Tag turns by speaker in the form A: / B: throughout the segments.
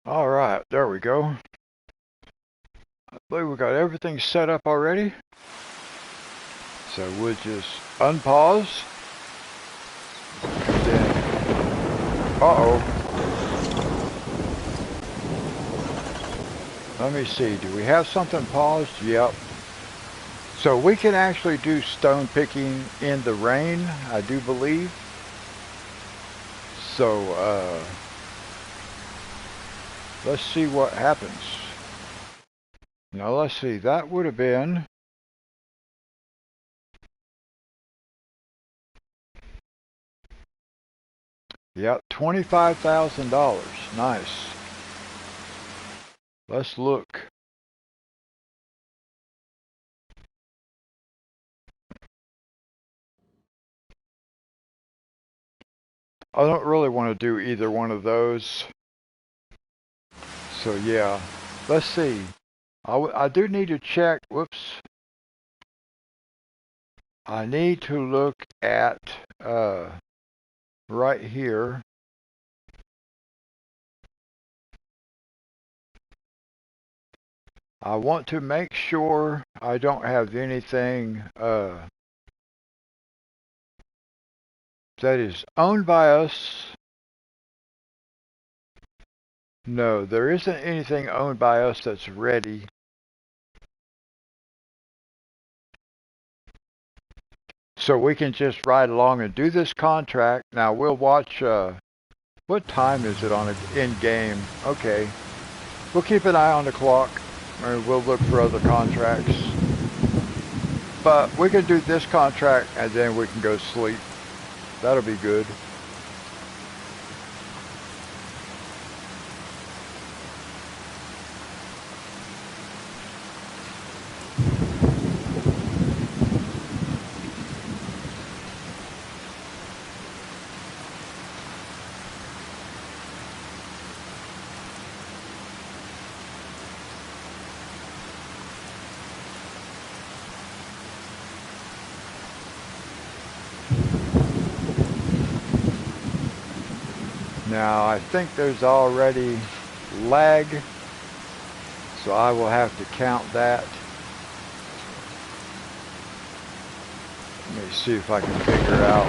A: All right, there we go. I believe we got everything set up already. So we'll just unpause. And then, uh-oh. Let me see, do we have something paused? Yep. So we can actually do stone picking in the rain, I do believe. So, let's see what happens. Now let's see, that would have been yep, $25,000. Nice. Let's look. I don't really want to do either one of those. So yeah, let's see. I do need to check, whoops. I need to look at right here. I want to make sure I don't have anything that is owned by us. No, there isn't anything owned by us that's ready. So we can just ride along and do this contract. Now we'll watch, what time is it on in game? Okay. We'll keep an eye on the clock and we'll look for other contracts. But we can do this contract and then we can go sleep. That'll be good. Now I think there's already lag, so I will have to count that. Let me see if I can figure out.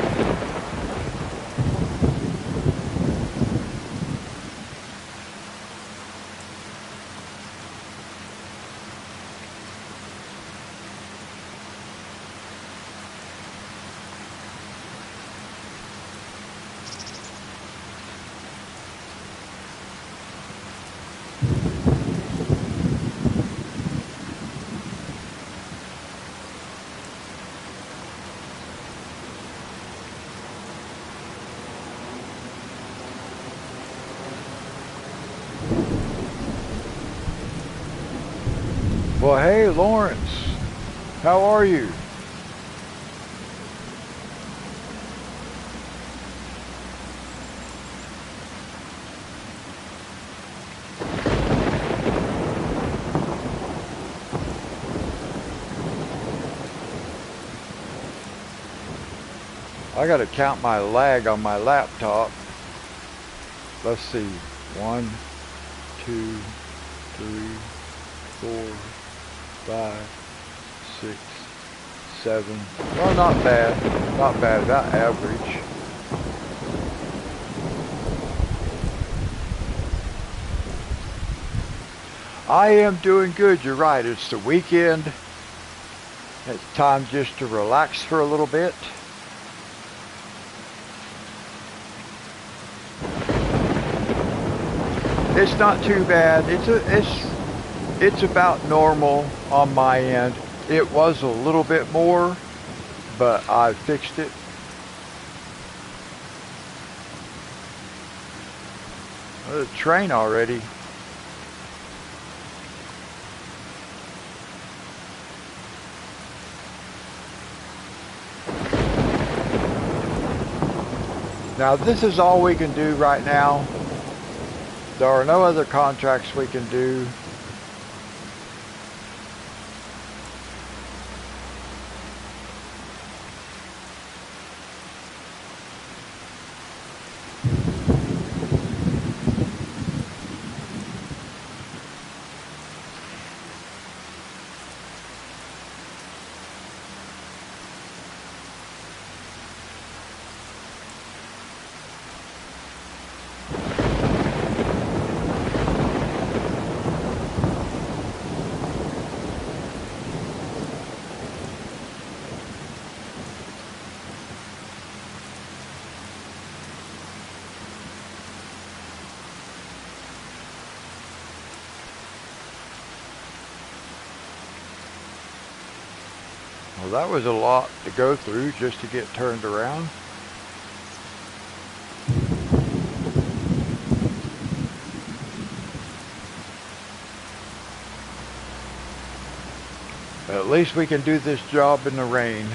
A: Well, hey, Lawrence, how are you? I gotta count my lag on my laptop. Let's see, 1, 2, 3, 4, 5, 6, 7. Well, not bad. Not bad. About average. I am doing good. You're right. It's the weekend. It's time just to relax for a little bit. It's not too bad. It's about normal on my end. It was a little bit more, but I fixed it. The train already. Now this is all we can do right now. There are no other contracts we can do. Well, that was a lot to go through just to get turned around. At least we can do this job in the rain.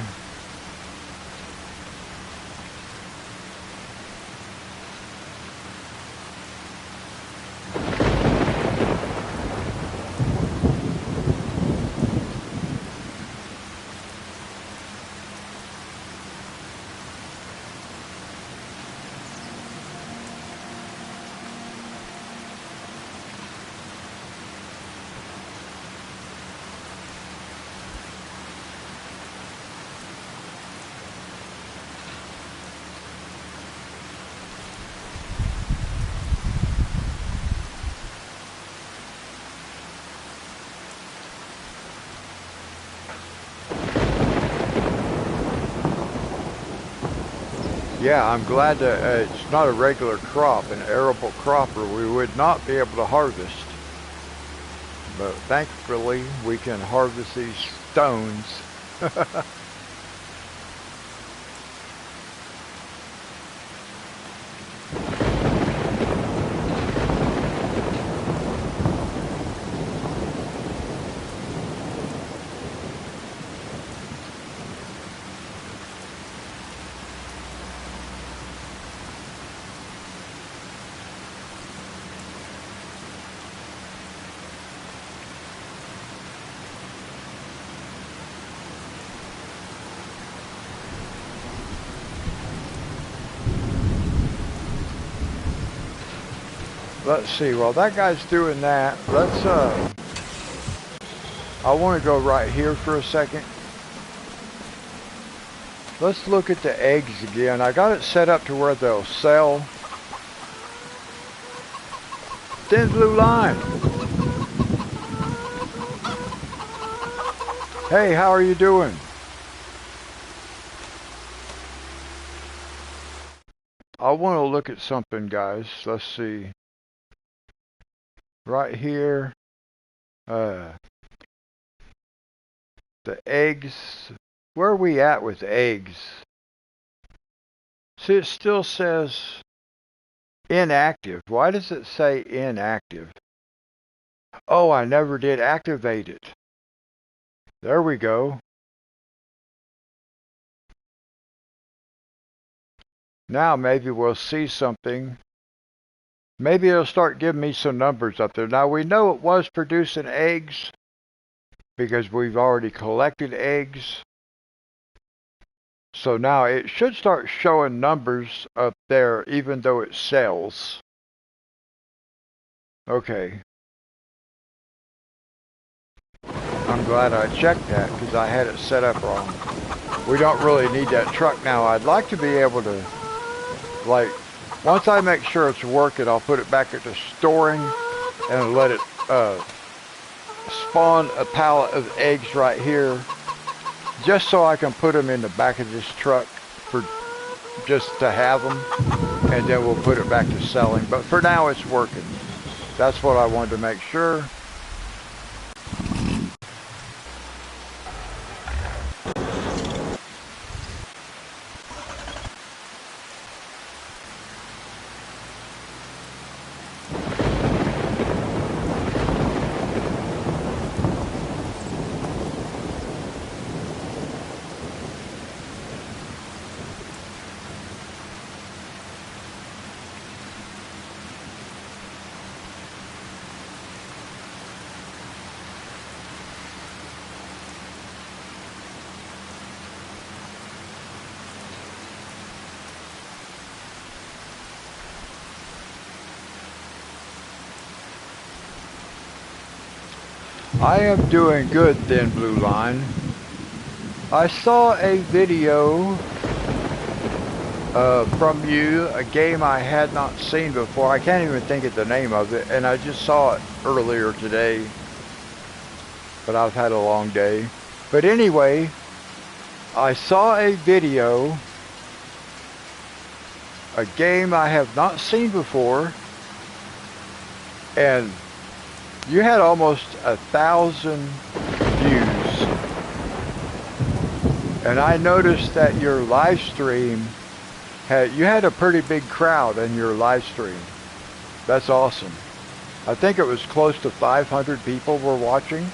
A: Yeah, I'm glad that it's not a regular crop, an arable crop, or we would not be able to harvest. But thankfully, we can harvest these stones. Let's see, while that guy's doing that, I want to go right here for a second. Let's look at the eggs again. I got it set up to where they'll sell. Thin blue line. Hey, how are you doing? I want to look at something, guys. Let's see. Right here. The eggs. Where are we at with eggs? See, it still says inactive. Why does it say inactive? Oh, I never did activate it. There we go. Now maybe we'll see something. Maybe it'll start giving me some numbers up there. Now we know it was producing eggs because we've already collected eggs. So now it should start showing numbers up there even though it sells. Okay. I'm glad I checked that because I had it set up wrong. We don't really need that truck now. I'd like to be able to, like, once I make sure it's working, I'll put it back into storing and let it spawn a pallet of eggs right here, just so I can put them in the back of this truck for just to have them, and then we'll put it back to selling. But for now, it's working. That's what I wanted to make sure. I am doing good, Thin Blue Line. I saw a video from you, a game I had not seen before. I can't even think of the name of it, and I just saw it earlier today. But I've had a long day. But anyway, I saw a video, a game I have not seen before, and you had almost 1,000 views. And I noticed that your live stream you had a pretty big crowd in your live stream. That's awesome. I think it was close to 500 people were watching.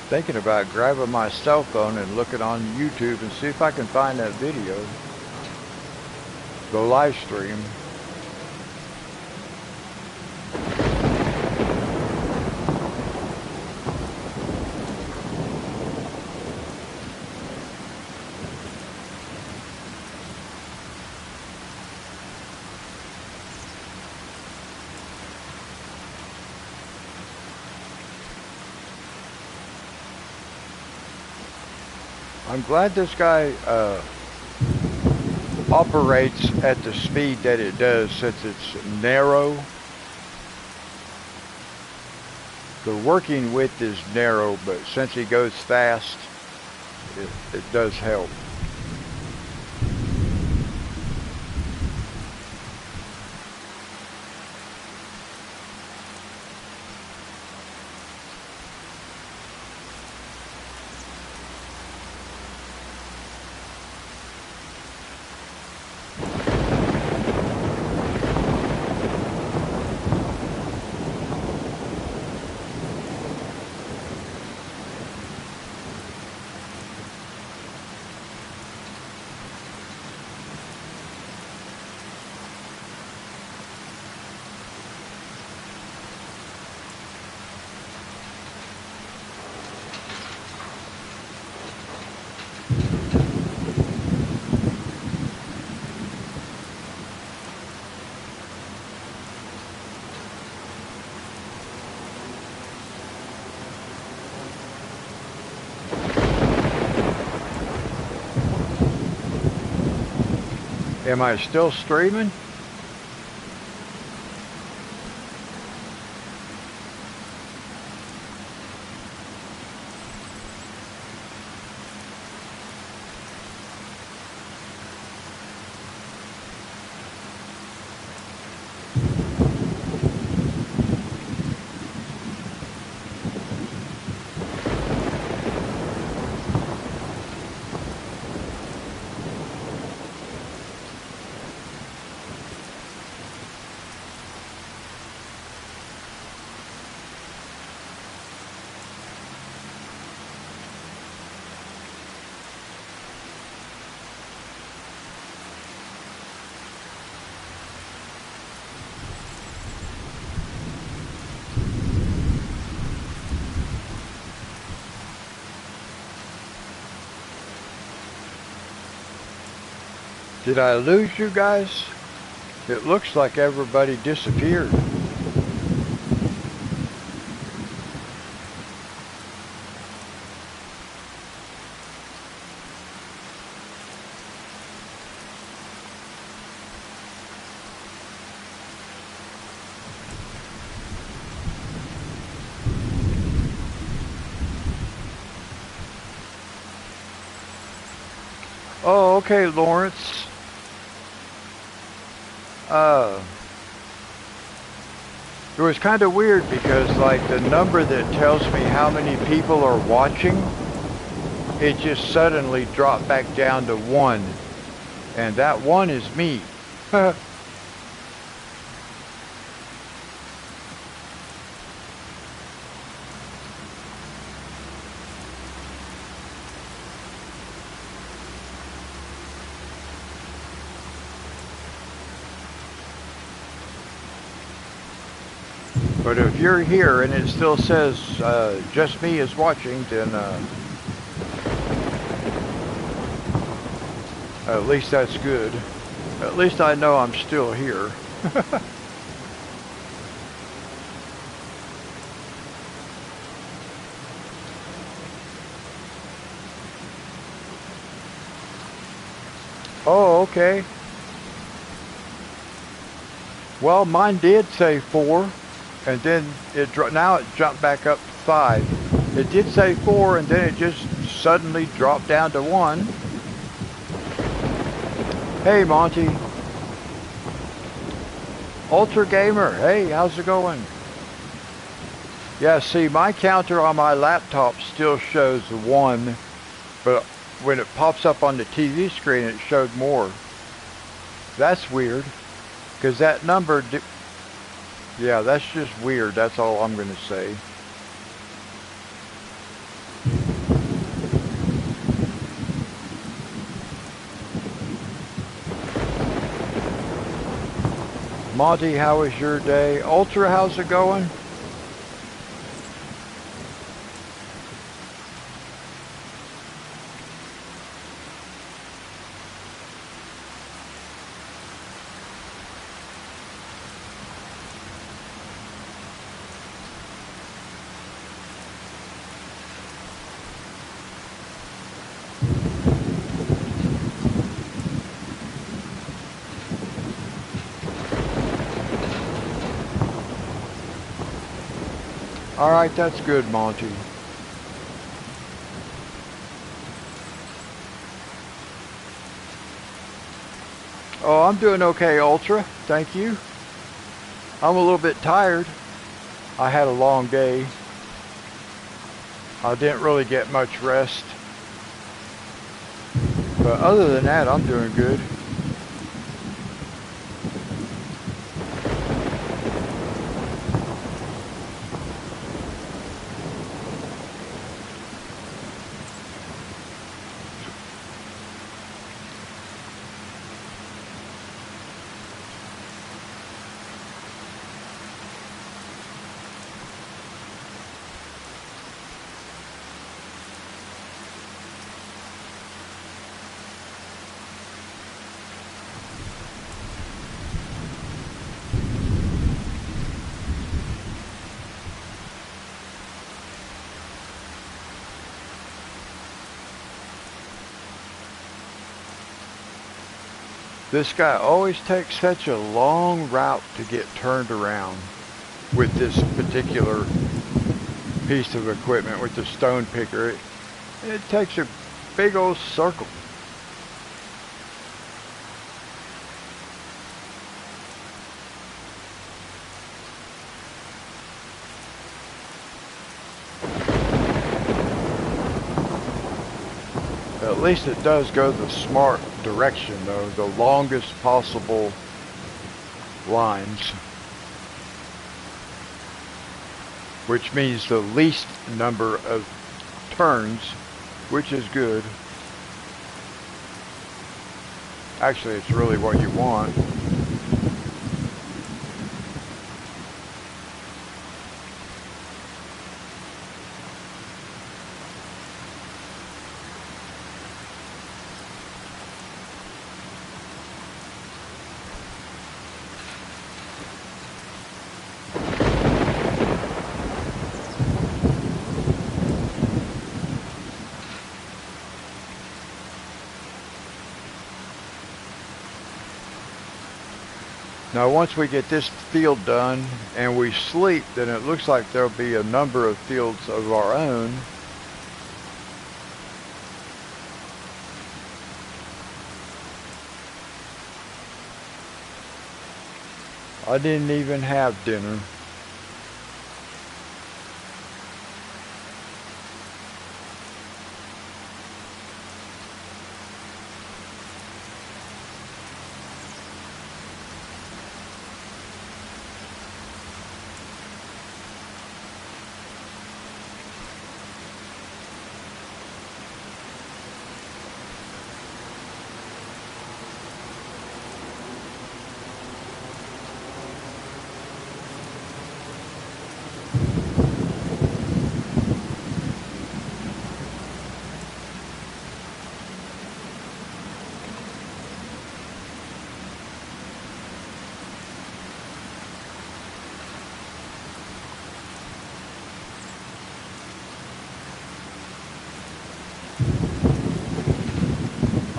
A: Thinking about grabbing my cell phone and looking on YouTube and see if I can find that video. The live stream. I'm glad this guy operates at the speed that it does since it's narrow. The working width is narrow, but since he goes fast, it does help. Am I still streaming? Did I lose you guys? It looks like everybody disappeared. Oh, okay, Lawrence. It was kind of weird because like the number that tells me how many people are watching, it just suddenly dropped back down to 1. And that 1 is me. But if you're here and it still says just me is watching, then at least that's good. At least I know I'm still here. Oh, okay. Well, mine did say 4, and then now it jumped back up to 5. It did say 4, and then it just suddenly dropped down to 1. Hey, Monty. Ultra Gamer, hey, how's it going? Yeah, see, my counter on my laptop still shows 1, but when it pops up on the TV screen, it showed more. That's weird, because that number, yeah, that's just weird. That's all I'm going to say. Monty, how was your day? Ultra, how's it going? All right, that's good, Monty. Oh, I'm doing okay, Ultra. Thank you. I'm a little bit tired. I had a long day. I didn't really get much rest. But other than that, I'm doing good. This guy always takes such a long route to get turned around with this particular piece of equipment, with the stone picker. It takes a big old circle. At least it does go the smart direction, though, the longest possible lines, which means the least number of turns, which is good. Actually, it's really what you want. Now once we get this field done and we sleep, then it looks like there'll be a number of fields of our own. I didn't even have dinner.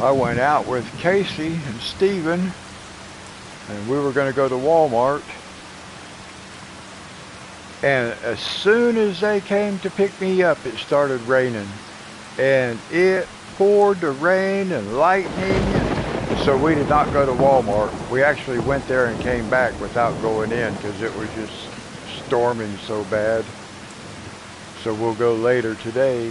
A: I went out with Casey and Steven, and we were going to go to Walmart. And as soon as they came to pick me up, it started raining. And it poured the rain and lightning. So we did not go to Walmart. We actually went there and came back without going in because it was just storming so bad. So we'll go later today.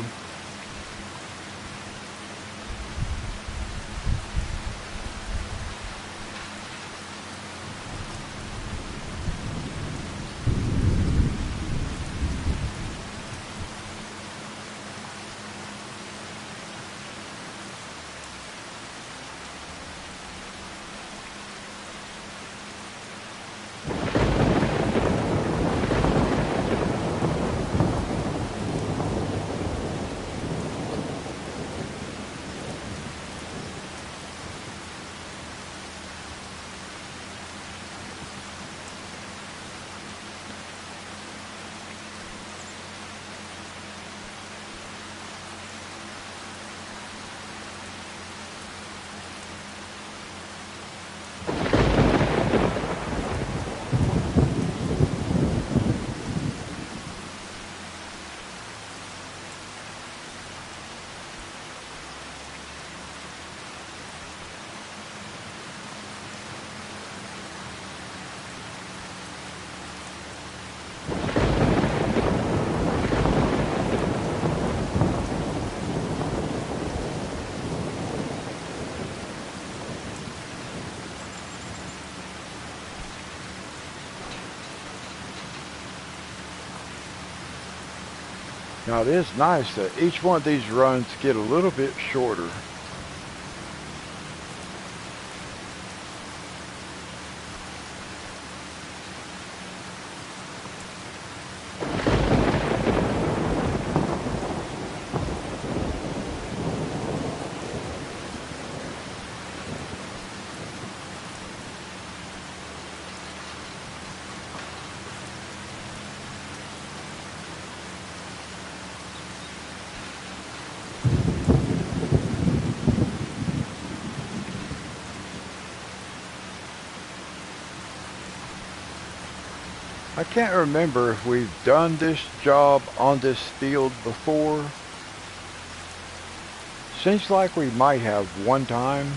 A: Now it is nice that each one of these runs get a little bit shorter. I can't remember if we've done this job on this field before. Seems like we might have one time.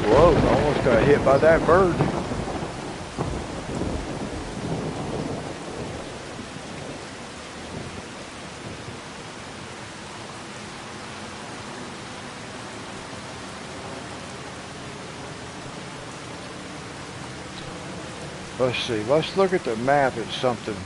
A: Whoa, almost got hit by that bird. Let's see, let's look at the map at something.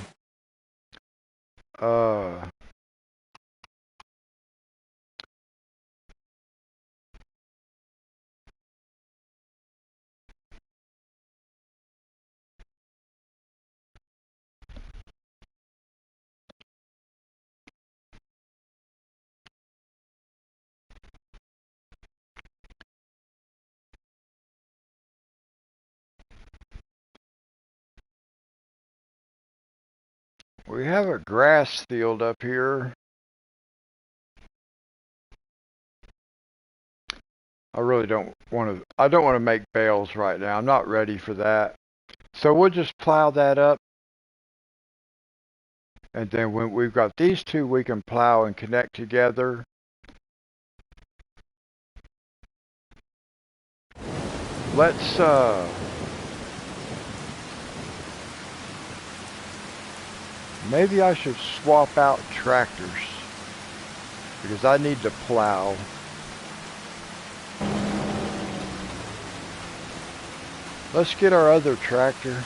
A: We have a grass field up here. I really don't want to make bales right now. I'm not ready for that. So we'll just plow that up. And then when we've got these two, we can plow and connect together. Let's, maybe I should swap out tractors because I need to plow. Let's get our other tractor.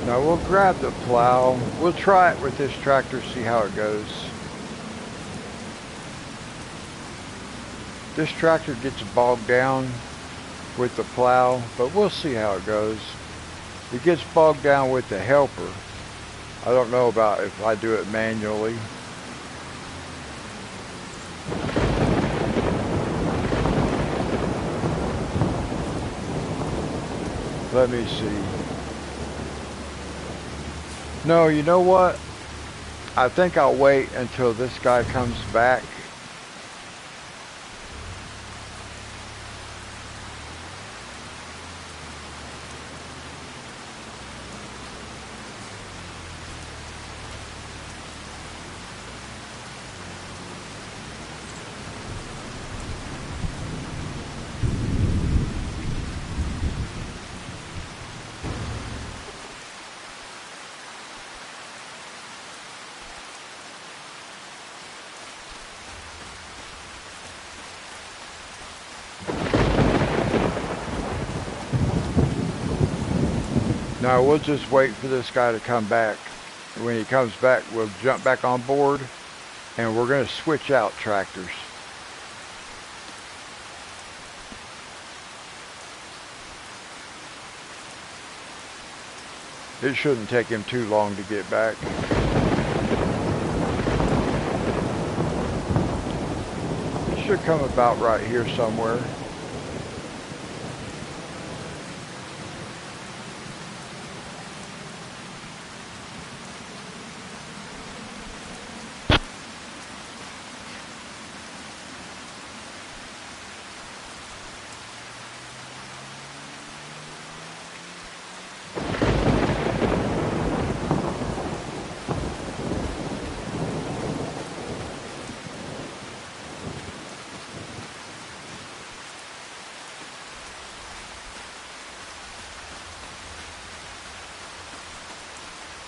A: Now we'll grab the plow. We'll try it with this tractor, see how it goes. This tractor gets bogged down with the plow, but we'll see how it goes. It gets bogged down with the helper. I don't know about if I do it manually. Let me see. No, you know what? I think I'll wait until this guy comes back. Now we'll just wait for this guy to come back. When he comes back, we'll jump back on board and we're going to switch out tractors. It shouldn't take him too long to get back. It should come about right here somewhere.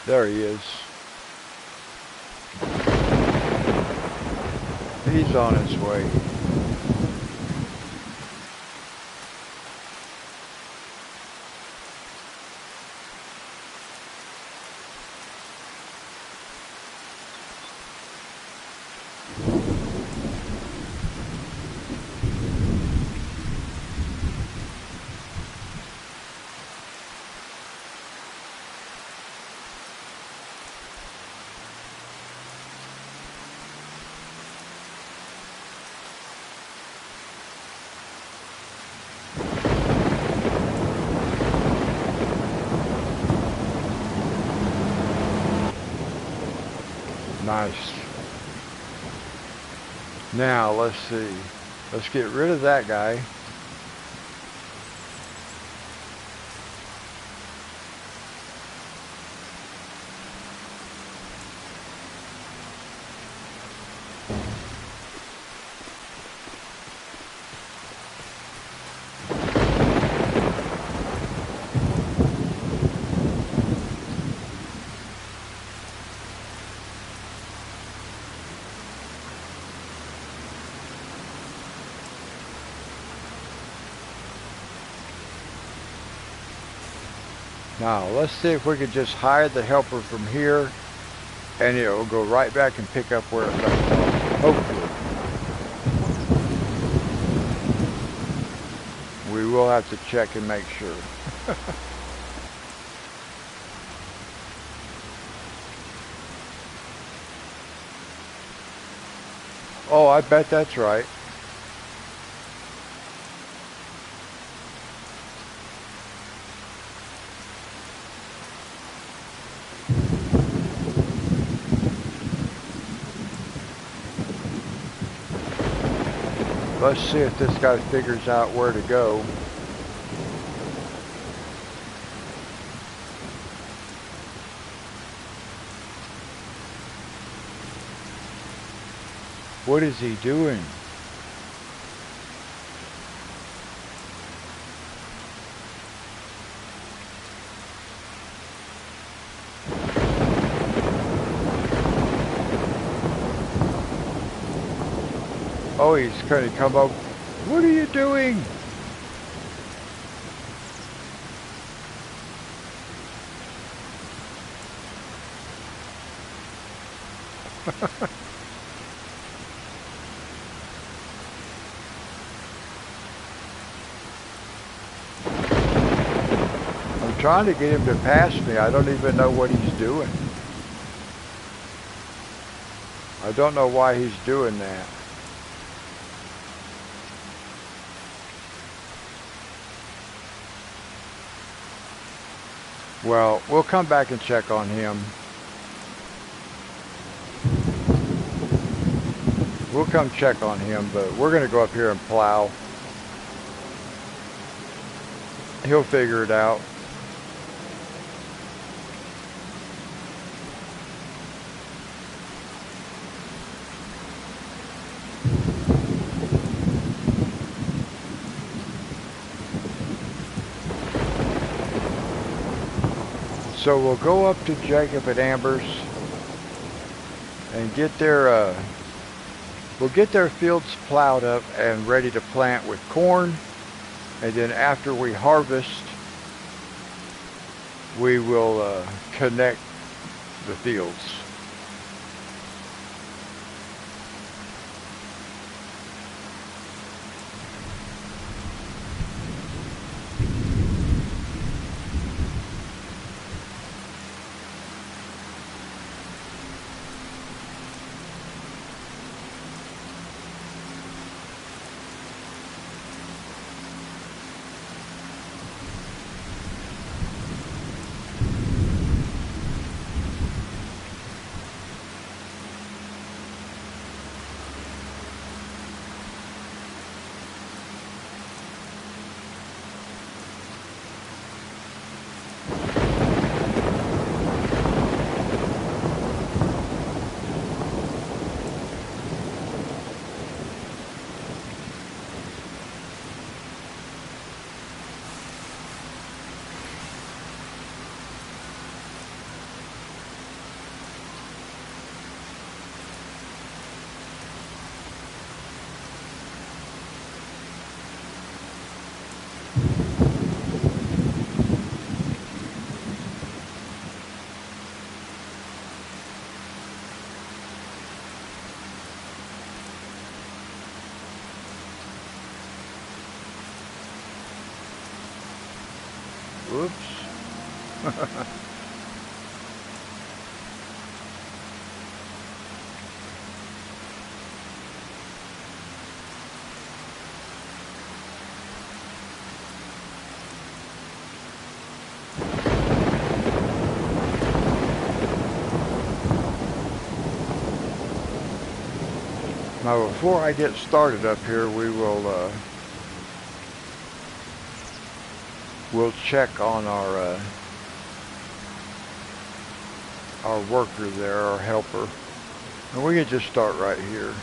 A: There he is. He's on his way. Nice. Now, let's see. Let's get rid of that guy. Now, let's see if we could just hide the helper from here, and it will go right back and pick up where it left off, hopefully. We will have to check and make sure. Oh, I bet that's right. Let's see if this guy figures out where to go. What is he doing? Oh, he's going to come up. What are you doing? I'm trying to get him to pass me. I don't even know what he's doing. I don't know why he's doing that. Well, we'll come back and check on him. We'll come check on him, but we're going to go up here and plow. He'll figure it out. So we'll go up to Jacob and Amber's and get their, we'll get their fields plowed up and ready to plant with corn. And then after we harvest, we will connect the fields. Oops. Now before I get started up here, we will we'll check on our worker there, our helper. And we can just start right here.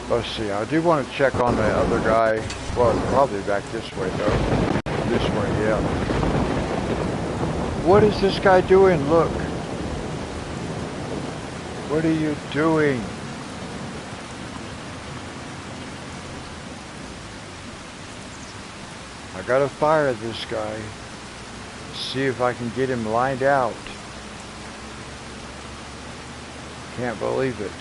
A: Let's see, I do want to check on the other guy. Well, probably back this way though. This way, yeah. What is this guy doing? Look. What are you doing? I gotta fire this guy. See if I can get him lined out. Can't believe it.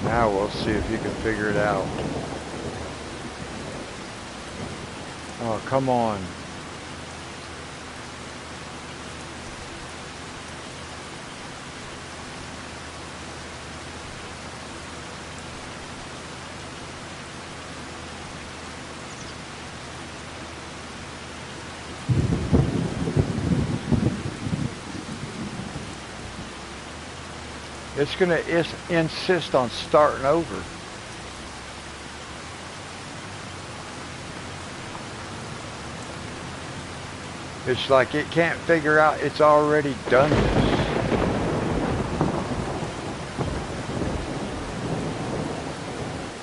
A: Now we'll see if you can figure it out. Oh, come on. It's going to insist on starting over. It's like it can't figure out it's already done this.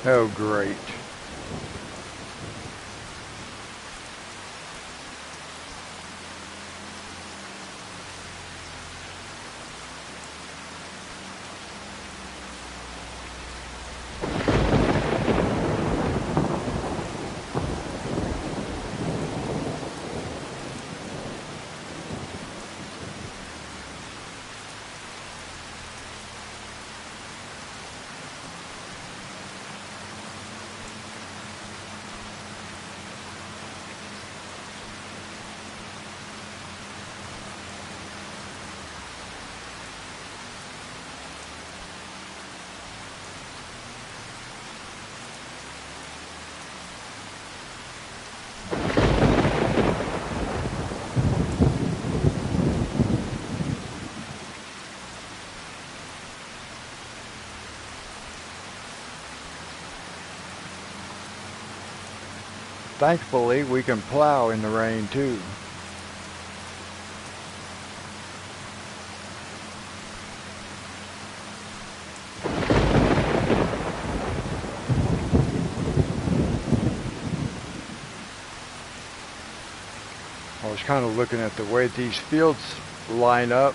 A: Oh, great. Thankfully, we can plow in the rain too. I was kind of looking at the way these fields line up.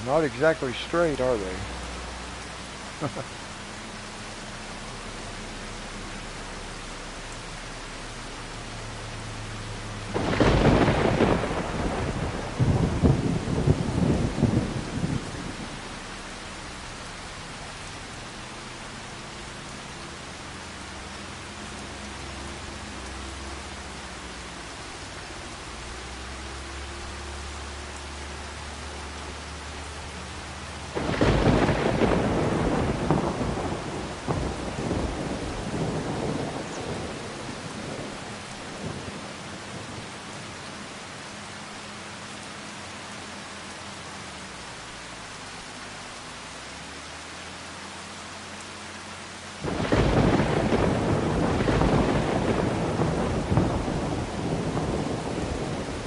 A: Not exactly straight, are they?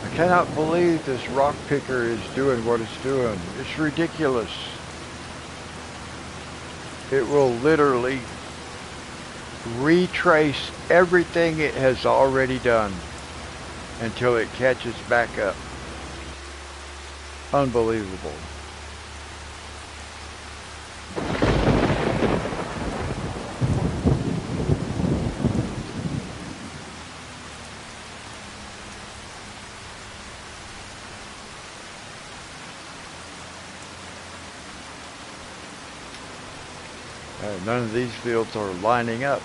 A: I cannot believe this rock picker is doing what it's doing. It's ridiculous. It will literally retrace everything it has already done until it catches back up. Unbelievable. None of these fields are lining up.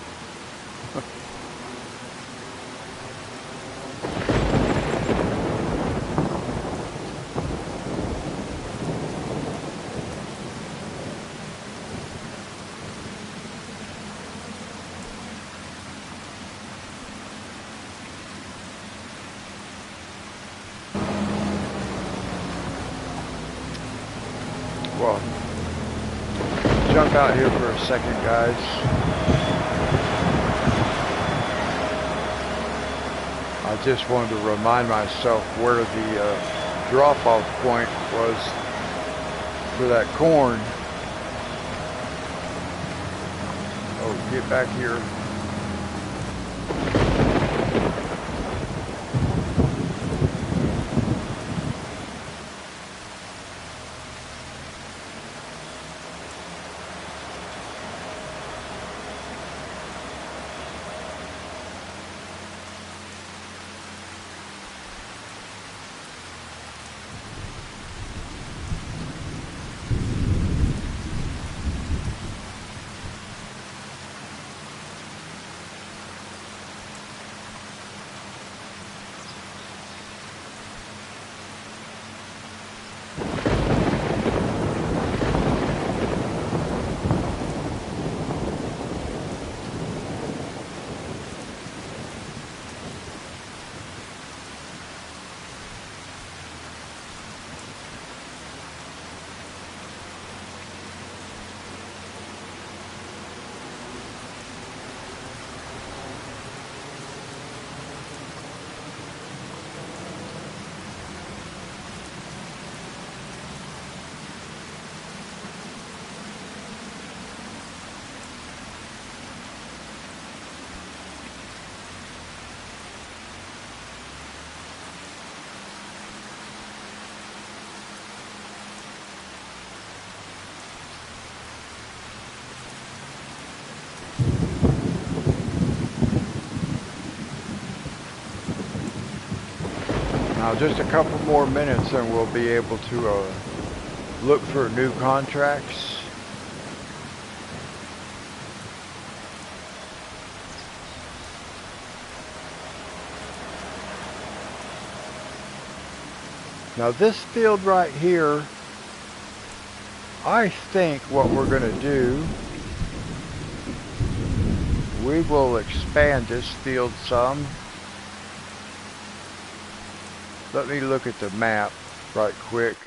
A: Well, jump out here for a second, guys. I just wanted to remind myself where the drop-off point was for that corn. Oh, get back here. Now just a couple more minutes and we'll be able to look for new contracts. Now this field right here, I think what we're going to do, we will expand this field some. Let me look at the map right quick.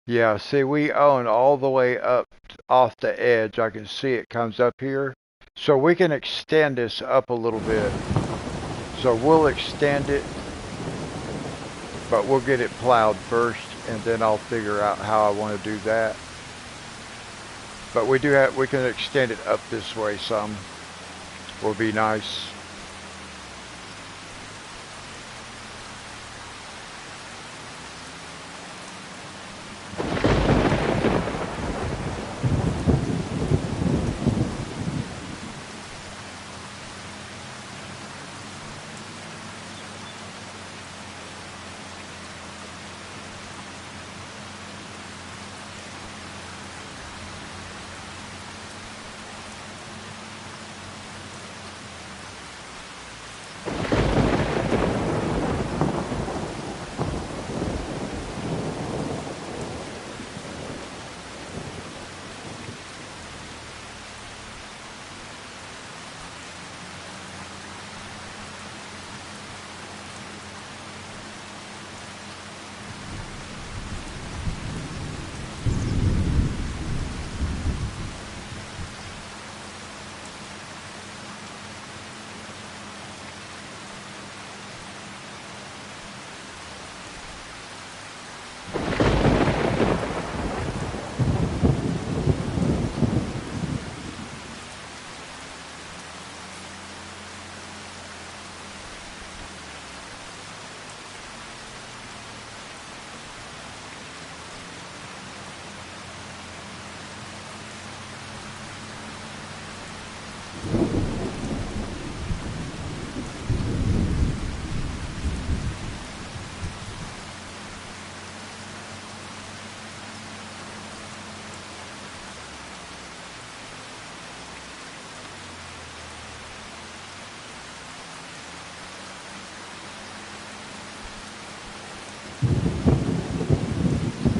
A: Yeah, see, we own all the way up off the edge. I can see it comes up here. So we can extend this up a little bit. So we'll extend it, but we'll get it plowed first, and then I'll figure out how I want to do that. But we can extend it up this way some. Will be nice.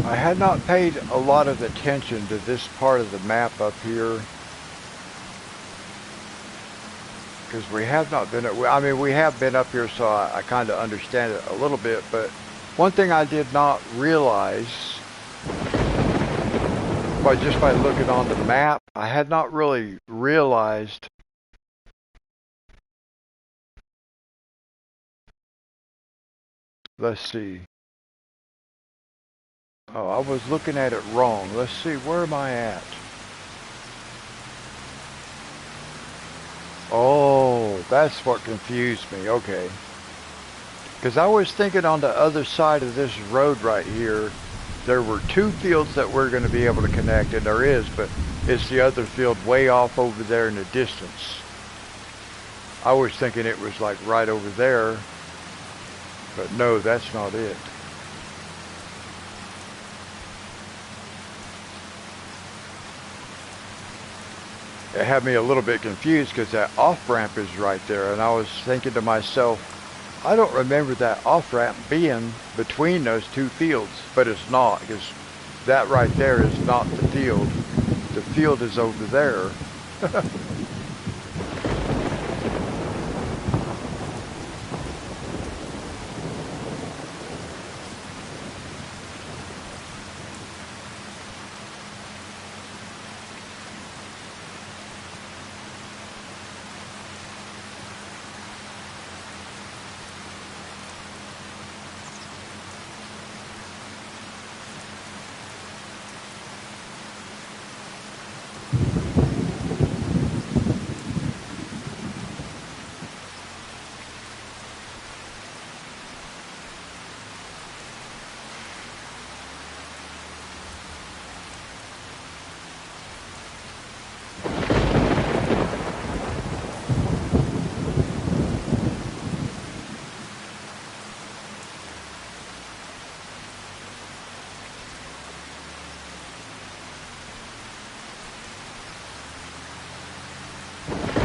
A: I had not paid a lot of attention to this part of the map up here, because we have not been, I mean, we have been up here, so I kind of understand it a little bit, but one thing I did not realize, just by looking on the map, I had not really realized let's see. Oh, I was looking at it wrong. Let's see, where am I at? Oh, that's what confused me. Okay. Because I was thinking on the other side of this road right here, there were two fields that we're going to be able to connect, and there is, but it's the other field way off over there in the distance. I was thinking it was like right over there, but no, that's not it. It had me a little bit confused because that off-ramp is right there, and I was thinking to myself, I don't remember that off-ramp being between those two fields, but it's not, because that right there is not the field. The field is over there.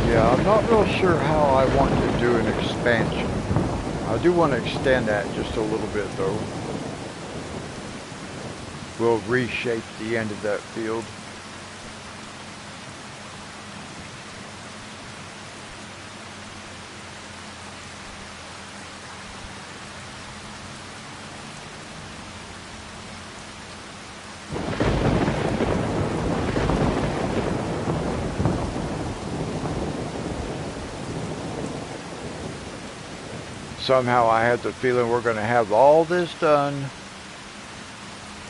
A: Yeah, I'm not real sure how I want to do an expansion. I do want to extend that just a little bit though. We'll reshape the end of that field. Somehow I had the feeling we're going to have all this done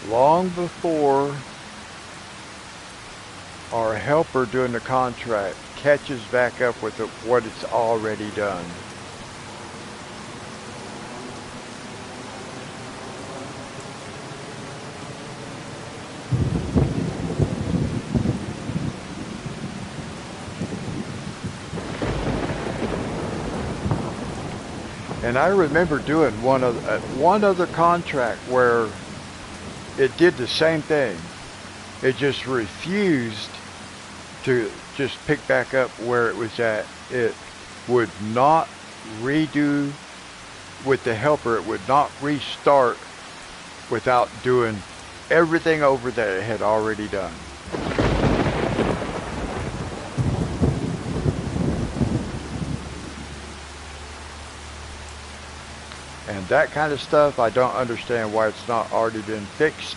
A: long before our helper doing the contract catches back up with what it's already done. And I remember doing one other contract where it did the same thing. It just refused to just pick back up where it was at. It would not redo with the helper. It would not restart without doing everything over that it had already done. And that kind of stuff, I don't understand why it's not already been fixed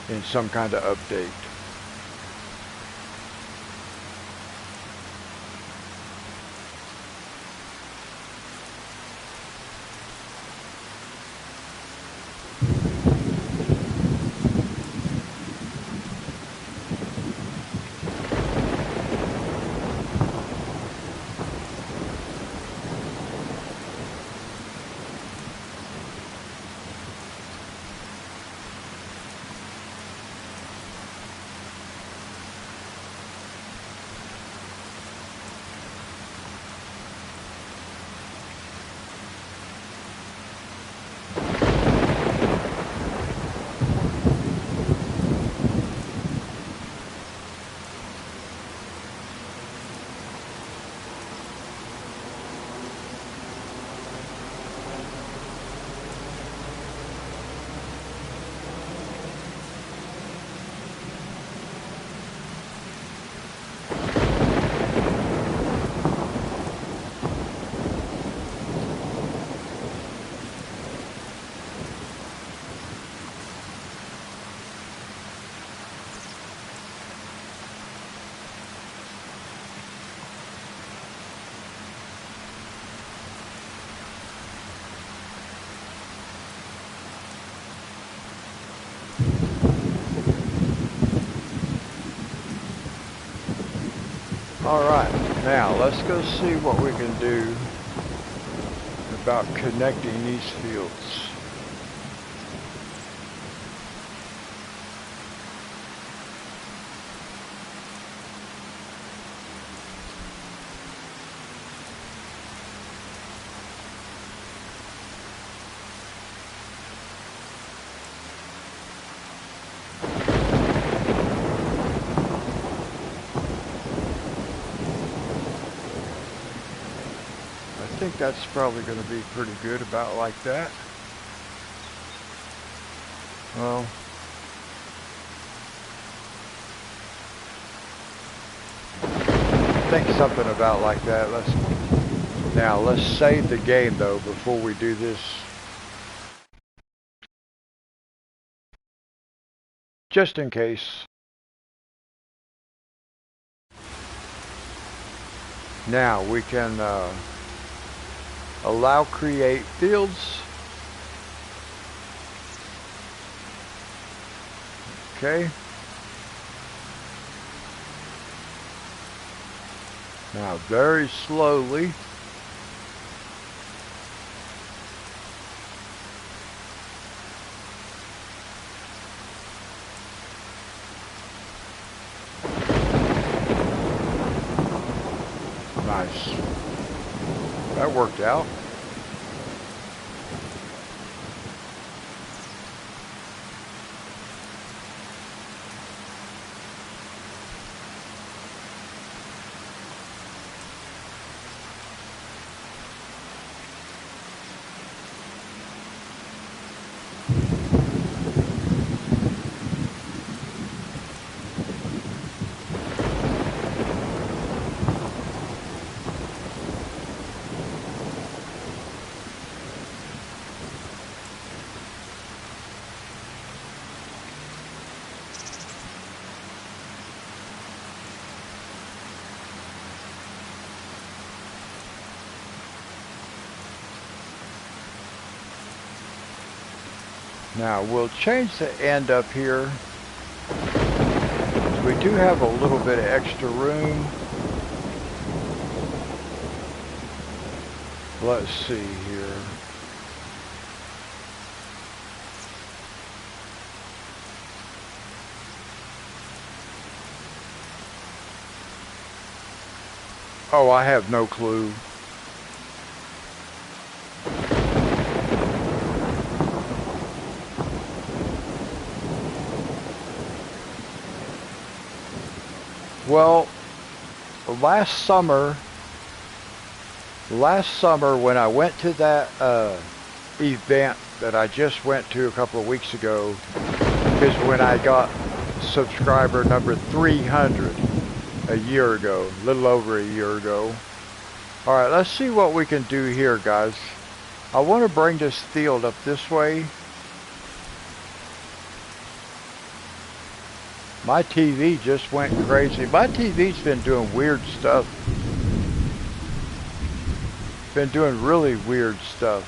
A: in some kind of update. Alright, now let's go see what we can do about connecting these fields. I think that's probably going to be pretty good about like that. Well, I think something about like that. Let's save the game though before we do this. Just in case. Now we can allow create fields. Okay. Now very slowly. Nice. That worked out. Now we'll change the end up here. We do have a little bit of extra room. Let's see here. Oh, I have no clue. Well, last summer when I went to that event that I just went to a couple of weeks ago is when I got subscriber number 300 a year ago, a little over a year ago. All right, let's see what we can do here, guys. I want to bring this field up this way. My TV just went crazy. My TV's been doing weird stuff. Been doing really weird stuff.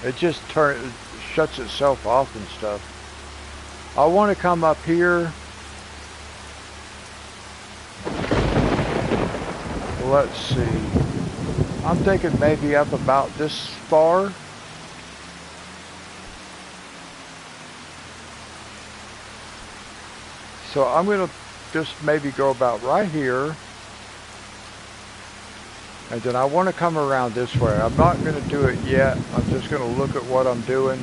A: It just shuts itself off and stuff. I want to come up here. Let's see. I'm thinking maybe up about this far. So I'm going to just maybe go about right here. And then I want to come around this way. I'm not going to do it yet. I'm just going to look at what I'm doing.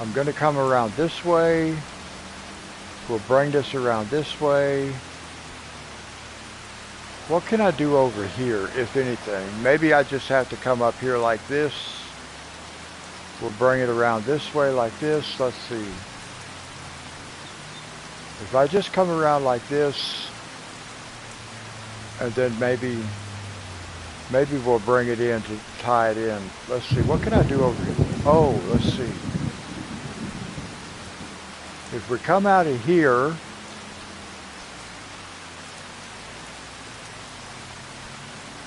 A: I'm going to come around this way. We'll bring this around this way. What can I do over here, if anything? Maybe I just have to come up here like this. We'll bring it around this way like this. Let's see. If I just come around like this, and then maybe we'll bring it in to tie it in. Let's see, what can I do over here? Oh, let's see. If we come out of here,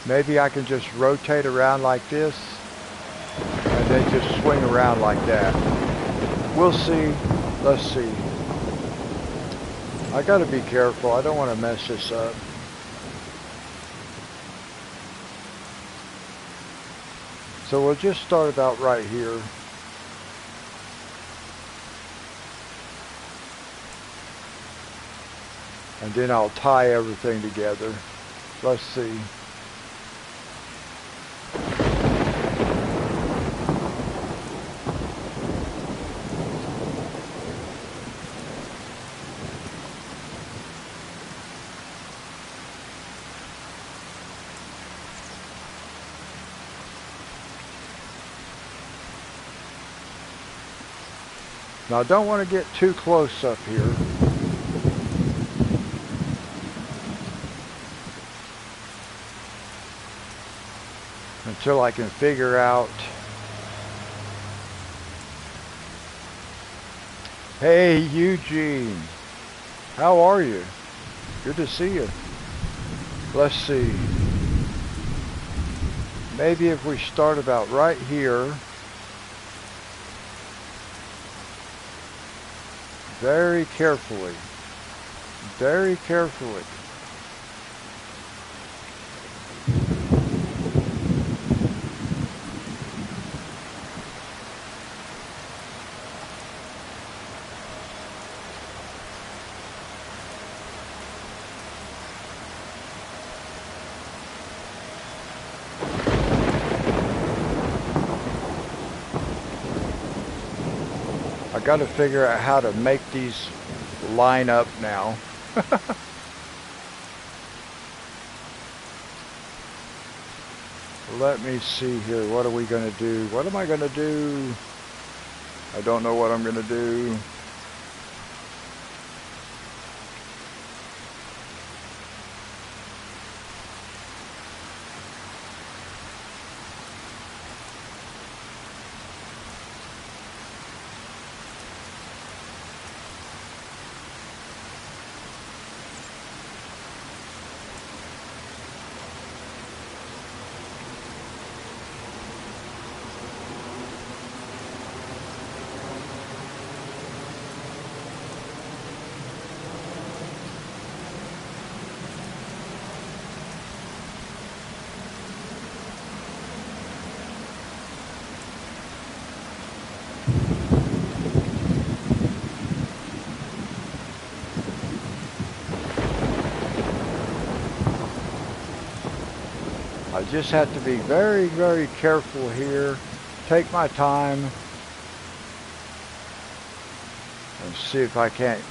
A: maybe I can just rotate around like this, and then just swing around like that. We'll see. Let's see. I gotta be careful. I don't want to mess this up. So we'll just start about right here. And then I'll tie everything together. Let's see. Now I don't want to get too close up here. Until I can figure out. Hey Eugene, how are you? Good to see you. Let's see. Maybe if we start about right here. Very carefully. Very carefully. I got to figure out how to make these line up now. Let me see here. What are we going to do? What am I going to do? I don't know what I'm going to do. I just have to be very, very careful here. Take my time. And see if I can't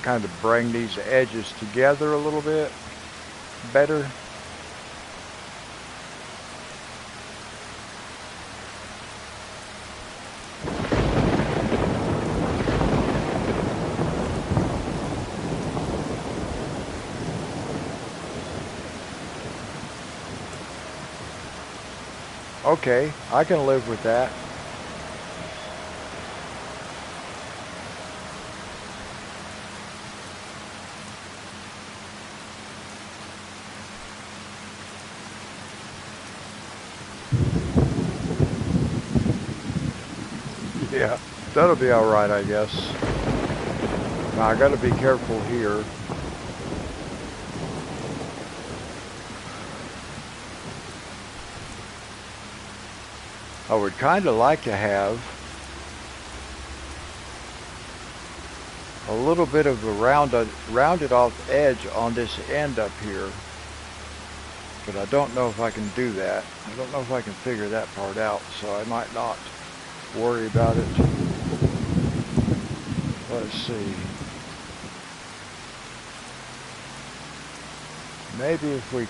A: kind of bring these edges together a little bit better. Okay, I can live with that. Yeah, that'll be all right, I guess. Now I gotta be careful here. I would kind of like to have a little bit of a rounded off edge on this end up here. But I don't know if I can do that. I don't know if I can figure that part out, so I might not worry about it. Let's see. Maybe if we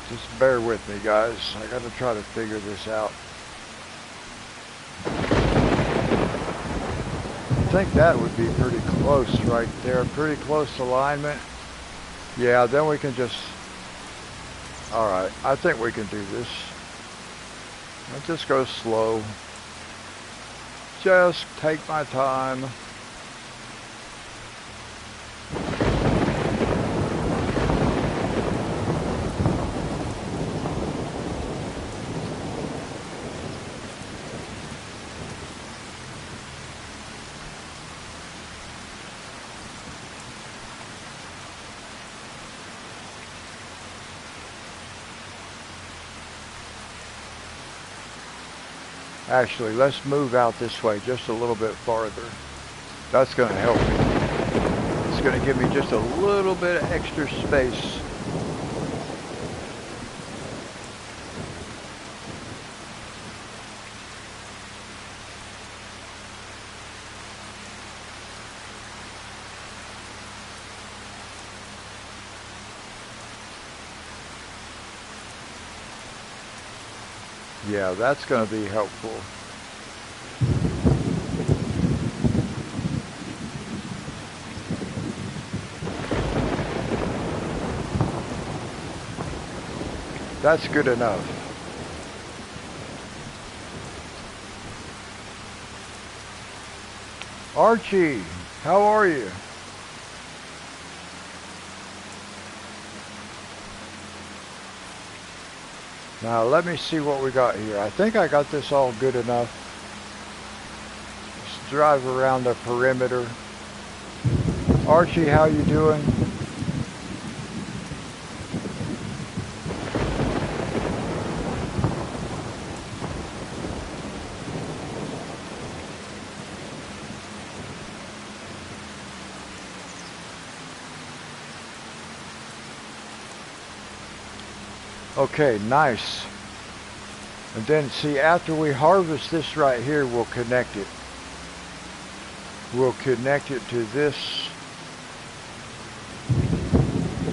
A: just bear with me, guys. I gotta try to figure this out. I think that would be pretty close right there. Pretty close alignment. Yeah, then we can just... Alright, I think we can do this. I'll just go slow. Just take my time. Actually, let's move out this way just a little bit farther. That's going to help me. It's going to give me just a little bit of extra space. Yeah, that's going to be helpful. That's good enough. Archie, how are you? Now let me see what we got here. I think I got this all good enough. Let's drive around the perimeter. Archie, how you doing? Okay, nice. And then see, after we harvest this right here, we'll connect it. We'll connect it to this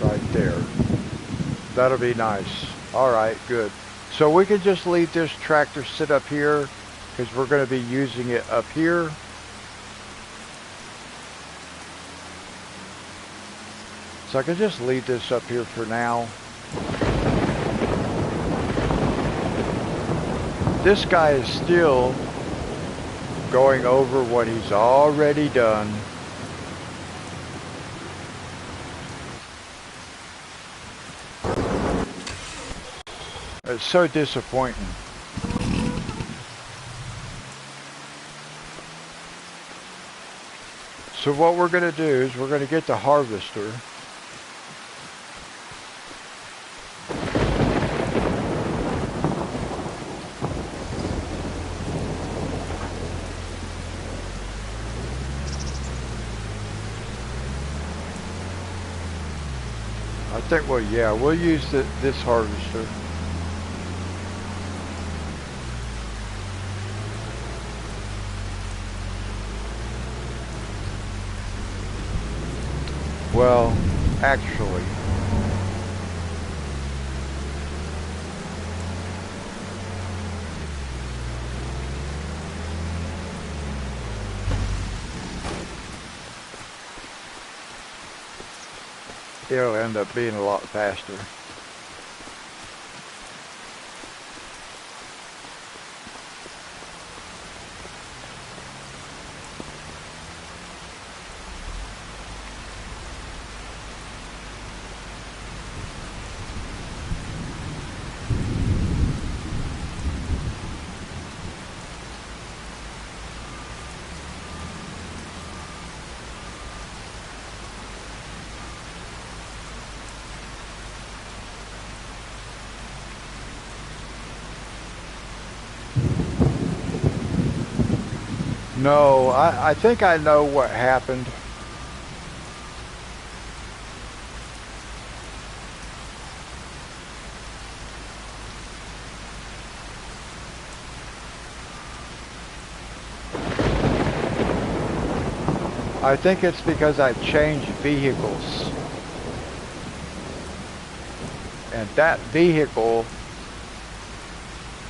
A: right there. That'll be nice. All right, good. So we can just leave this tractor sit up here because we're going to be using it up here. So I can just leave this up here for now. This guy is still going over what he's already done. It's so disappointing. So what we're going to do is we're going to get the harvester. I think, well, yeah, we'll use this harvester. Well, actually, it'll end up being a lot faster. No, I think I know what happened. I think it's because I changed vehicles. And that vehicle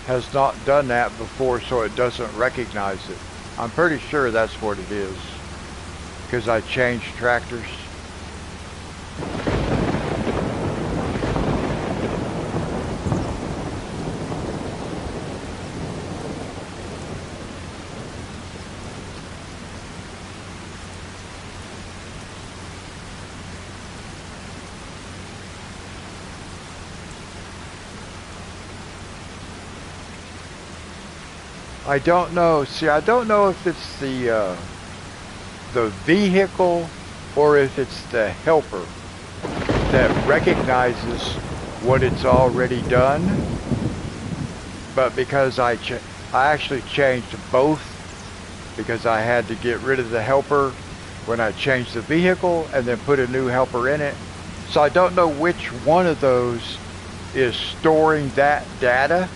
A: has not done that before, so it doesn't recognize it. I'm pretty sure that's what it is, because I changed tractors. I don't know. See, I don't know if it's the vehicle or if it's the helper that recognizes what it's already done. But because I actually changed both, because I had to get rid of the helper when I changed the vehicle and then put a new helper in it. So I don't know which one of those is storing that data.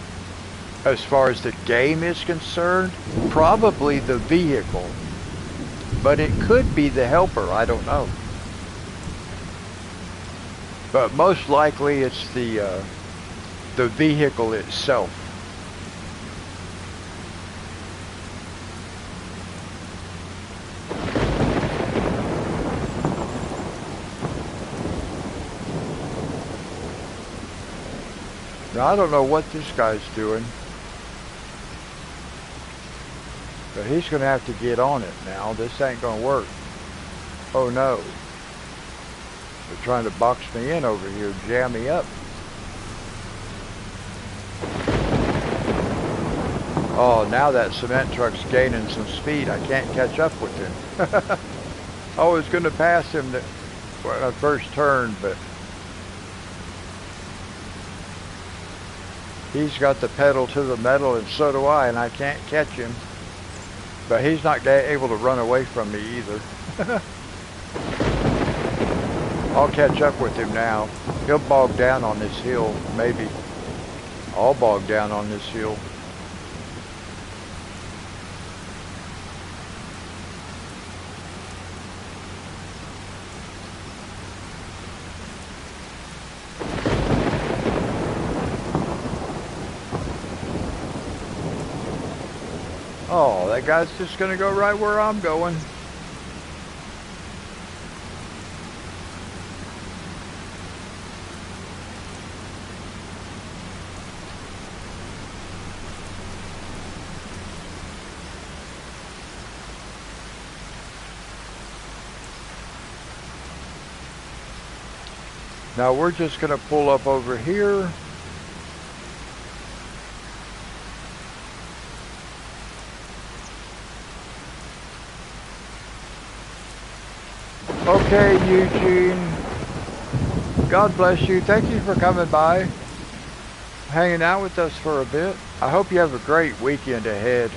A: As far as the game is concerned, probably the vehicle, but it could be the helper, I don't know. But most likely it's the vehicle itself. Now I don't know what this guy's doing. But he's going to have to get on it now. This ain't going to work. Oh no. They're trying to box me in over here, jam me up. Oh, now that cement truck's gaining some speed. I can't catch up with him. I was going to pass him when I first turned, but he's got the pedal to the metal, and so do I, and I can't catch him. But he's not able to run away from me either. I'll catch up with him now. He'll bog down on this hill, maybe. I'll bog down on this hill. Oh, that guy's just gonna go right where I'm going. Now we're just gonna pull up over here. Okay, Eugene. God bless you. Thank you for coming by, hanging out with us for a bit. I hope you have a great weekend ahead.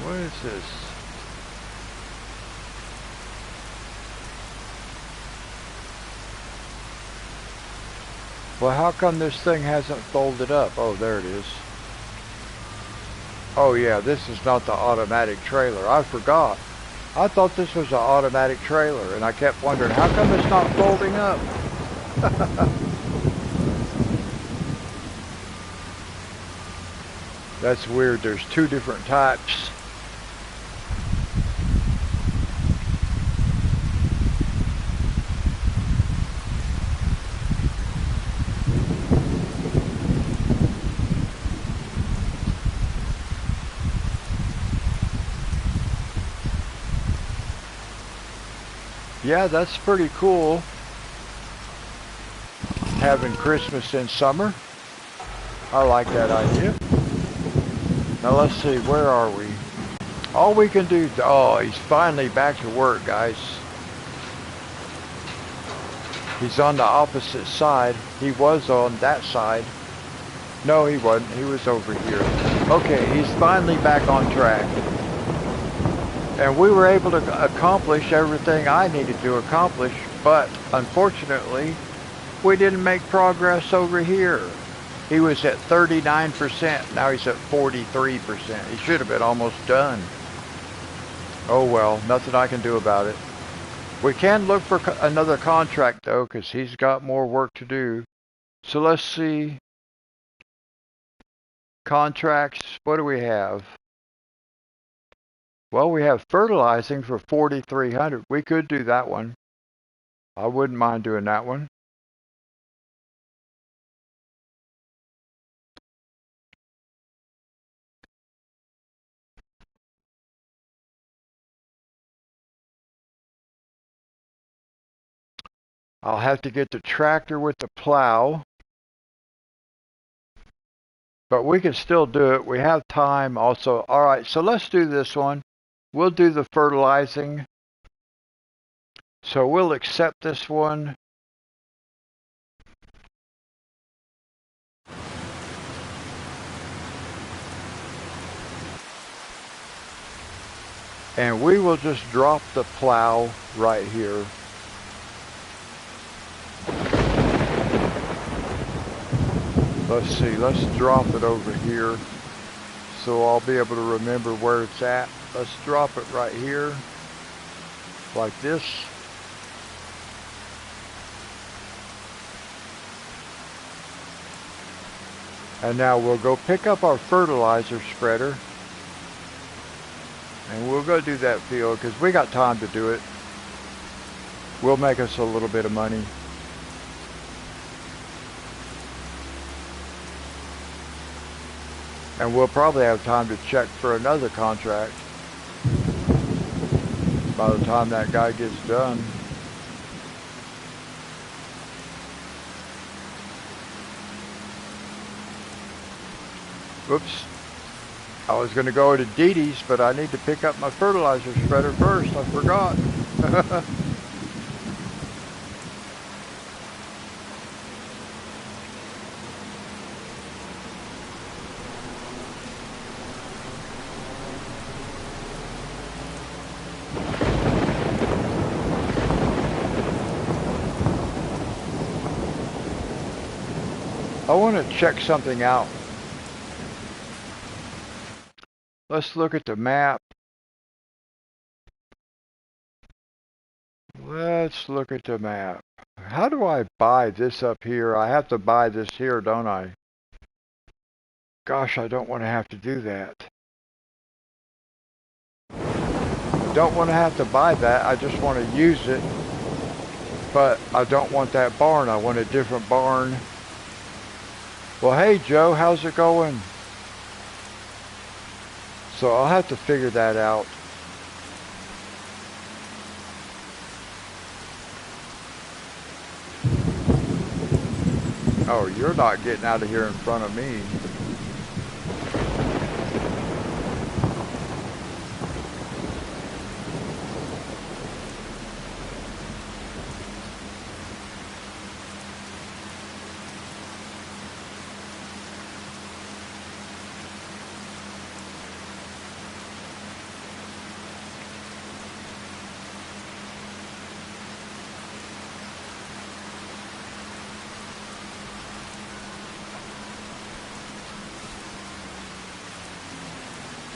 A: What is this? Well, how come this thing hasn't folded up? Oh, there it is. Oh yeah, this is not the automatic trailer. I forgot. I thought this was an automatic trailer, and I kept wondering, how come it's not folding up? That's weird. There's two different types. Yeah, that's pretty cool. Having Christmas in summer. I like that idea. Now let's see, where are we? All we can do, oh, he's finally back to work, guys. He's on the opposite side. He was on that side. No, he wasn't. He was over here. Okay, he's finally back on track. And we were able to accomplish everything I needed to accomplish, but unfortunately, we didn't make progress over here. He was at 39%, now he's at 43%. He should have been almost done. Oh well, nothing I can do about it. We can look for another contract though, because he's got more work to do. So let's see. Contracts, what do we have? Well, we have fertilizing for 4,300. We could do that one. I wouldn't mind doing that one. I'll have to get the tractor with the plow. But we can still do it. We have time also. All right, so let's do this one. We'll do the fertilizing. So we'll accept this one. And we will just drop the plow right here. Let's see, let's drop it over here so I'll be able to remember where it's at. Let's drop it right here, like this. And now we'll go pick up our fertilizer spreader. And we'll go do that field because we got time to do it. We'll make us a little bit of money. And we'll probably have time to check for another contract by the time that guy gets done. Whoops. I was going to go to Dee Dee's, but I need to pick up my fertilizer spreader first. I forgot. I want to check something out. Let's look at the map. Let's look at the map. How do I buy this up here? I have to buy this here, don't I? Gosh, I don't want to have to do that. Don't want to have to buy that. I just want to use it. But I don't want that barn. I want a different barn. Well, hey, Joe, how's it going? So I'll have to figure that out. Oh, you're not getting out of here in front of me.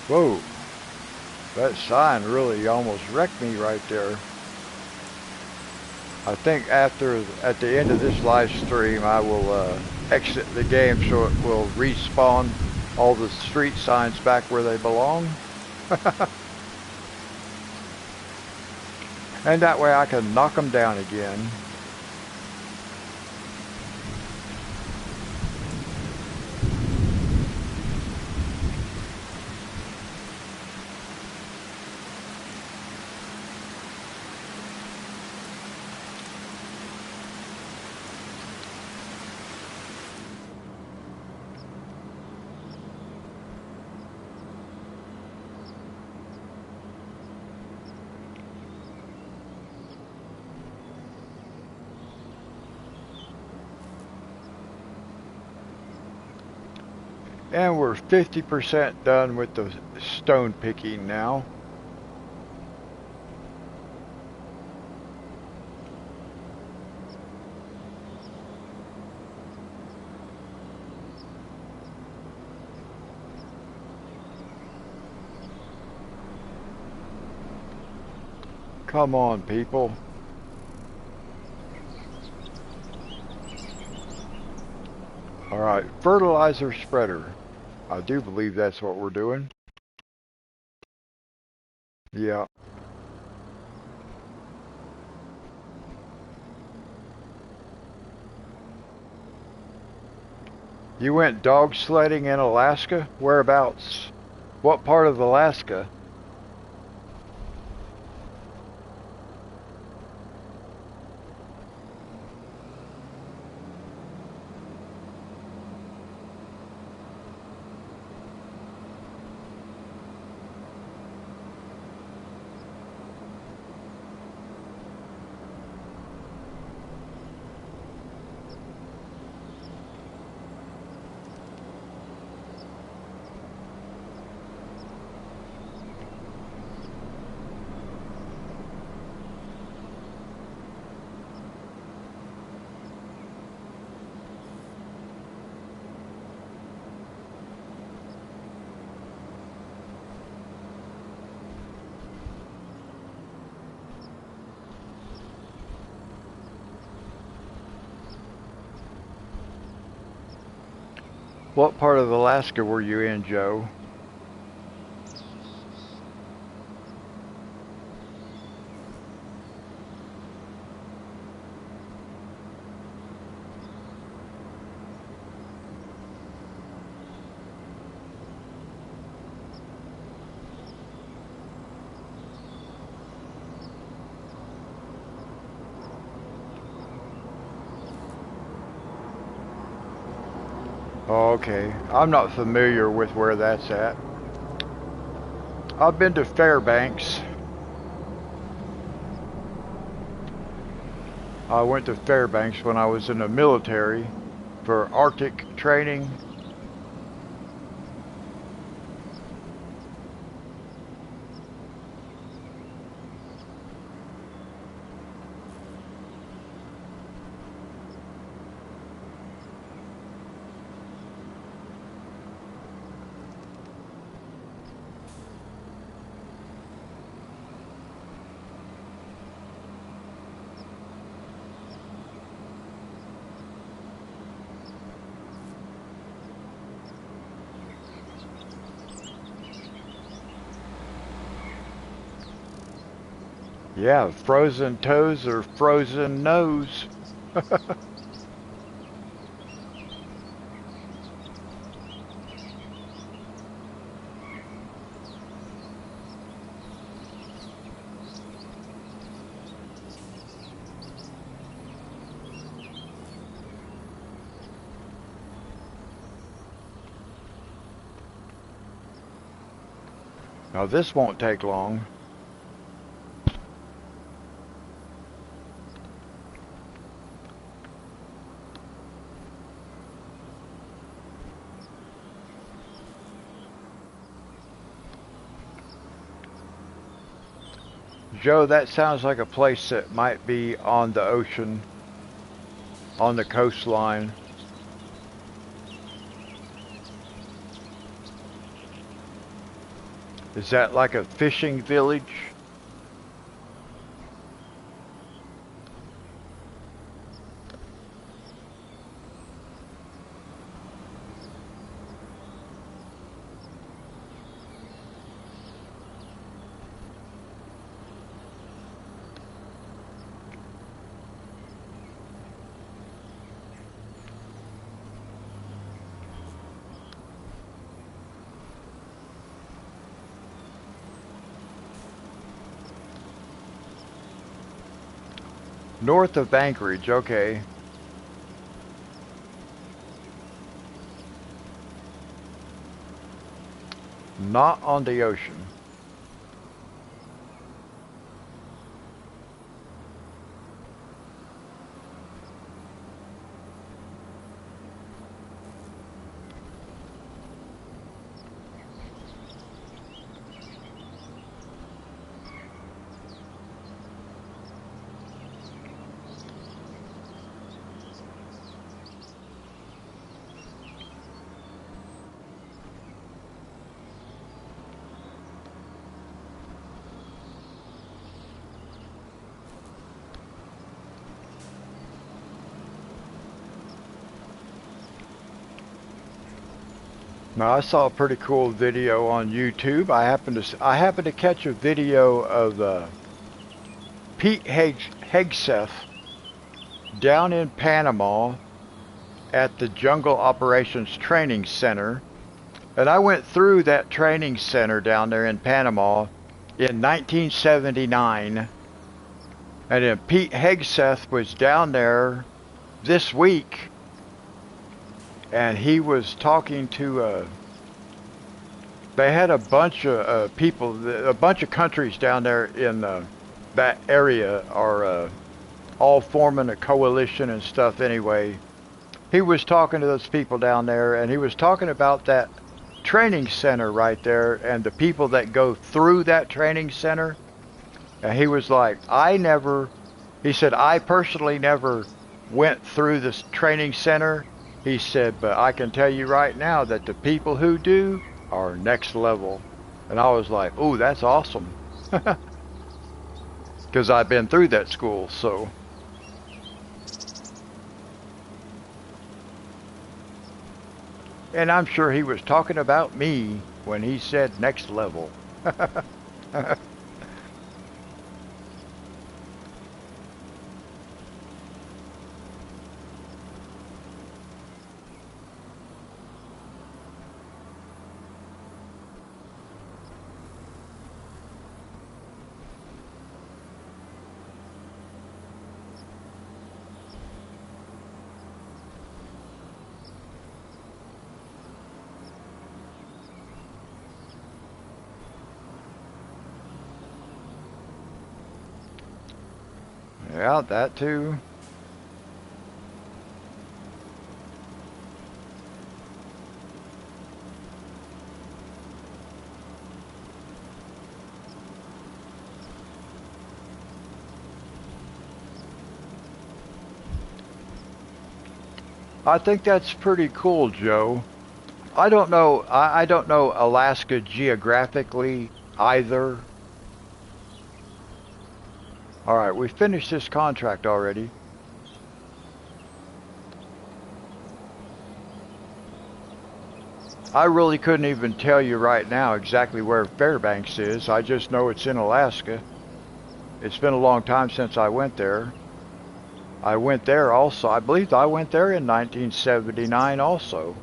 A: Whoa, that sign really almost wrecked me right there. I think at the end of this live stream, I will exit the game so it will respawn all the street signs back where they belong. And that way I can knock them down again. And we're 50% done with the stone picking now. Come on, people. All right, fertilizer spreader. I do believe that's what we're doing. Yeah. You went dog sledding in Alaska? Whereabouts? What part of Alaska? What part of Alaska were you in, Joe? Oh, okay. I'm not familiar with where that's at. I've been to Fairbanks. I went to Fairbanks when I was in the military for Arctic training. Yeah, frozen toes or frozen nose. Now this won't take long. Joe, that sounds like a place that might be on the ocean, on the coastline. Is that like a fishing village? North of Anchorage, okay. Not on the ocean. Now I saw a pretty cool video on YouTube. I happened to catch a video of Pete Hegseth down in Panama at the Jungle Operations Training Center. And I went through that training center down there in Panama in 1979. And then Pete Hegseth was down there this week, and he was talking to, they had a bunch of people, a bunch of countries down there in that area are all forming a coalition and stuff anyway. He was talking to those people down there, and he was talking about that training center right there and the people that go through that training center. And he was like, he said, I personally never went through this training center. He said, but I can tell you right now that the people who do are next level. And I was like, ooh, that's awesome. Because I've been through that school, so. And I'm sure he was talking about me when he said next level. Yeah, that too. I think that's pretty cool, Joe. I don't know. I don't know Alaska geographically either. All right, we finished this contract already. I really couldn't even tell you right now exactly where Fairbanks is. I just know it's in Alaska. It's been a long time since I went there. I went there also. I believe I went there in 1979 also.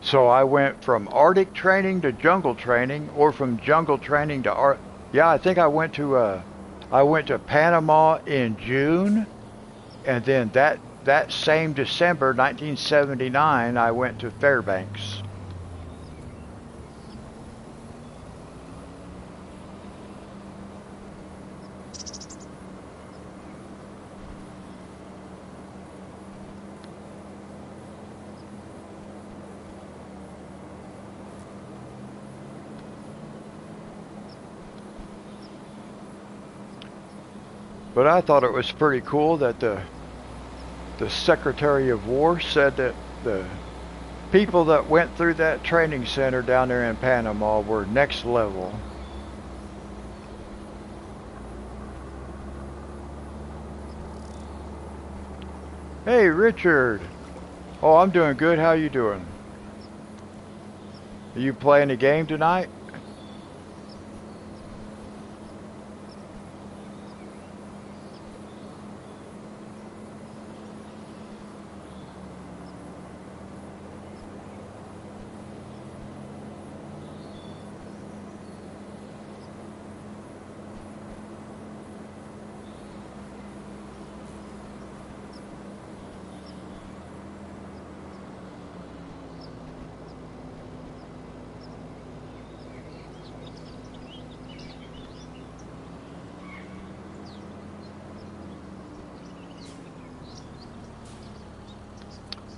A: So I went from Arctic training to jungle training, or from jungle training to Arctic. Yeah, I think I went to Panama in June, and then that same December 1979 I went to Fairbanks. But I thought it was pretty cool that the Secretary of War said that people that went through that training center down there in Panama were next level. Hey, Richard. Oh, I'm doing good. How you doing? Are you playing a game tonight?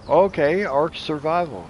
A: Okay, Ark Survival.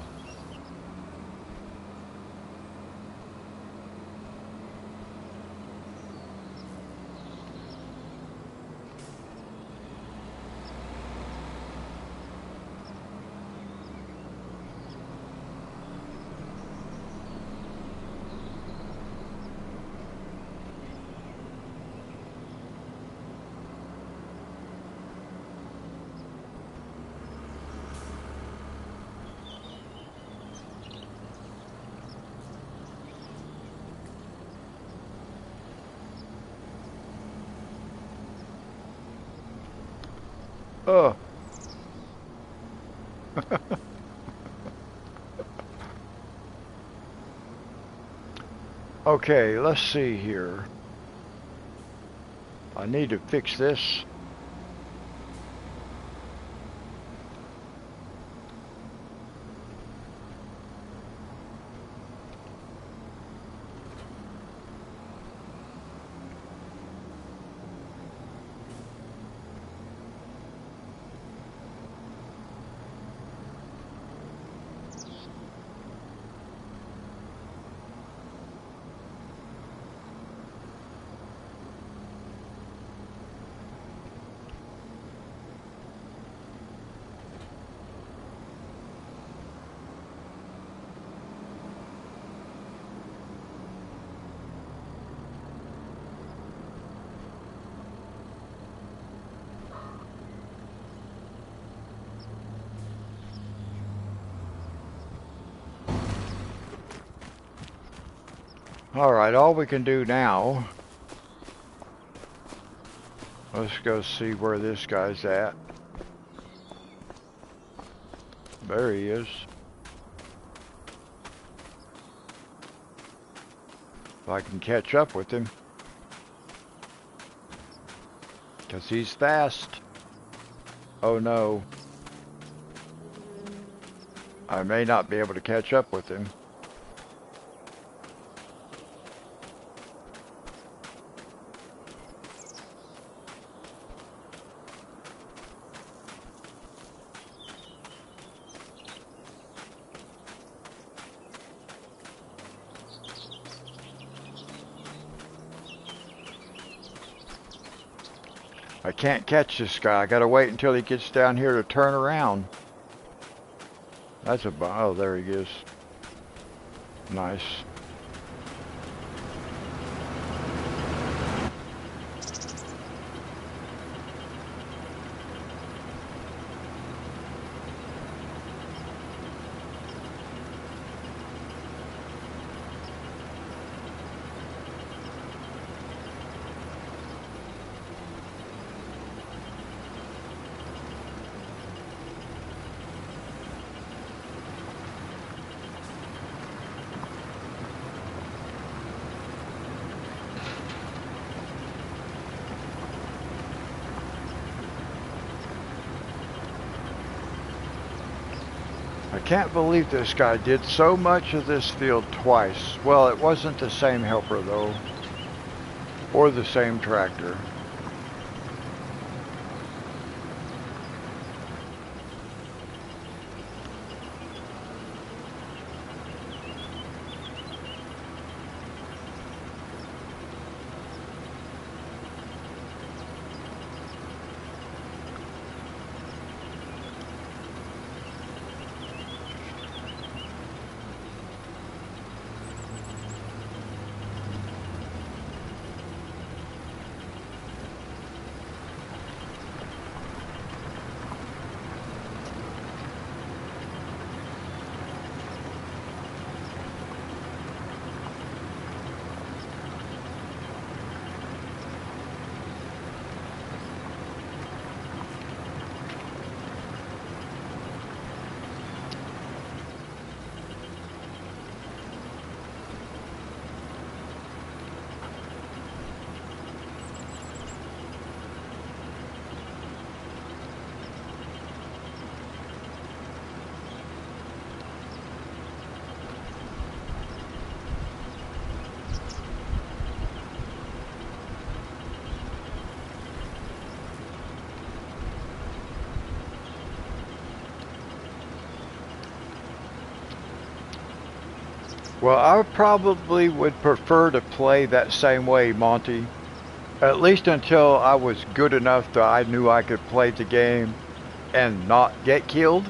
A: Oh. Okay, let's see here. I need to fix this. Alright, all we can do now, let's go see where this guy's at. There he is. If I can catch up with him. Because he's fast. Oh no. I may not be able to catch up with him. I can't catch this guy. I gotta wait until he gets down here to turn around. That's a... oh, there he is. Nice. I can't believe this guy did so much of this field twice. Well, it wasn't the same helper though, or the same tractor. Well, I probably would prefer to play that same way, Monty. At least until I was good enough that I knew I could play the game and not get killed.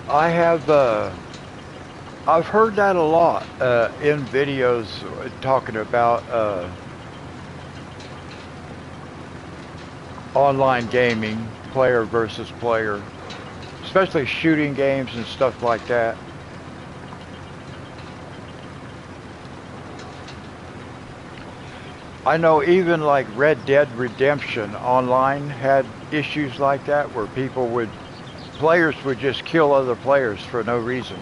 A: I have, I've heard that a lot in videos talking about online gaming, player versus player, especially shooting games and stuff like that. I know even like Red Dead Redemption online had issues like that where players would just kill other players for no reason.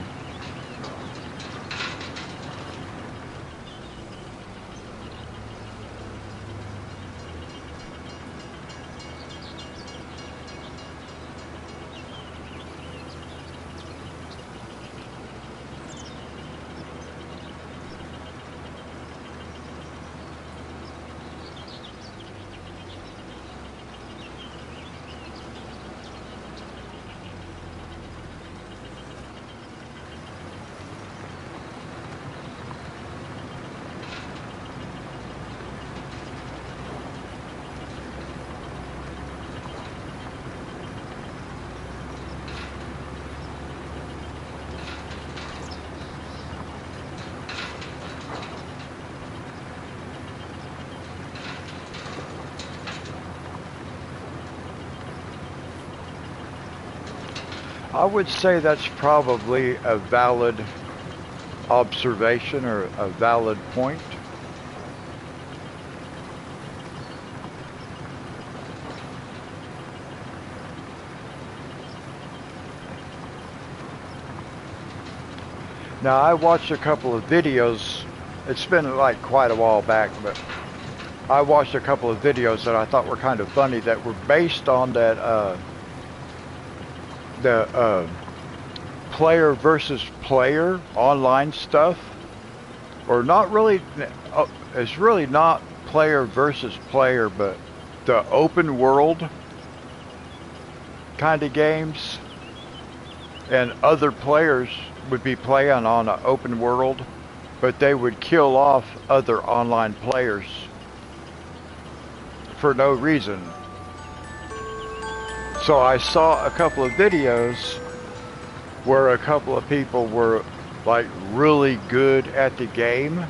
A: I would say that's probably a valid observation or a valid point. Now, I watched a couple of videos. It's been like quite a while back, but I watched a couple of videos that I thought were kind of funny that were based on that the player versus player online stuff, or not really. It's really not player versus player, but the open world kind of games, and other players would be playing on an open world, but they would kill off other online players for no reason. So I saw a couple of videos where a couple of people were like really good at the game.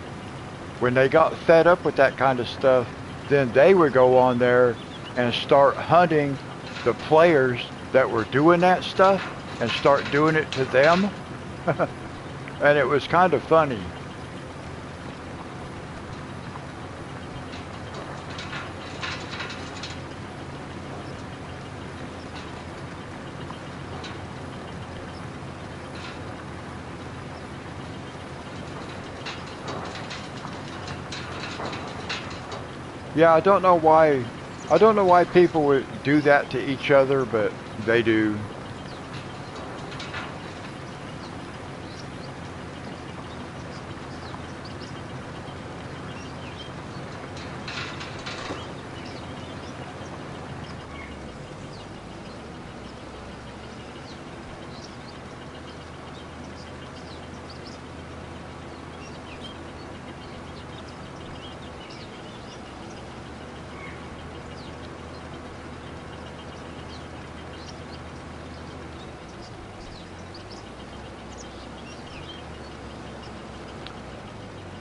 A: When they got fed up with that kind of stuff, then they would go on there and start hunting the players that were doing that stuff and start doing it to them. And it was kind of funny. Yeah, I don't know why people would do that to each other, but they do.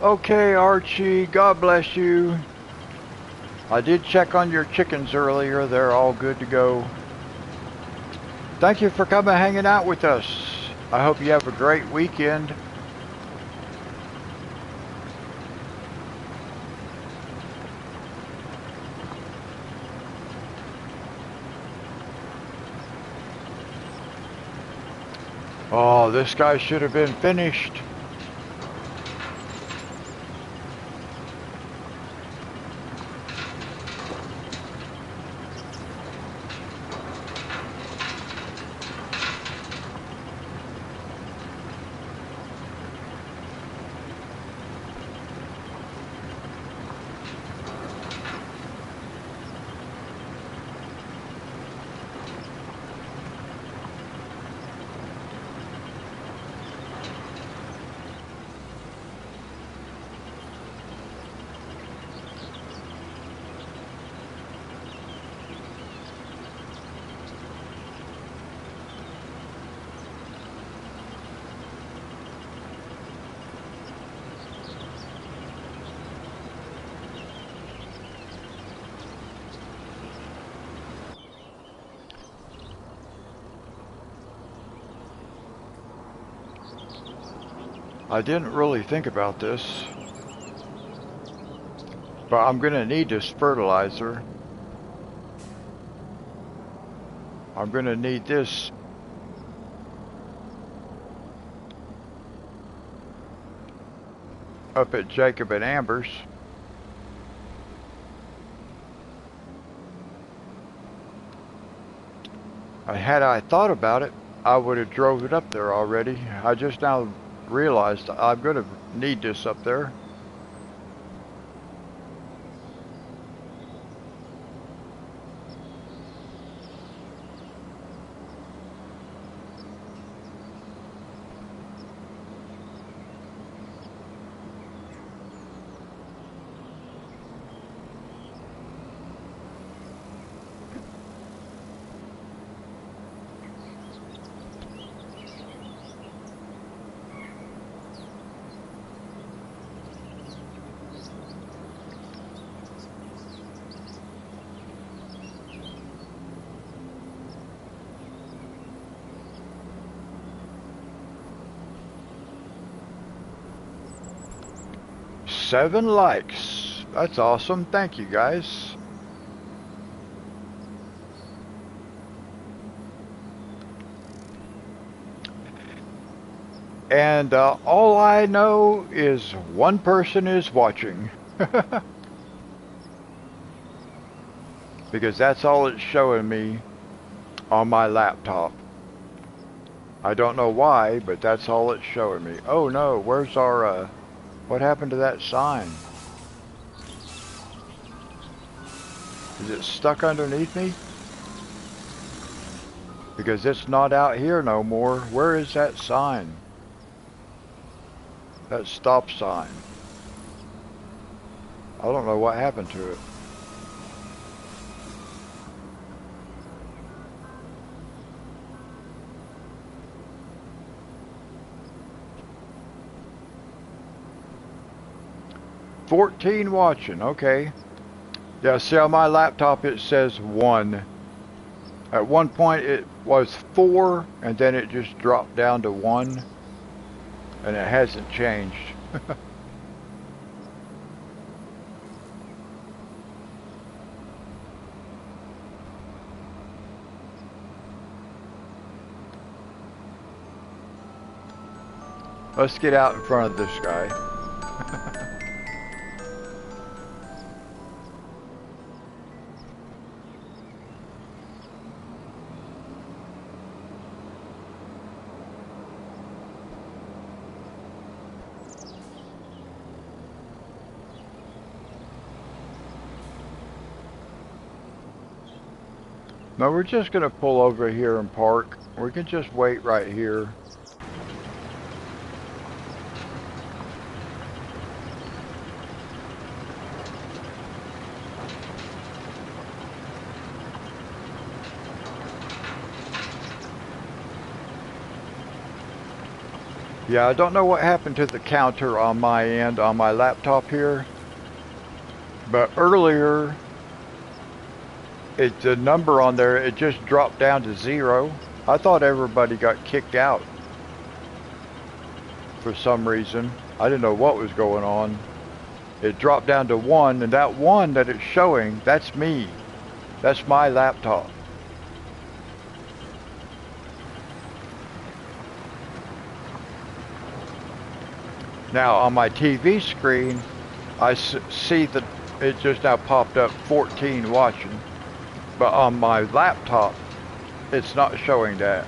A: Okay, Archie, God bless you. I did check on your chickens earlier. They're all good to go. Thank you for coming hanging out with us. I hope you have a great weekend. Oh, this guy should have been finished. I didn't really think about this, but I'm gonna need this fertilizer. I'm gonna need this up at Jacob and Amber's. Had I thought about it, I would have drove it up there already. I just now realized I'm gonna need this up there. Seven likes. That's awesome. Thank you, guys. And all I know is one person is watching. Because that's all it's showing me on my laptop. I don't know why, but that's all it's showing me. Oh no, where's our... what happened to that sign? Is it stuck underneath me? Because it's not out here no more. Where is that sign? That stop sign. I don't know what happened to it. "14 watching," okay. Yeah, see on my laptop it says 1. At one point it was 4, and then it just dropped down to 1. And it hasn't changed. Let's get out in front of this guy. No, we're just going to pull over here and park. We can just wait right here. Yeah, I don't know what happened to the counter on my end, on my laptop here. But earlier, the number on there, it just dropped down to 0. I thought everybody got kicked out. for some reason. I didn't know what was going on. It dropped down to 1, and that 1 that it's showing, that's me. That's my laptop. Now on my TV screen, I see that it just now popped up 14 watching, but on my laptop, it's not showing that.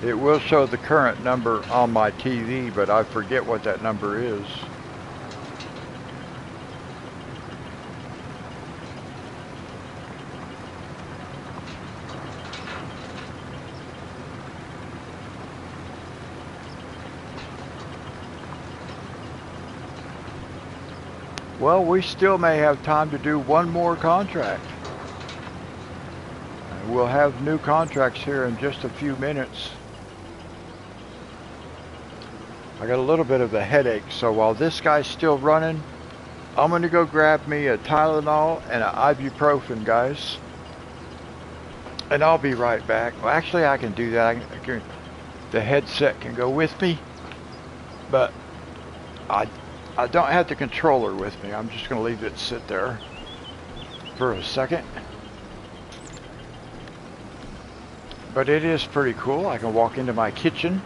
A: It will show the current number on my TV, but I forget what that number is. Well, we still may have time to do one more contract. We'll have new contracts here in just a few minutes. I got a little bit of a headache, so while this guy's still running, I'm going to go grab me a Tylenol and an ibuprofen, guys. And I'll be right back. Well, actually, I can do that. The headset can go with me, but I don't have the controller with me. I'm just going to leave it sit there for a second. But it is pretty cool. I can walk into my kitchen.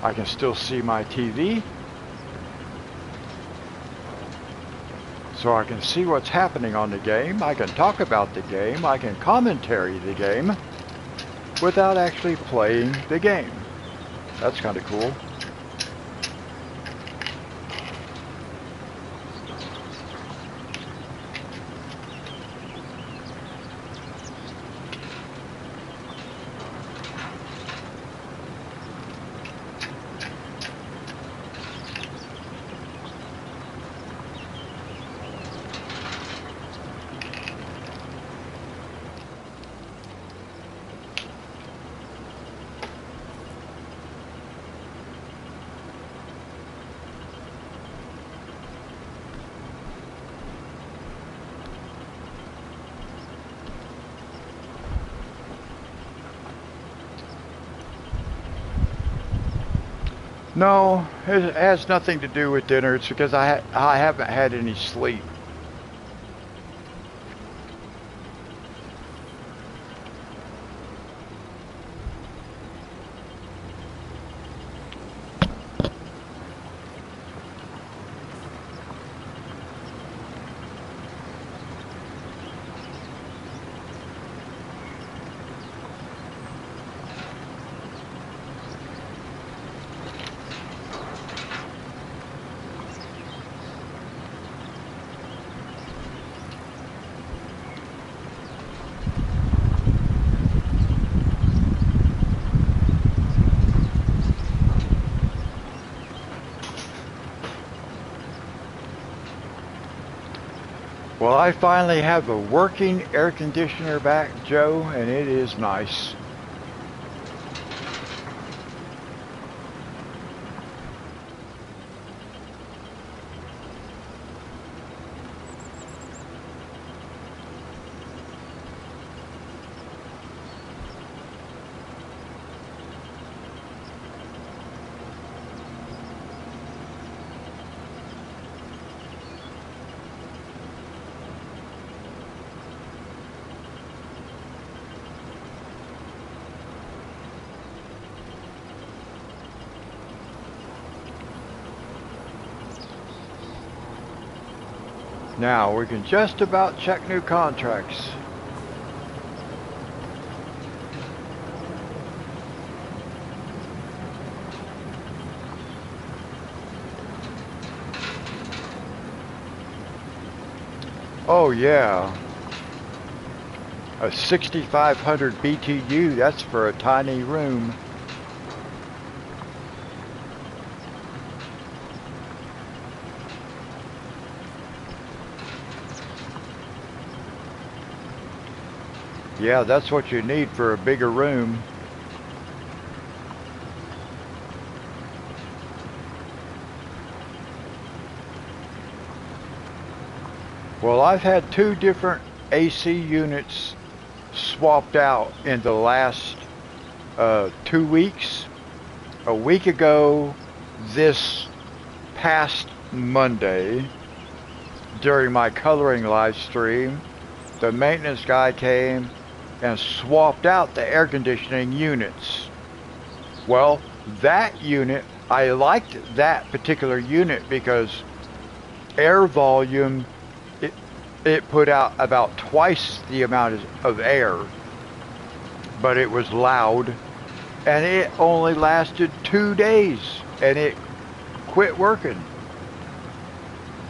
A: I can still see my TV. So I can see what's happening on the game. I can talk about the game. I can commentary the game without actually playing the game. That's kind of cool. No, it has nothing to do with dinner. It's because I haven't had any sleep. Well, I finally have a working air conditioner back, Joe, and it is nice. Now, we can just about check new contracts. Oh yeah, a 6500 BTU, that's for a tiny room. Yeah, that's what you need for a bigger room. Well, I've had 2 different AC units swapped out in the last 2 weeks. A week ago, this past Monday, during my coloring live stream, the maintenance guy came and swapped out the air conditioning units. Well, that unit, I liked that particular unit because air volume, it put out about twice the amount of air, but it was loud, and it only lasted 2 days, and it quit working.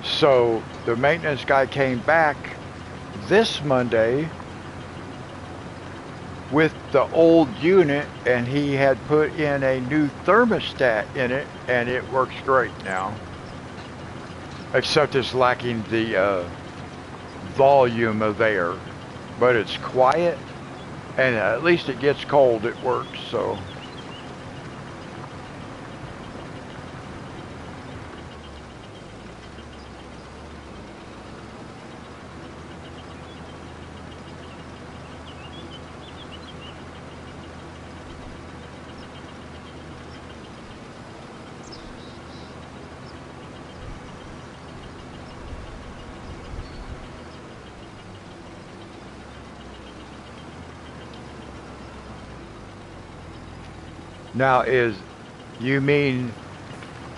A: So the maintenance guy came back this Monday with the old unit, and he had put in a new thermostat in it, and it works great now. Except it's lacking the volume of air, but it's quiet, and at least it gets cold, it works, so. Now you mean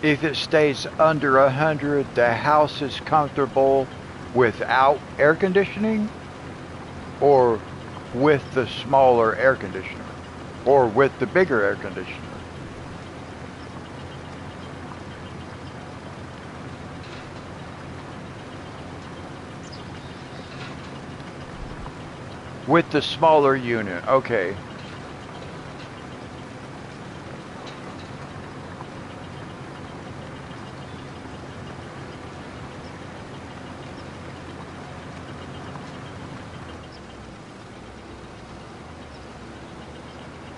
A: if it stays under 100, the house is comfortable without air conditioning, or with the smaller air conditioner, or with the bigger air conditioner? With the smaller unit, okay.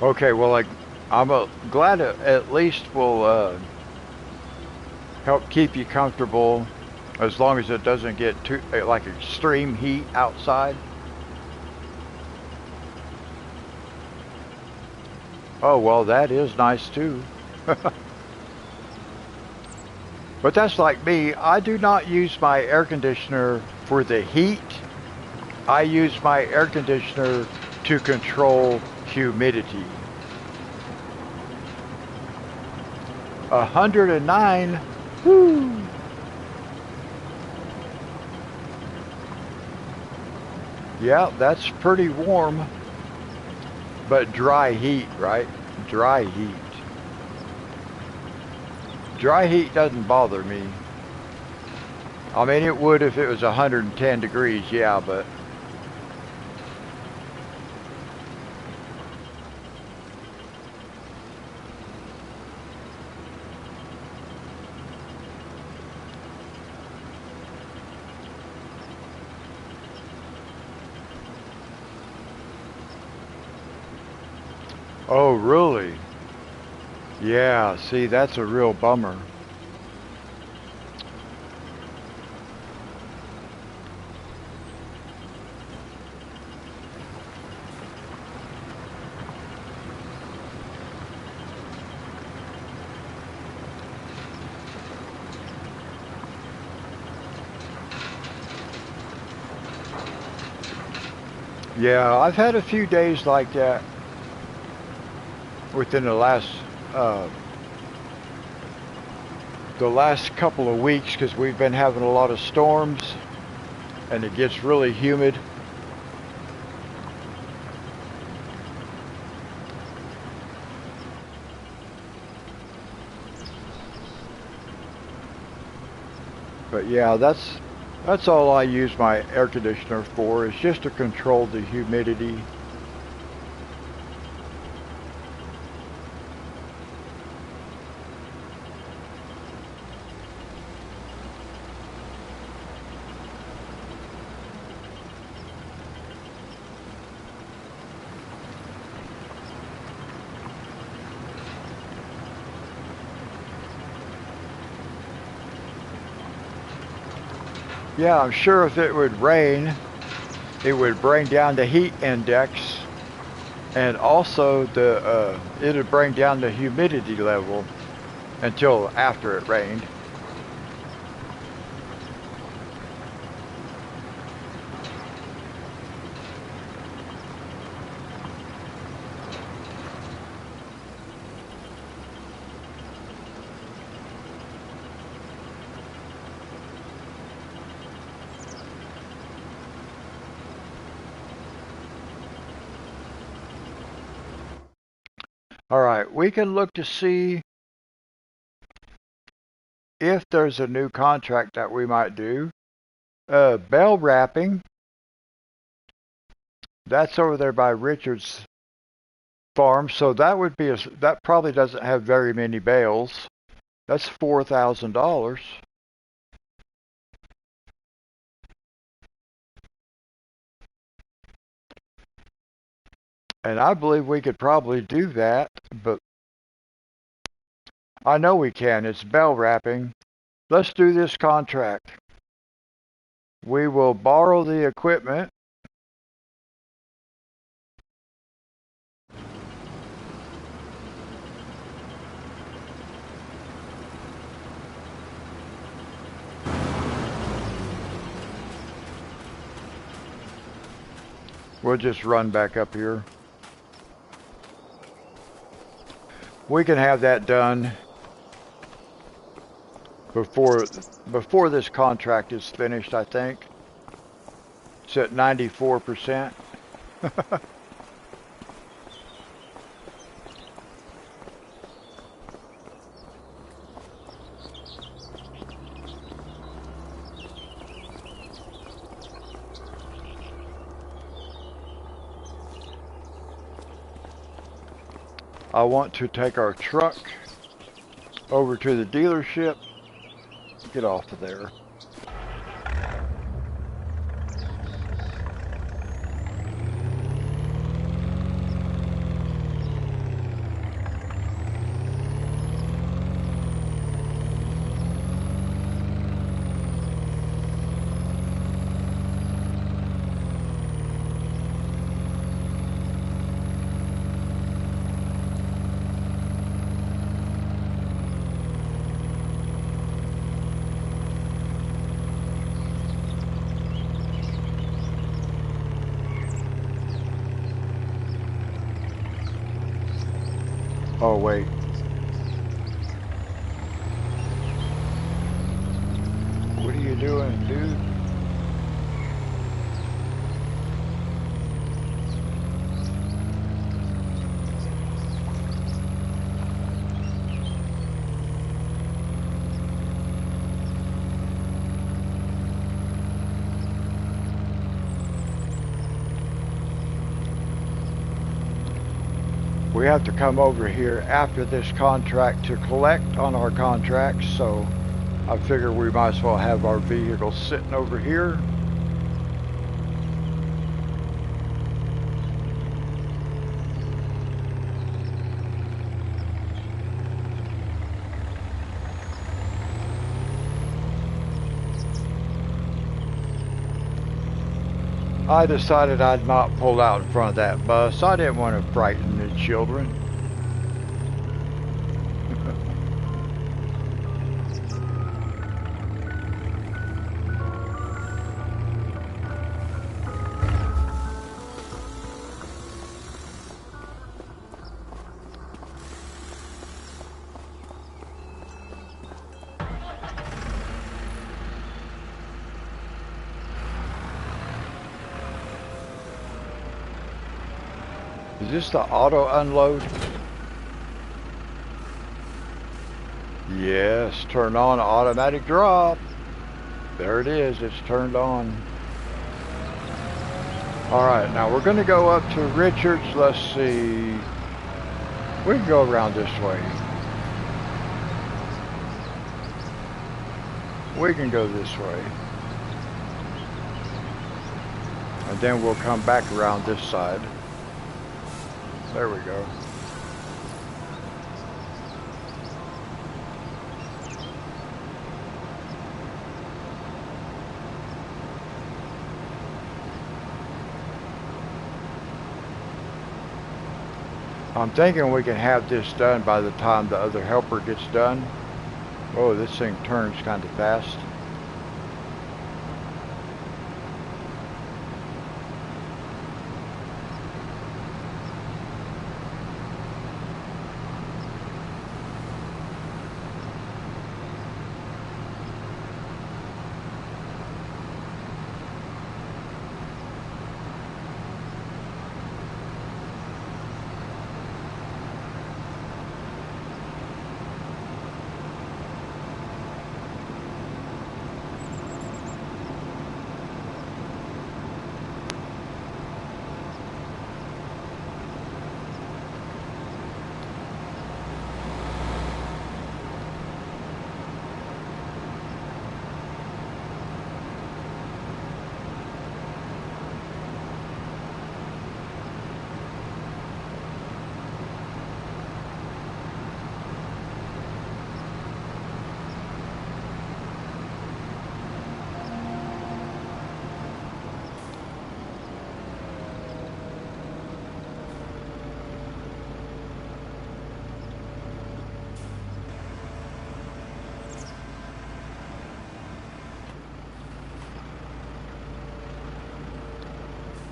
A: Okay, well, I'm glad it at least will help keep you comfortable, as long as it doesn't get too like extreme heat outside. Oh, well, that is nice too. But that's like me. I do not use my air conditioner for the heat. I use my air conditioner to control humidity. 109. Woo! Yeah, that's pretty warm. But dry heat, right? Dry heat. Dry heat doesn't bother me. I mean, it would if it was 110 degrees, yeah, but oh, really? Yeah, see, that's a real bummer. Yeah, I've had a few days like that within uh, the last couple of weeks, because we've been having a lot of storms and it gets really humid. But yeah, that's all I use my air conditioner for, is just to control the humidity. Yeah, I'm sure if it would rain, it would bring down the heat index, And also it'll bring down the humidity level until after it rained. All right, we can look to see if there's a new contract that we might do. Bell wrapping, that's over there by Richard's farm, so that would be that probably doesn't have very many bales. That's $4,000. And I believe we could probably do that, but I know we can. It's bell wrapping. Let's do this contract. We will borrow the equipment. We'll just run back up here. We can have that done before this contract is finished, I think. It's at 94%. I want to take our truck over to the dealership. Get off of there. Oh, wait. What are you doing, dude? We have to come over here after this contract to collect on our contracts, so I figure we might as well have our vehicle sitting over here. I decided I'd not pull out in front of that bus. I didn't want to frighten the children. Is this the auto unload? Yes, turn on automatic drop. There it is, it's turned on. Alright, now we're gonna go up to Richard's. Let's see. We can go around this way. We can go this way. And then we'll come back around this side. There we go. I'm thinking we can have this done by the time the other helper gets done. Oh, this thing turns kind of fast.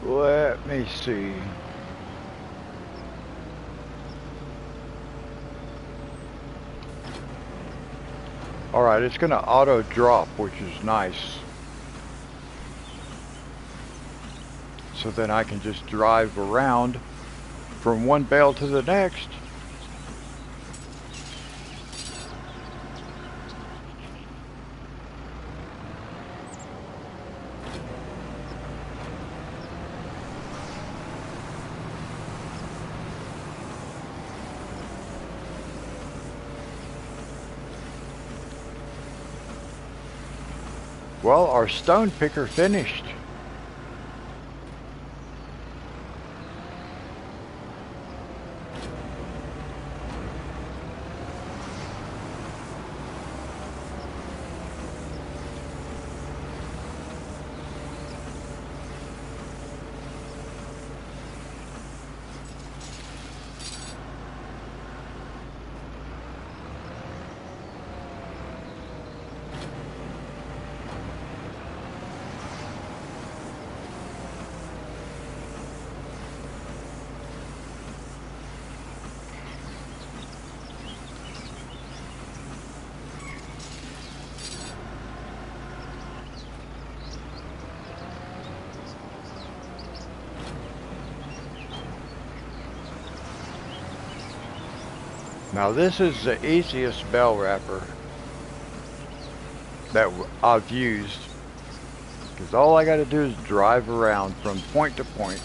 A: Let me see. Alright, it's going to auto drop, which is nice. So then I can just drive around from one bale to the next. Well, our stone picker finished. Now this is the easiest bell wrapper that I've used, because all I got to do is drive around from point to point.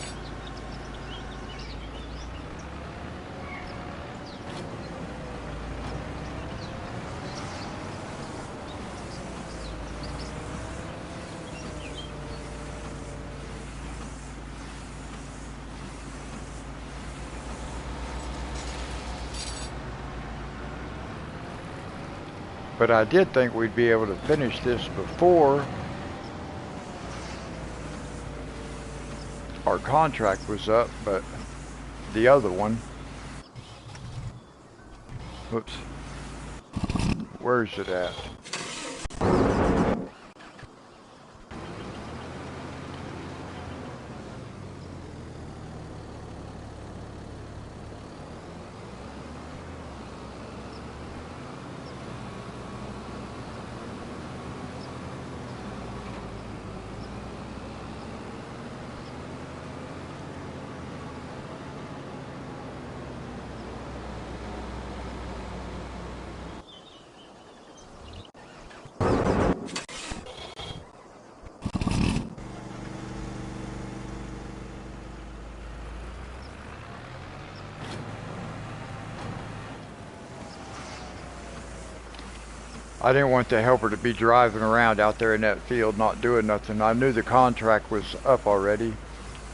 A: But I did think we'd be able to finish this before our contract was up, but the other one, whoops, where's it at? I didn't want the helper to be driving around out there in that field not doing nothing. I knew the contract was up already,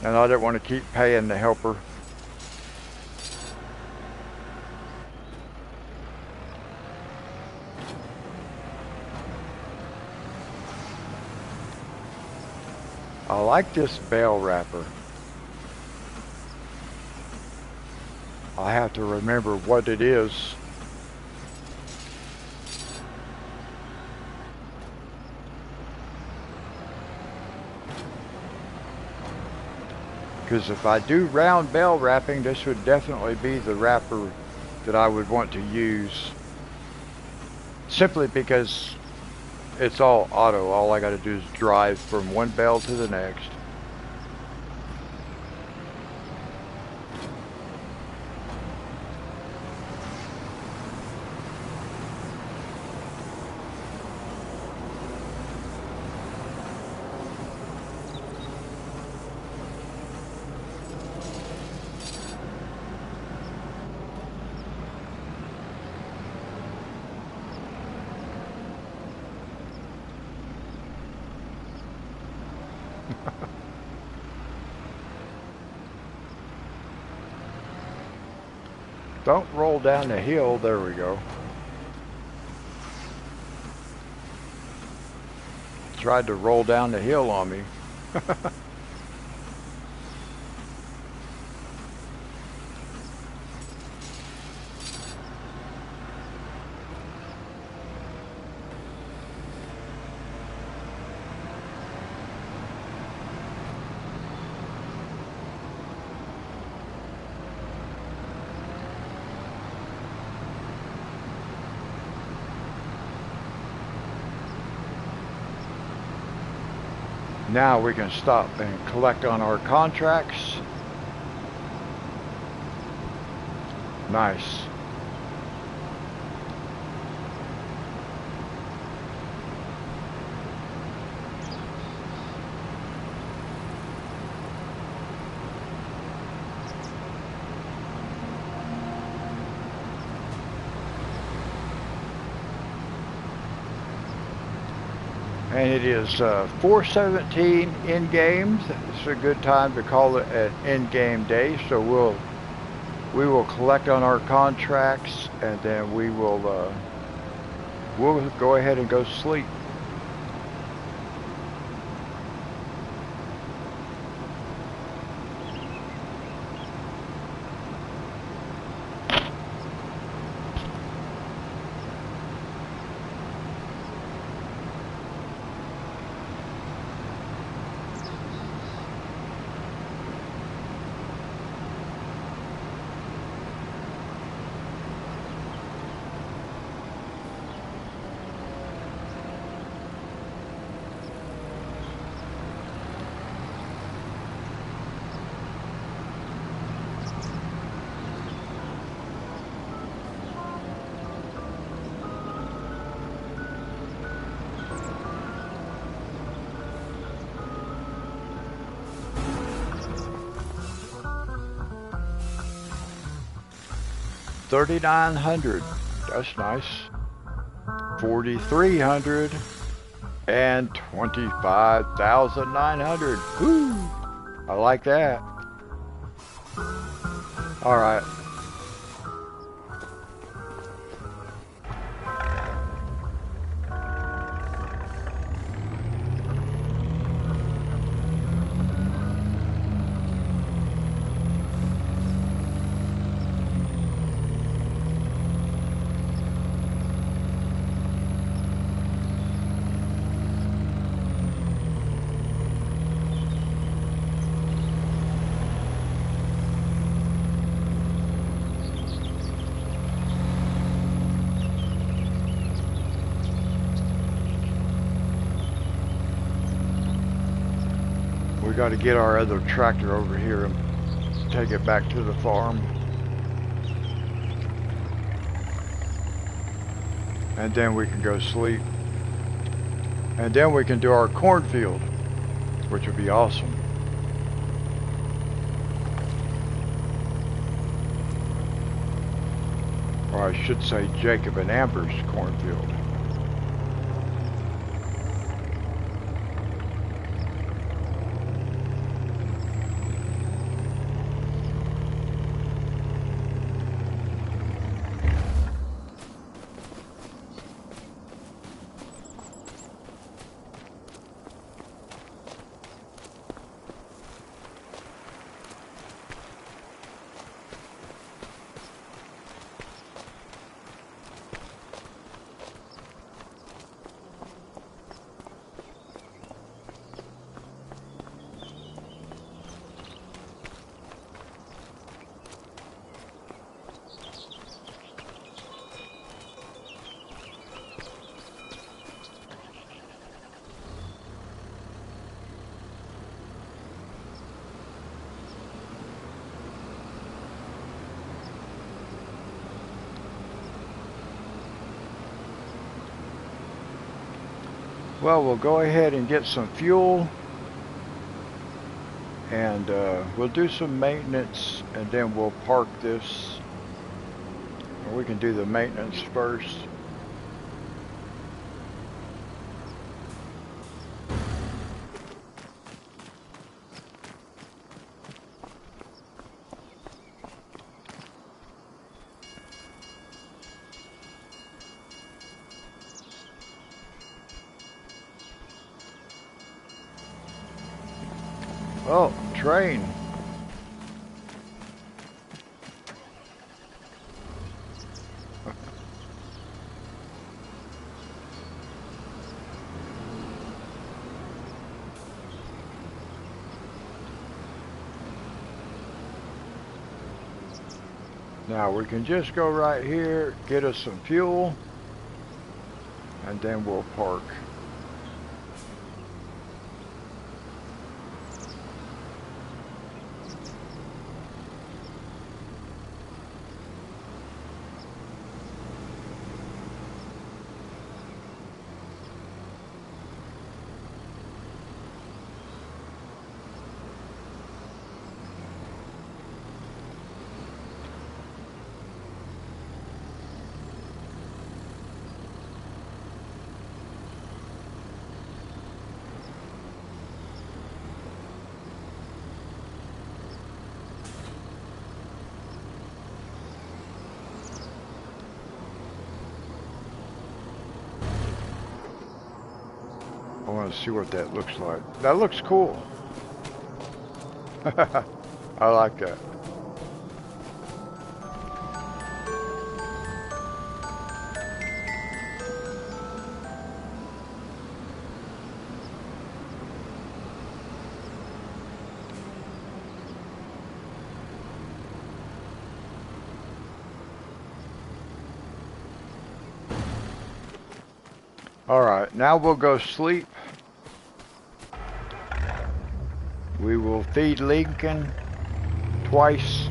A: and I didn't want to keep paying the helper. I like this bale wrapper. I have to remember what it is. Because if I do round bell wrapping, this would definitely be the wrapper that I would want to use. Simply because it's all auto. All I got to do is drive from one bell to the next. Don't roll down the hill. There we go. Tried to roll down the hill on me. Now we can stop and collect on our contracts. Nice. And it is 4:17 in game. It's a good time to call it an in-game day. So we will collect on our contracts, and then we'll go ahead and go sleep. $3,900. That's nice. 4,300 and 25,900. Woo! I like that. All right. We got to get our other tractor over here and take it back to the farm. And then we can go sleep. And then we can do our cornfield, which would be awesome. Or I should say Jacob and Amber's cornfield. Well, we'll go ahead and get some fuel, and we'll do some maintenance, and then we'll park this. Or we can do the maintenance first. Oh, train. Now we can just go right here, get us some fuel, and then we'll park. I want to see what that looks like. That looks cool. I like that. All right, now we'll go sleep. We will feed Lincoln twice.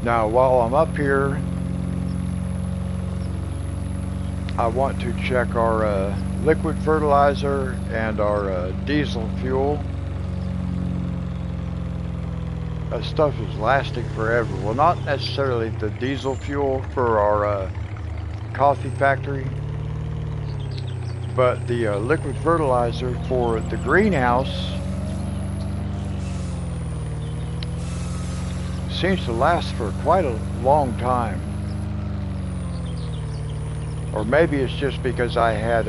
A: Now, while I'm up here, I want to check our liquid fertilizer and our diesel fuel. That stuff is lasting forever. Well, not necessarily the diesel fuel for our coffee factory, but the liquid fertilizer for the greenhouse seems to last for quite a long time. Or maybe it's just because I had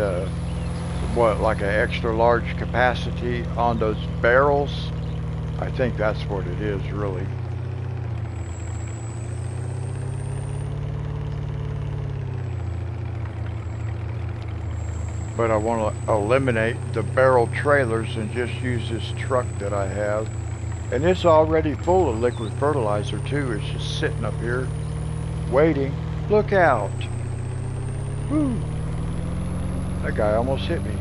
A: like an extra large capacity on those barrels. I think that's what it is, really. But I want to eliminate the barrel trailers and just use this truck that I have. And it's already full of liquid fertilizer too. It's just sitting up here, waiting. Look out. Woo. That guy almost hit me.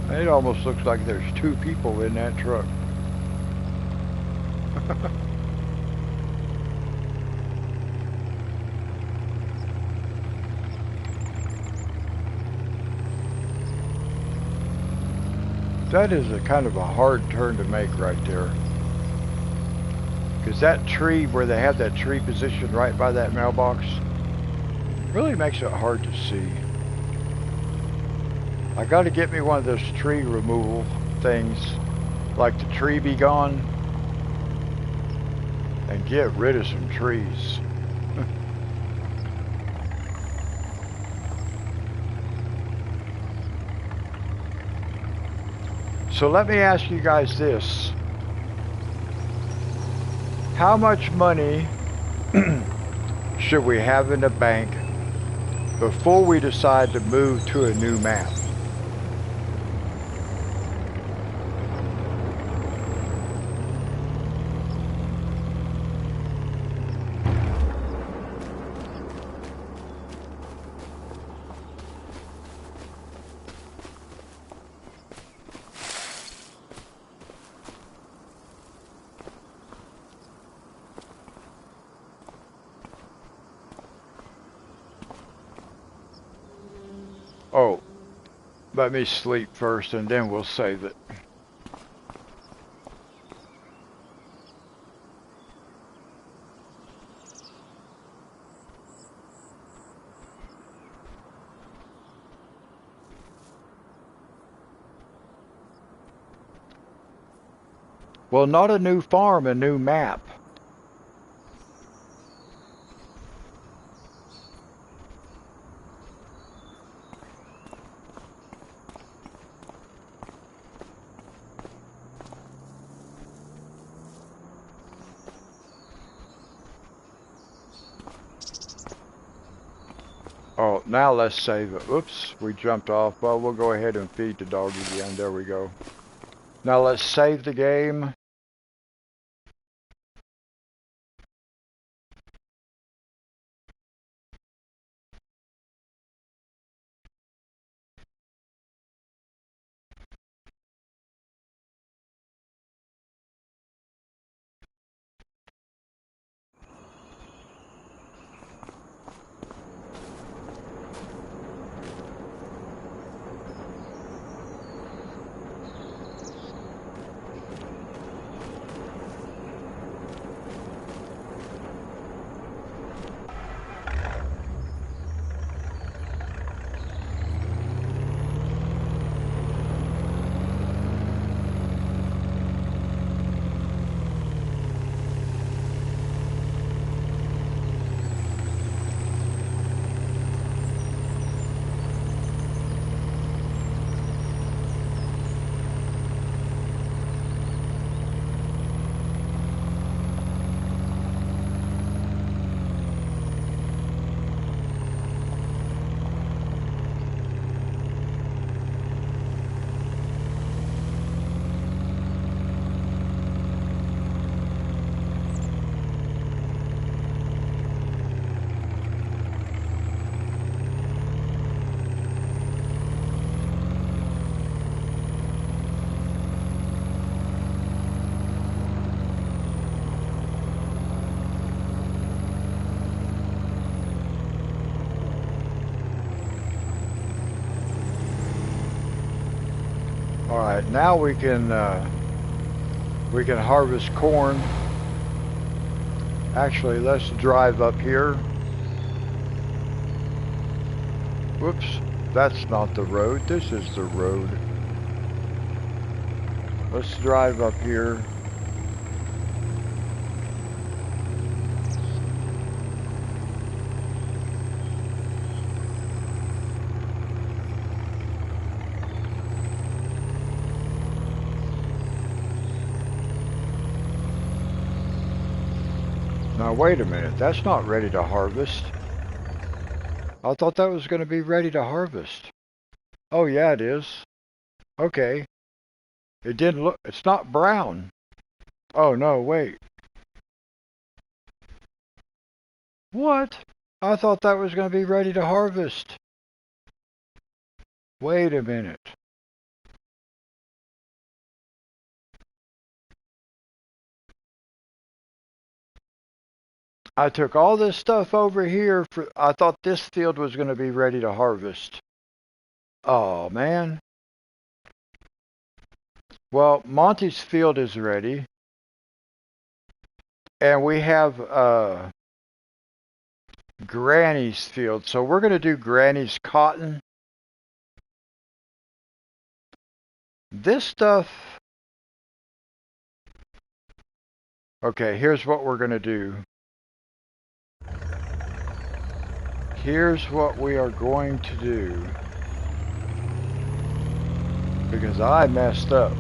A: It almost looks like there's two people in that truck. That is a kind of a hard turn to make right there. Because that tree, where they have that tree positioned right by that mailbox, really makes it hard to see. I got to get me one of those tree removal things, like the tree be gone, and get rid of some trees. So let me ask you guys this. How much money should we have in the bank before we decide to move to a new map? Oh, let me sleep first and then we'll save it. Well, not a new farm, a new map. Oh, now let's save it. Oops, we jumped off. Well, we'll go ahead and feed the dog again. There we go. Now let's save the game. All right, now we can harvest corn. Actually, let's drive up here. Whoops, that's not the road. This is the road. Let's drive up here. Now wait a minute, that's not ready to harvest. I thought that was going to be ready to harvest. Oh yeah, it is. Okay. It didn't look, it's not brown. Oh no, wait. What? I thought that was going to be ready to harvest. Wait a minute. I took all this stuff over here for, I thought this field was going to be ready to harvest. Oh man. Well, Monty's field is ready. And we have Granny's field. So we're going to do Granny's cotton. This stuff... Okay, here's what we're going to do. Here's what we are going to do. Because I messed up.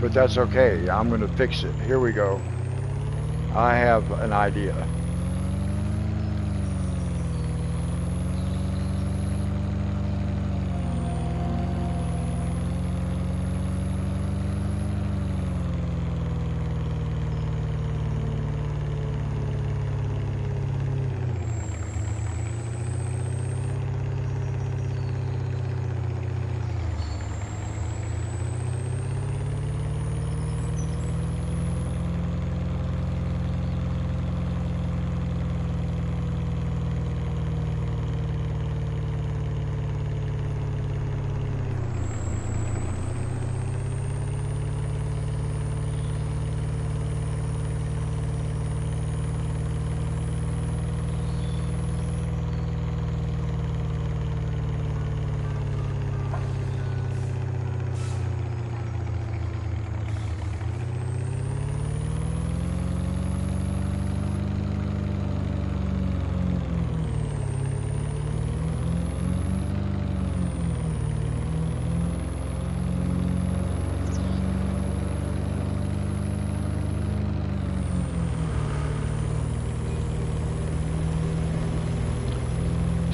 A: But that's okay. I'm going to fix it. Here we go. I have an idea.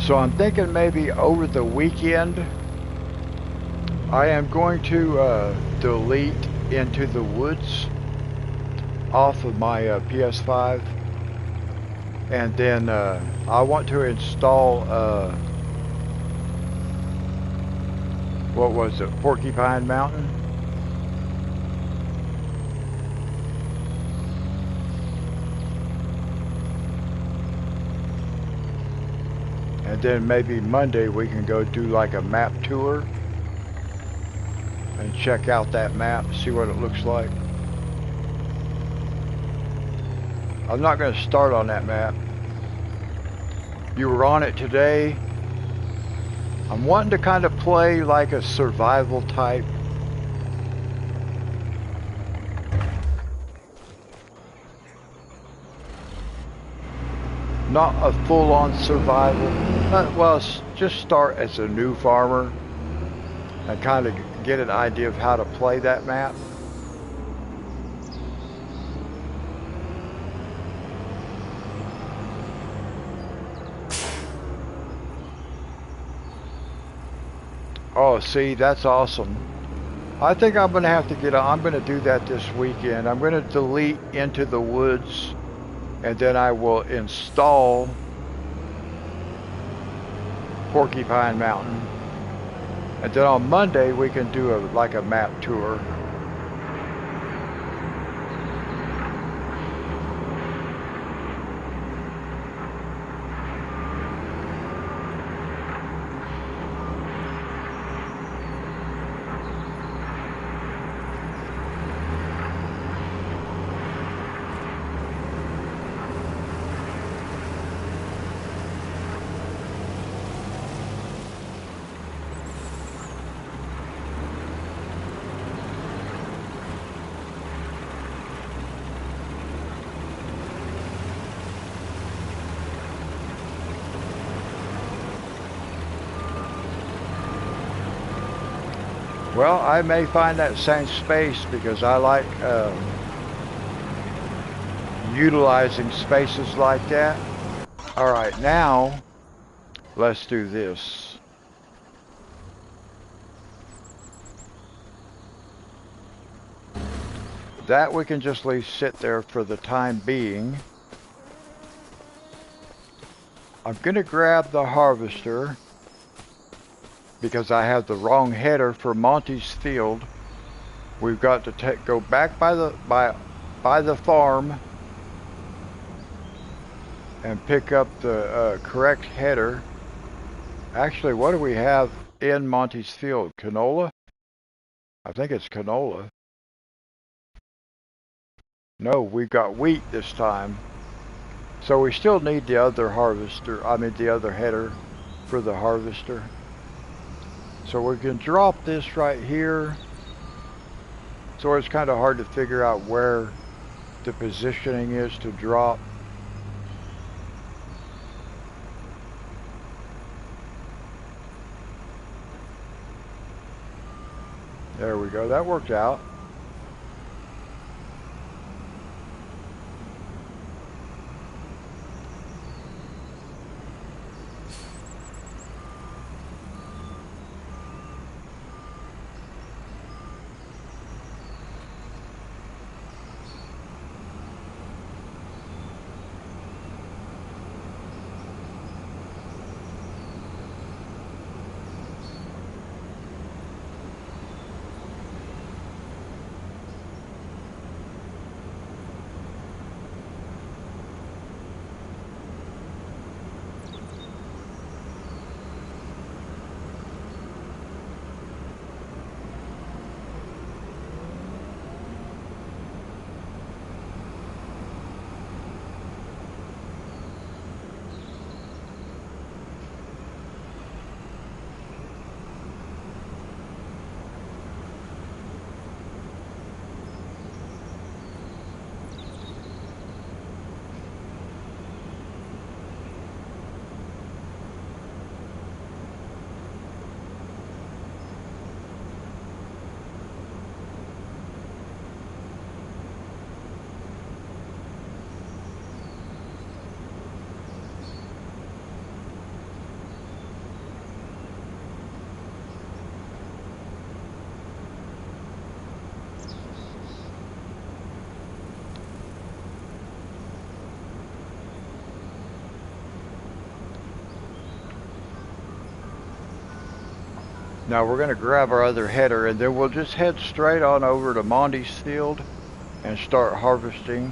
A: So I'm thinking maybe over the weekend, I am going to delete Into the Woods off of my PS5. And then I want to install, what was it, Porcupine Mountain? And then maybe Monday we can go do like a map tour and check out that map, see what it looks like. I'm not going to start on that map. You were on it today. I'm wanting to kind of play like a survival type. Not a full-on survival. Well, just start as a new farmer and kind of get an idea of how to play that map. Oh, see, that's awesome. I think I'm going to have to I'm going to do that this weekend. I'm going to delete Into the Woods, and then I will install Porcupine Mountain. And then on Monday we can do like a map tour. Well, I may find that same space because I like utilizing spaces like that. All right, now let's do this. That we can just leave sit there for the time being. I'm going to grab the harvester because I have the wrong header for Monty's field. We've got to go back by the farm and pick up the correct header. Actually, what do we have in Monty's field? Canola? I think it's canola. No, we've got wheat this time. So we still need the other harvester, the other header for the harvester. So we can drop this right here. So it's kind of hard to figure out where the positioning is to drop. There we go, that worked out. Now we're going to grab our other header and then we'll just head straight on over to Monty's field and start harvesting.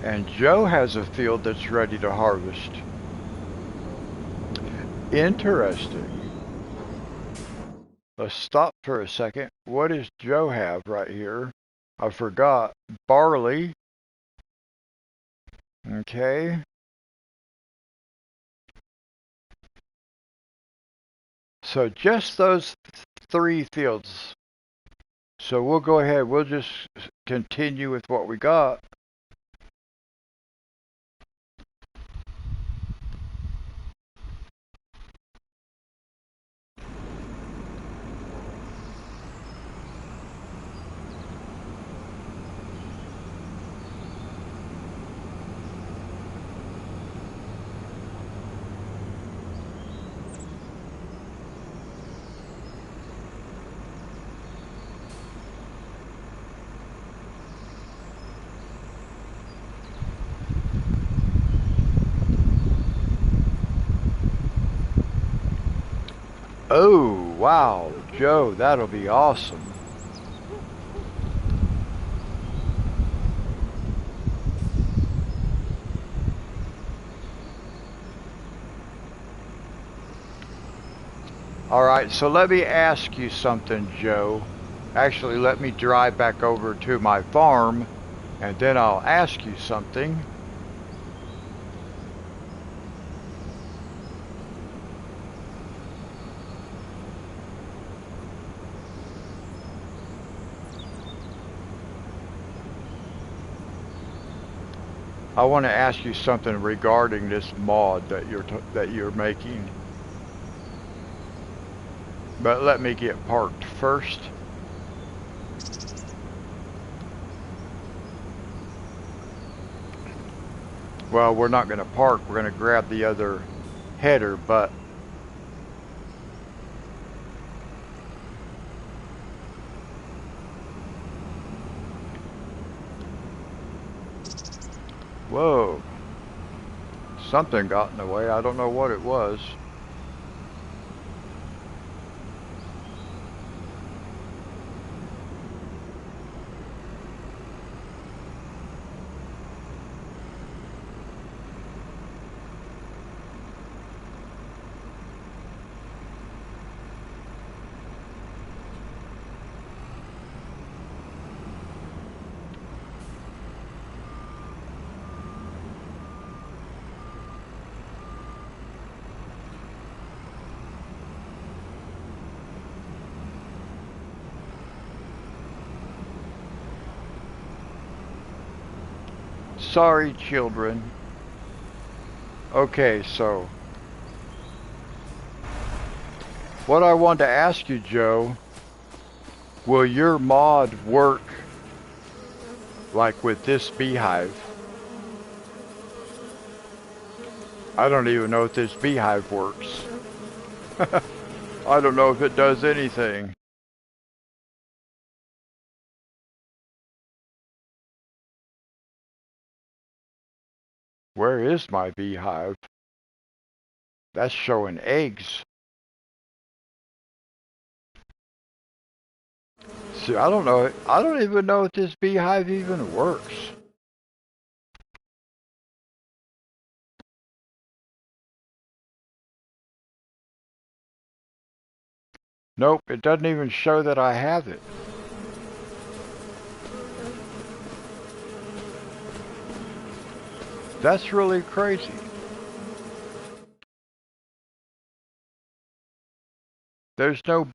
A: And Joe has a field that's ready to harvest. Interesting. Let's stop for a second. What does Joe have right here? I forgot. Barley. Okay. So just those 3 fields. So we'll go ahead. We'll just continue with what we got. Oh, wow, Joe, that'll be awesome. All right, so let me ask you something, Joe. Actually, let me drive back over to my farm, and then I'll ask you something. I want to ask you something regarding this mod that you're making. But let me get parked first. Well, we're not going to park. We're going to grab the other header, but Whoa. Something got in the way. I don't know what it was. Sorry, children. Okay, so what I wanted to ask you, Joe, will your mod work like with this beehive? I don't even know if this beehive works. I don't know if it does anything. Where is my beehive? That's showing eggs. See, I don't know. I don't even know if this beehive even works. Nope, it doesn't even show that I have it. That's really crazy. There's no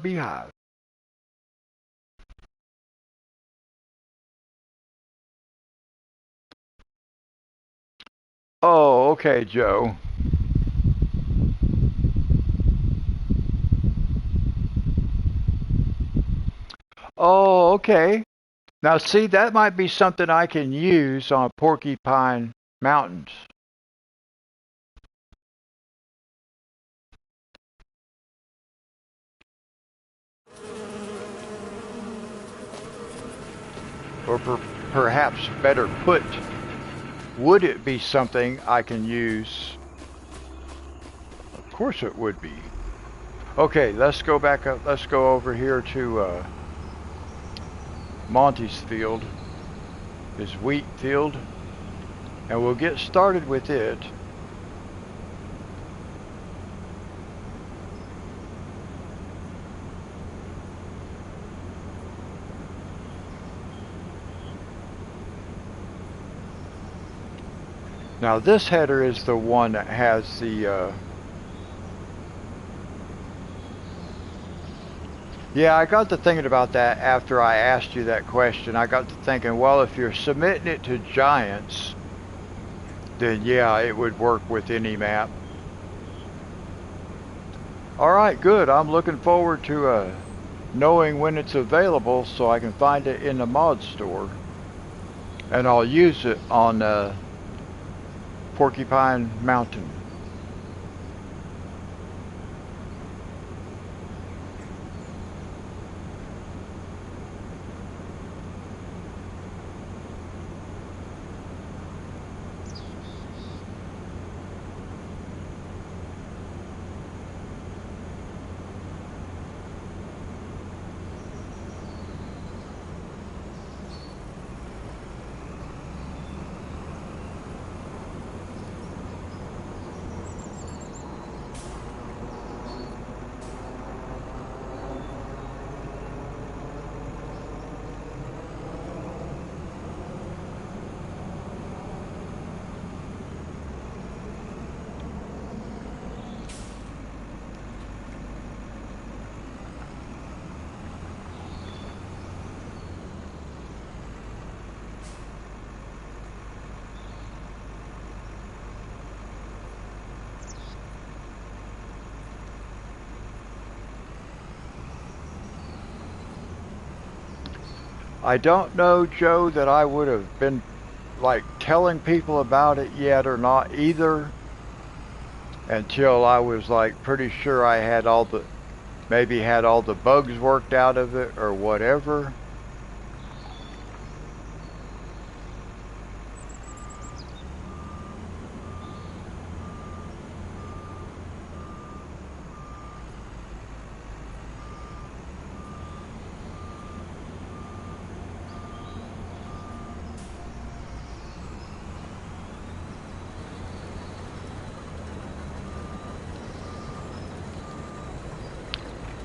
A: beehive. Oh, okay, Joe. Oh, okay. Now, see, that might be something I can use on Porcupine Mountains. Or perhaps better put, would it be something I can use? Of course it would be. Okay, let's go back up. Let's go over here to Monty's field, his wheat field, and we'll get started with it. Now this header is the one that has the yeah, I got to thinking about that after I asked you that question. I got to thinking, well, if you're submitting it to Giants, then yeah, it would work with any map. All right, good. I'm looking forward to knowing when it's available so I can find it in the mod store. And I'll use it on Porcupine Mountain. I don't know, Joe, that I would have been like telling people about it yet or not either until I was like pretty sure I had maybe had all the bugs worked out of it or whatever.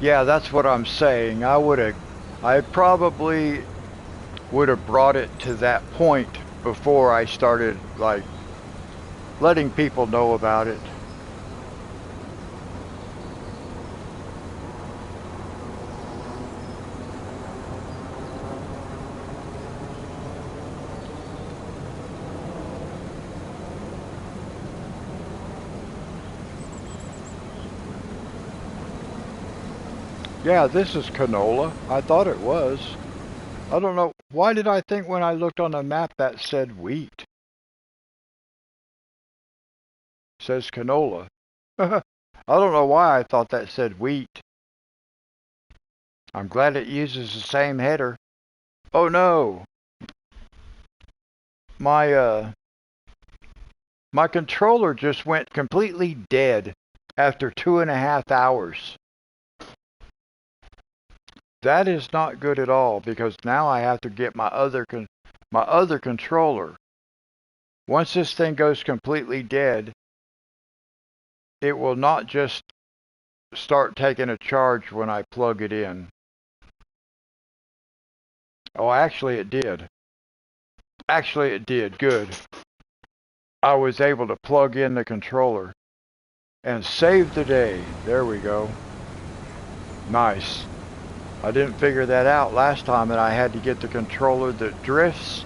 A: Yeah, that's what I'm saying. I probably would have brought it to that point before I started, like, letting people know about it. Yeah, this is canola. I thought it was. I don't know. Why did I think when I looked on the map that said wheat? It says canola. I don't know why I thought that said wheat. I'm glad it uses the same header. Oh no. My my controller just went completely dead after 2.5 hours. That is not good at all because now I have to get my other controller. Once this thing goes completely dead, it will not just start taking a charge when I plug it in. Oh, actually it did. Actually it did. Good. I was able to plug in the controller and save the day. There we go. Nice. I didn't figure that out last time and I had to get the controller that drifts.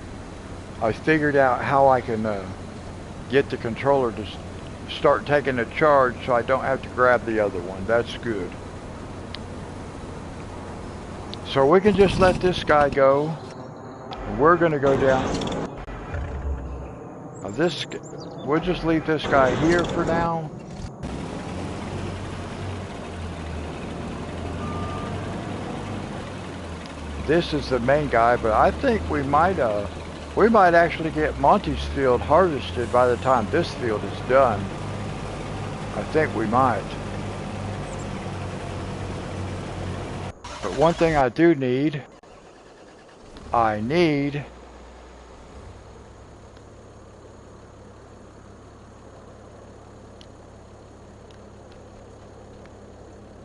A: I figured out how I can get the controller to start taking a charge so I don't have to grab the other one. That's good. So we can just let this guy go. We're going to go down. Now we'll just leave this guy here for now. This is the main guy, but I think we might actually get Monty's field harvested by the time this field is done. I think we might. But one thing I do need,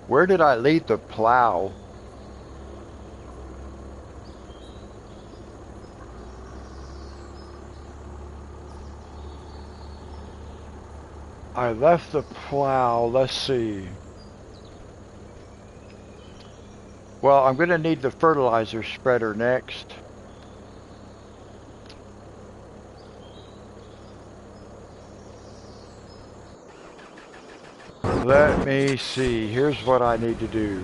A: where did I leave the plow? I left the plow, let's see. Well, I'm going to need the fertilizer spreader next. Let me see, here's what I need to do.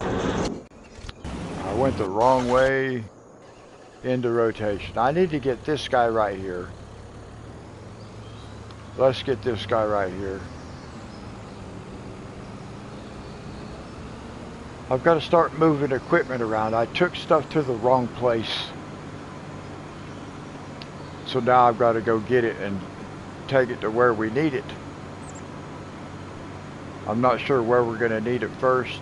A: I went the wrong way into rotation. I need to get this guy right here. Let's get this guy right here. I've got to start moving equipment around. I took stuff to the wrong place. So now I've got to go get it and take it to where we need it. I'm not sure where we're going to need it first.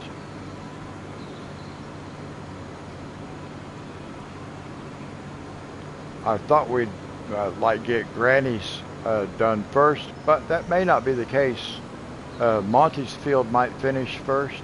A: I thought we'd like get Granny's done first, but that may not be the case. Monty's field might finish first.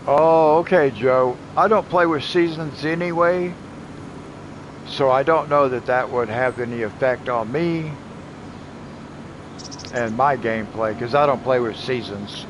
A: Oh, okay, Joe. I don't play with seasons anyway, so I don't know that that would have any effect on me and my gameplay, because I don't play with seasons.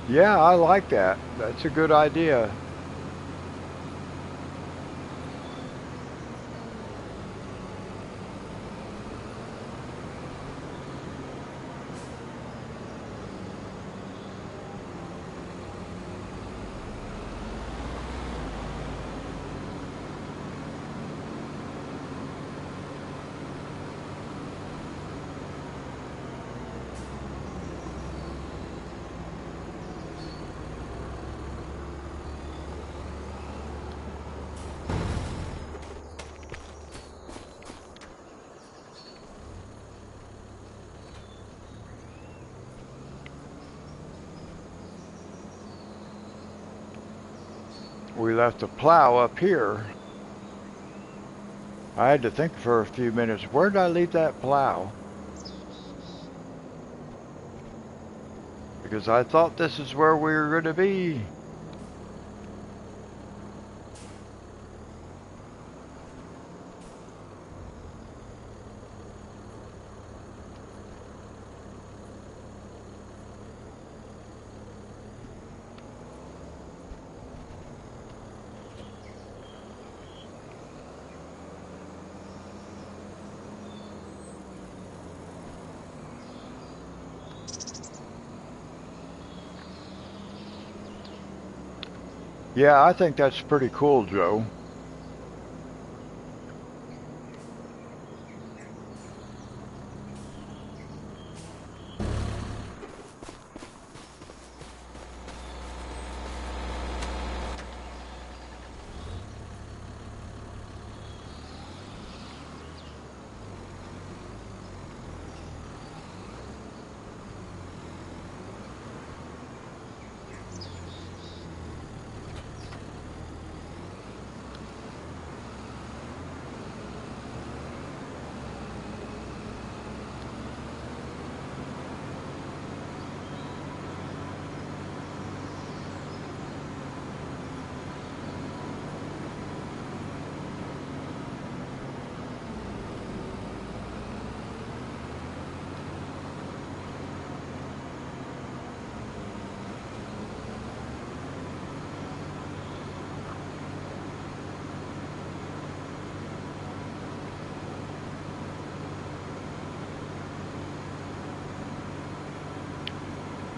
A: Yeah, I like that. That's a good idea. We left the plow up here. I had to think for a few minutes, where did I leave that plow? Because I thought this is where we were going to be. Yeah, I think that's pretty cool, Joe.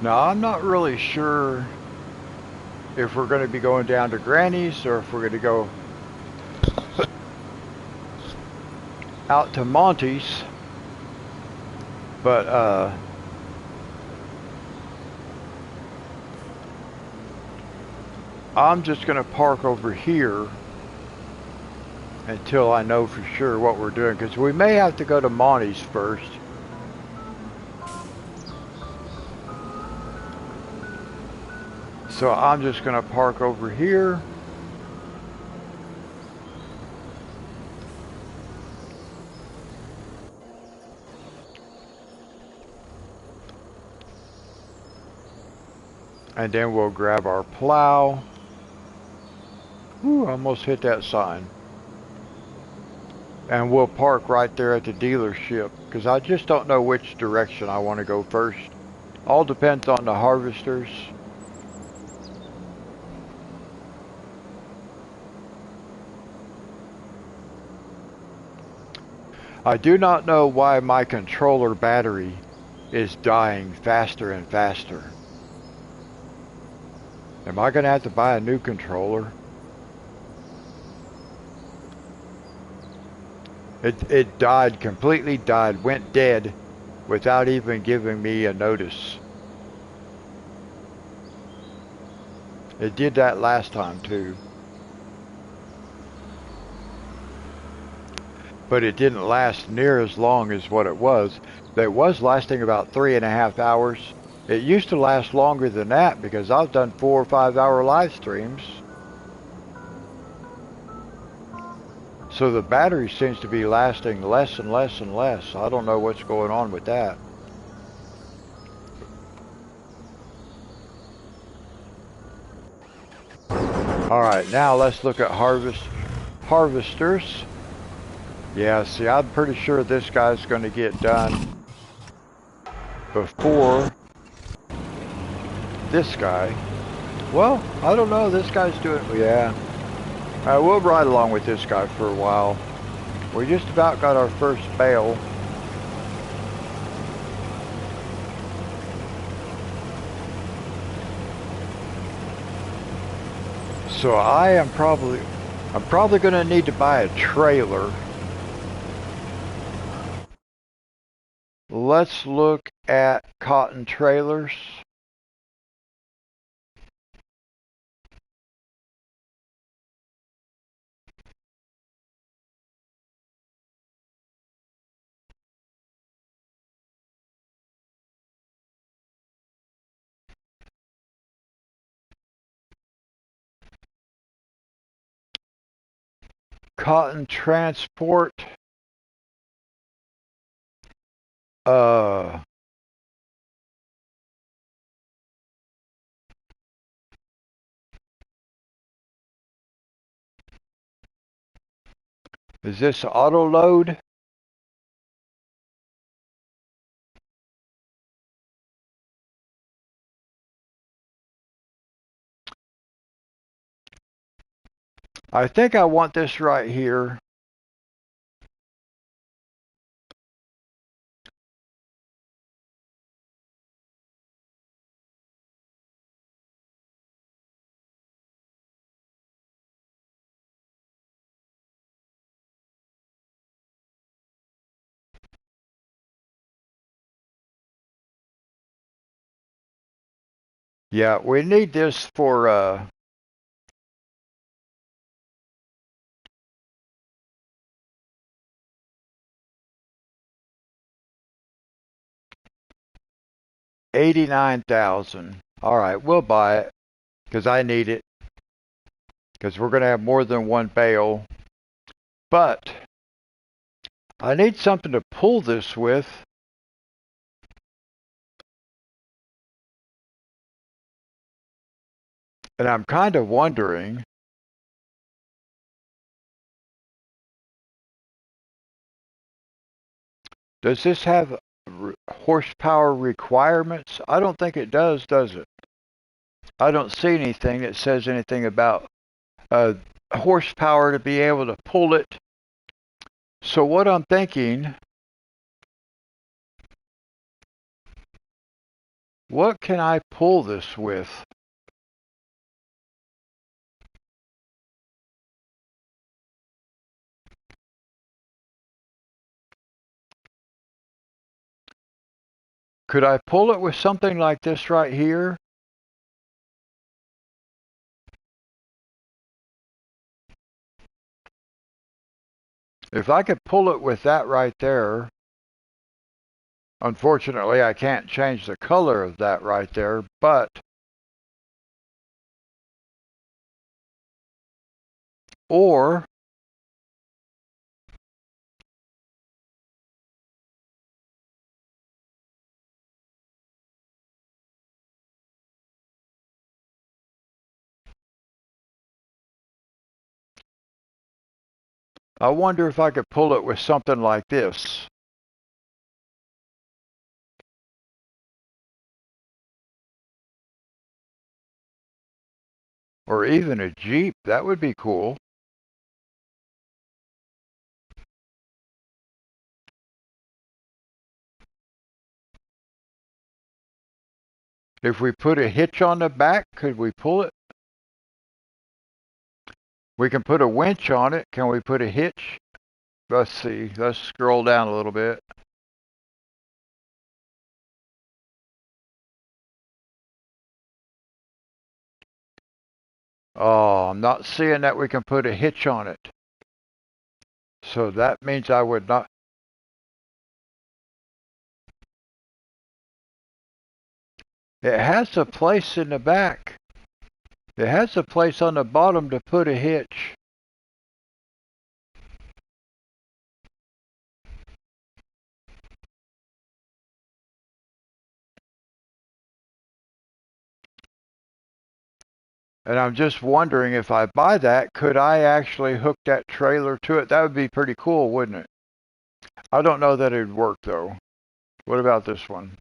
A: Now, I'm not really sure if we're going to be going down to Granny's or if we're going to go out to Monty's. But, I'm just going to park over here until I know for sure what we're doing, because we may have to go to Monty's first. So I'm just going to park over here. And then we'll grab our plow. Ooh, almost hit that sign. And we'll park right there at the dealership, because I just don't know which direction I want to go first. All depends on the harvesters. I do not know why my controller battery is dying faster and faster. Am I going to have to buy a new controller? It died, completely died, went dead without even giving me a notice. It did that last time too. But it didn't last near as long as what it was. It was lasting about 3.5 hours. It used to last longer than that because I've done 4 or 5 hour live streams. So the battery seems to be lasting less and less and less. I don't know what's going on with that. Alright, now let's look at harvesters. Yeah, see, I'm pretty sure this guy's going to get done before This guy. Well, I don't know. This guy's doing... Yeah. We'll ride along with this guy for a while. We just about got our first bale. So I'm probably going to need to buy a trailer. Let's look at cotton trailers. Cotton transport. Is this auto load? I think I want this right here. Yeah, we need this for $89,000. All right, we'll buy it because I need it because we're going to have more than one bale. But I need something to pull this with. And I'm kind of wondering, does this have horsepower requirements? I don't think it does it? I don't see anything that says anything about horsepower to be able to pull it. So what I'm thinking, what can I pull this with? Could I pull it with something like this right here? If I could pull it with that right there, unfortunately I can't change the color of that right there, but or I wonder if I could pull it with something like this. Or even a Jeep, that would be cool. If we put a hitch on the back, could we pull it? We can put a winch on it. Can we put a hitch? Let's see. Let's scroll down a little bit. Oh, I'm not seeing that we can put a hitch on it. So that means I would not. It has a place in the back. It has a place on the bottom to put a hitch. And I'm just wondering if I buy that, could I actually hook that trailer to it? That would be pretty cool, wouldn't it? I don't know that it'd work though. What about this one?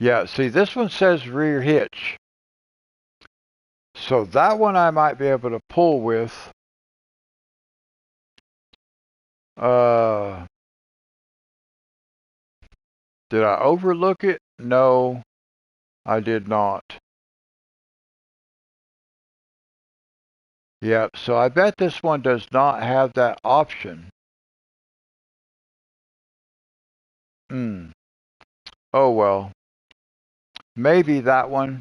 A: Yeah, see, this one says rear hitch. So that one I might be able to pull with. Did I overlook it? No, I did not. Yep, so I bet this one does not have that option. Oh well. Maybe that one.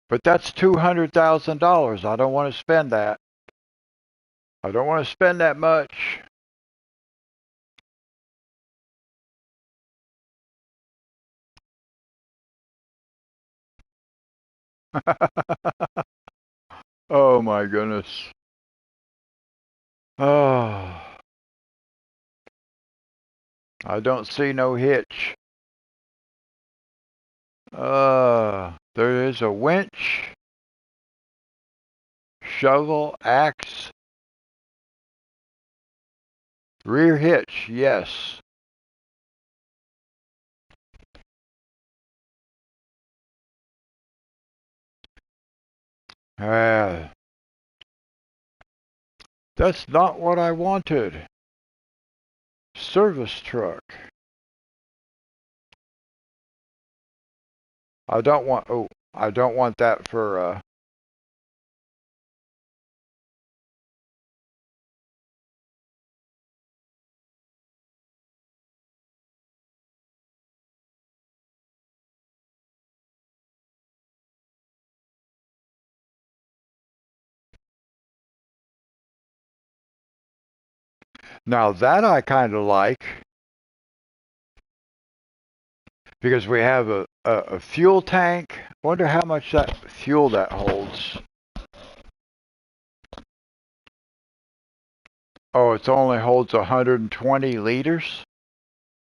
A: But that's $200,000. I don't want to spend that. I don't want to spend that much. Oh my goodness. Oh, I don't see no hitch. There is a winch, shovel, axe, rear hitch, yes. Uh, that's not what I wanted. Service truck. I don't want that for, now that I kind of like, because we have a fuel tank. Wonder how much that fuel that holds. Oh, it only holds 120 liters?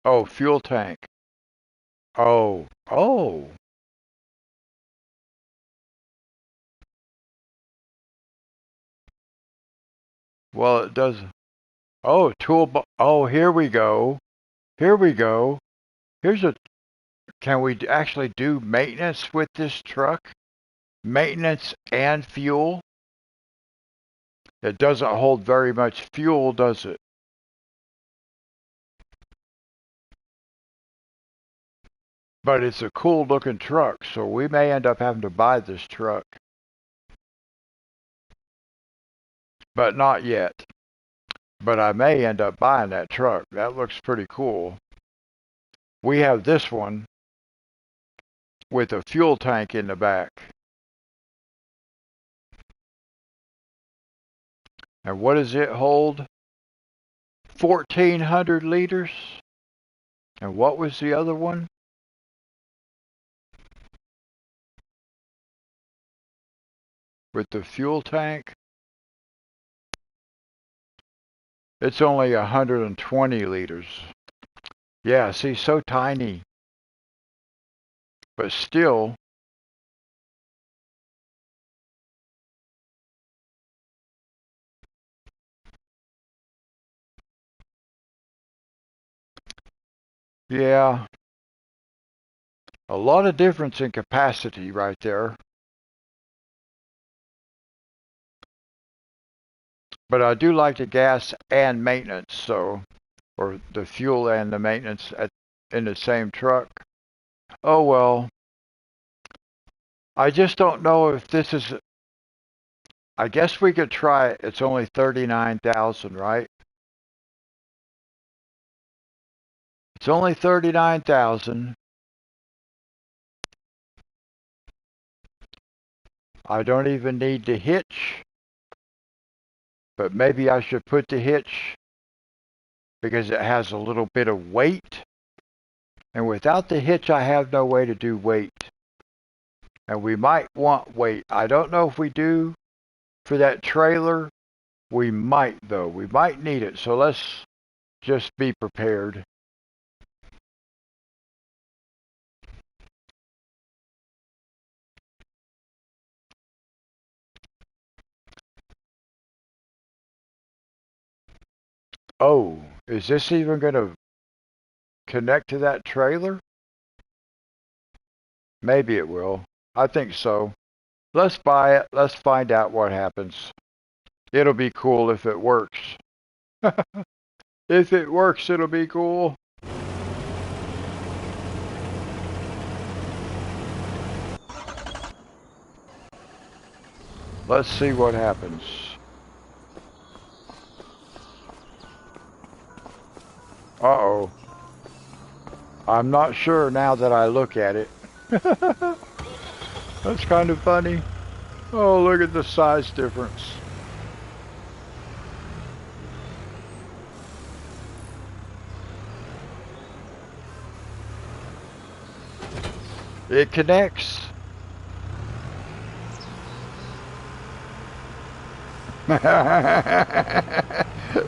A: Oh, fuel tank. Oh. Well, it does. Oh, oh, here we go. Here we go. Here's a. Can we actually do maintenance with this truck? Maintenance and fuel? It doesn't hold very much fuel, does it? But it's a cool looking truck, so we may end up having to buy this truck. But not yet. But I may end up buying that truck. That looks pretty cool. We have this one with a fuel tank in the back. And what does it hold? 1,400 liters. And what was the other one? With the fuel tank? It's only 120 liters. Yeah, see, so tiny. But still, yeah, a lot of difference in capacity right there. But I do like the gas and maintenance, so, or the fuel and the maintenance in the same truck. Oh well, I just don't know if this is. I guess we could try it. It's only 39,000, right? It's only 39,000. I don't even need the hitch, but maybe I should put the hitch because it has a little bit of weight. And without the hitch, I have no way to do weight. And we might want weight. I don't know if we do for that trailer. We might, though. We might need it. So let's just be prepared. Oh, is this even going to connect to that trailer? Maybe it will. I think so. Let's buy it. Let's find out what happens. It'll be cool if it works. If it works, it'll be cool. Let's see what happens. Uh-oh. I'm not sure now that I look at it. That's kind of funny. Oh, look at the size difference. It connects.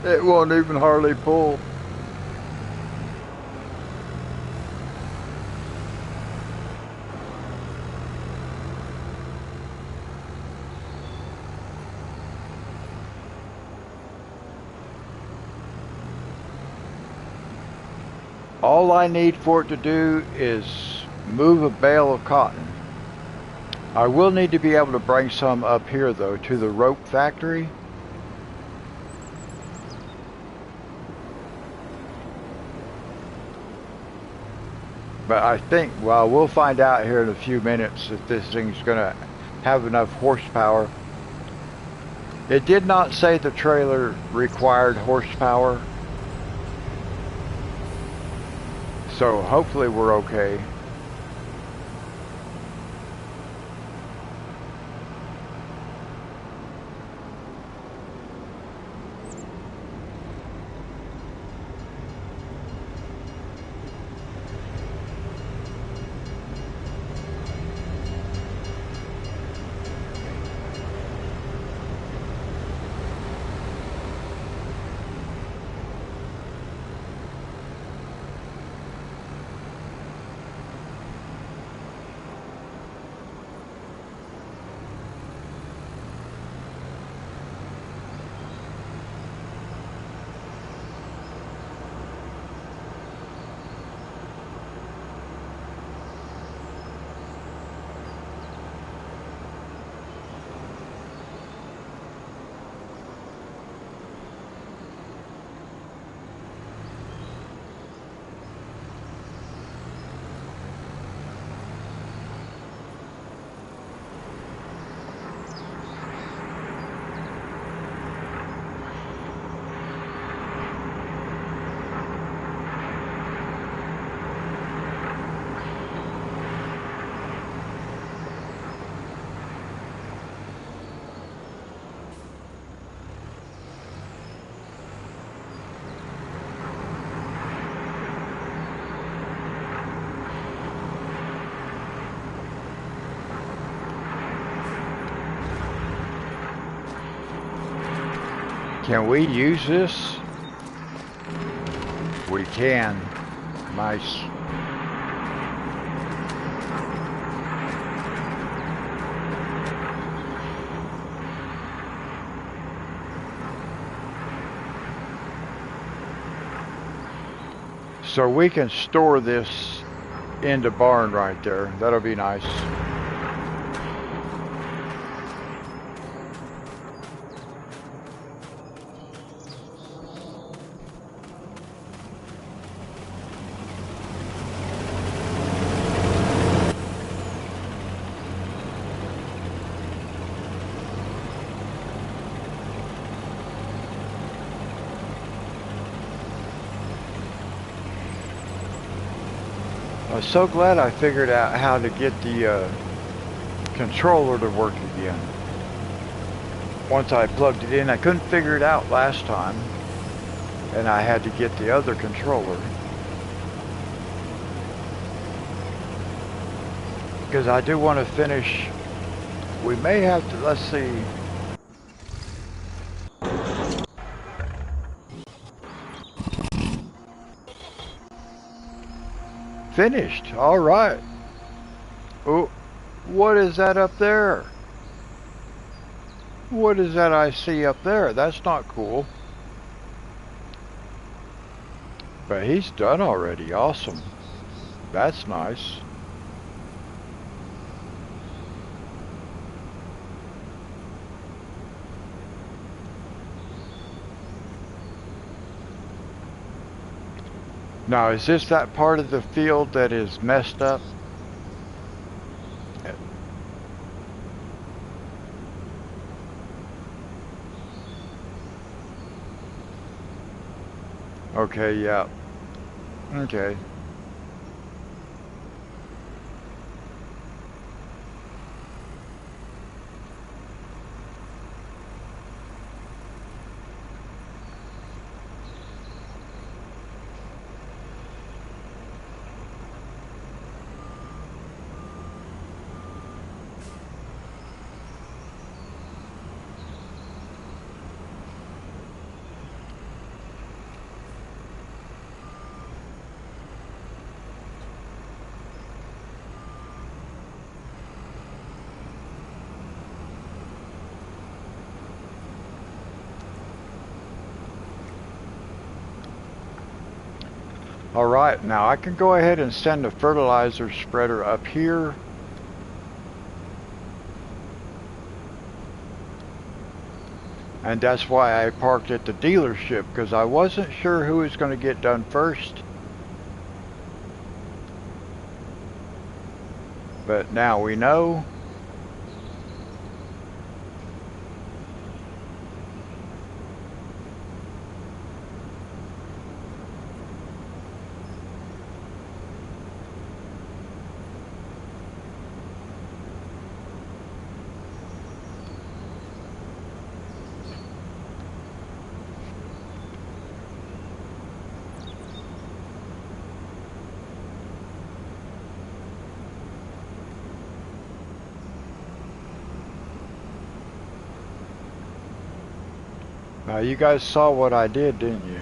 A: It won't even hardly pull. All I need for it to do is move a bale of cotton. I will need to be able to bring some up here though to the rope factory. But I think, well, we'll find out here in a few minutes if this thing's gonna have enough horsepower. It did not say the trailer required horsepower, so hopefully we're okay. Can we use this? We can. Nice. So we can store this in the barn right there. That'll be nice. I'm so glad I figured out how to get the controller to work again. Once I plugged it in, I couldn't figure it out last time, and I had to get the other controller. Because I do want to finish, we may have to, let's see. Finished. All right. Oh, what is that up there? What is that I see up there? That's not cool. But he's done already. Awesome. That's nice. Now, is this that part of the field that is messed up? Okay, yeah. Okay. All right, now I can go ahead and send the fertilizer spreader up here. And that's why I parked at the dealership, because I wasn't sure who was going to get done first. But now we know. Now you guys saw what I did, didn't you?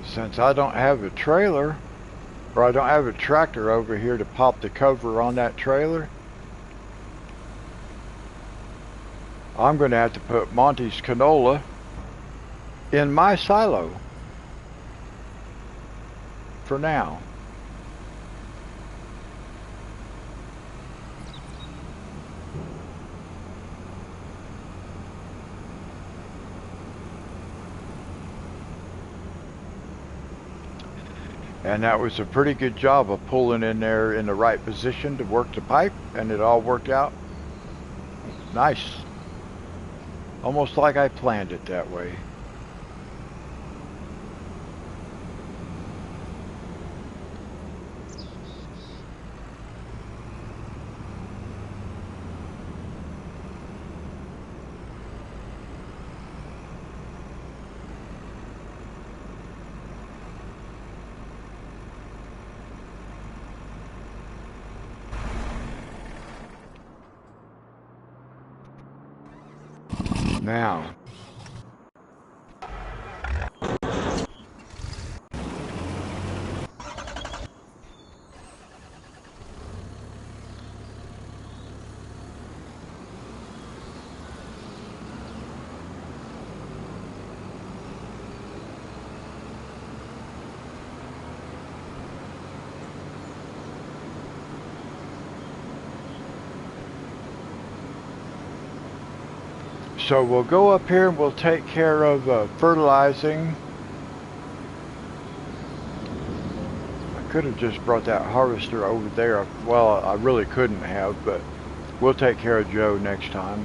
A: Since I don't have a trailer, or I don't have a tractor over here to pop the cover on that trailer, I'm going to have to put Monty's canola in my silo for now. And that was a pretty good job of pulling in there in the right position to work the pipe, and it all worked out nice. Almost like I planned it that way. Now, so we'll go up here and we'll take care of fertilizing. I could have just brought that harvester over there. Well, I really couldn't have, but we'll take care of Joe next time.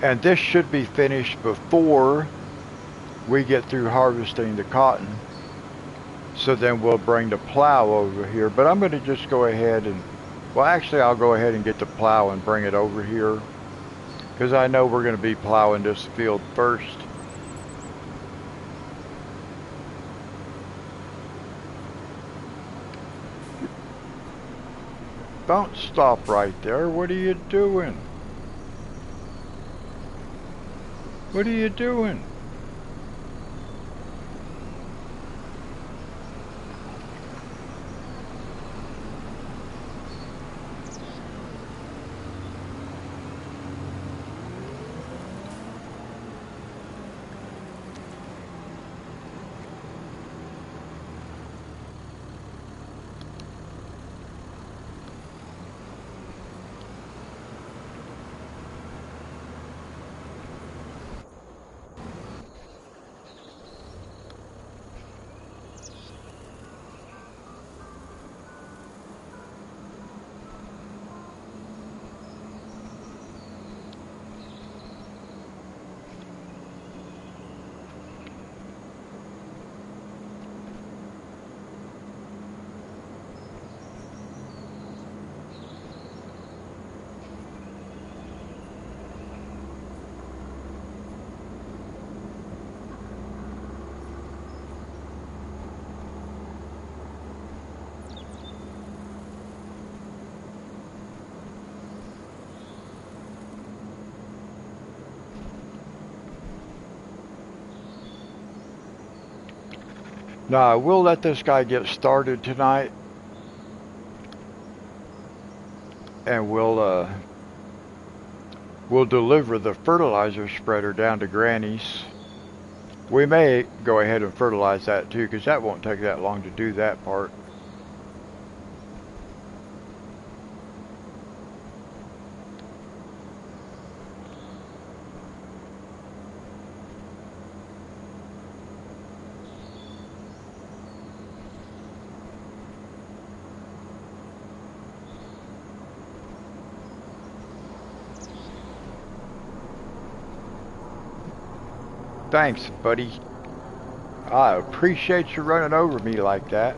A: And this should be finished before we get through harvesting the cotton. So then we'll bring the plow over here. But I'm going to just go ahead and, well, actually I'll go ahead and get the plow and bring it over here, because I know we're going to be plowing this field first. Don't stop right there. What are you doing? What are you doing? Now, we'll let this guy get started tonight, and we'll deliver the fertilizer spreader down to Granny's. We may go ahead and fertilize that too, because that won't take that long to do that part. Thanks, buddy. I appreciate you running over me like that.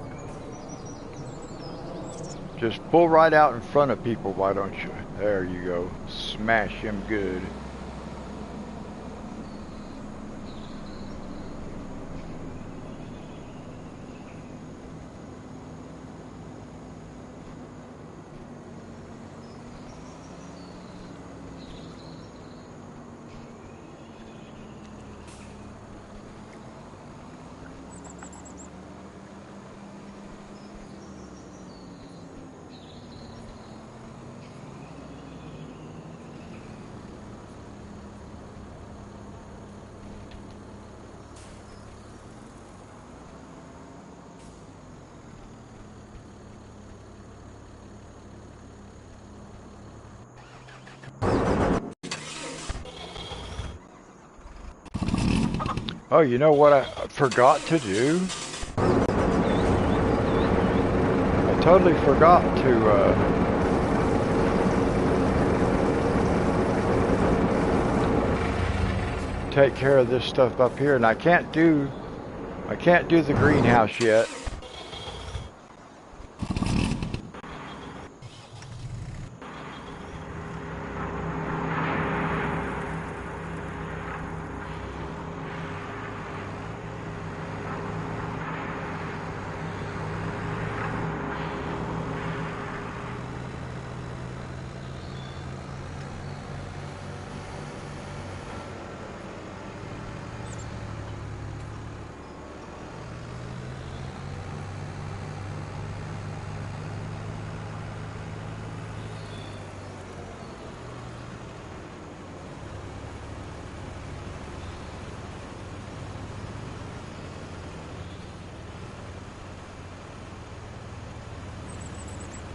A: Just pull right out in front of people, why don't you? There you go. Smash him good. Oh, you know what I forgot to do? I totally forgot to take care of this stuff up here, and I can't do the greenhouse yet.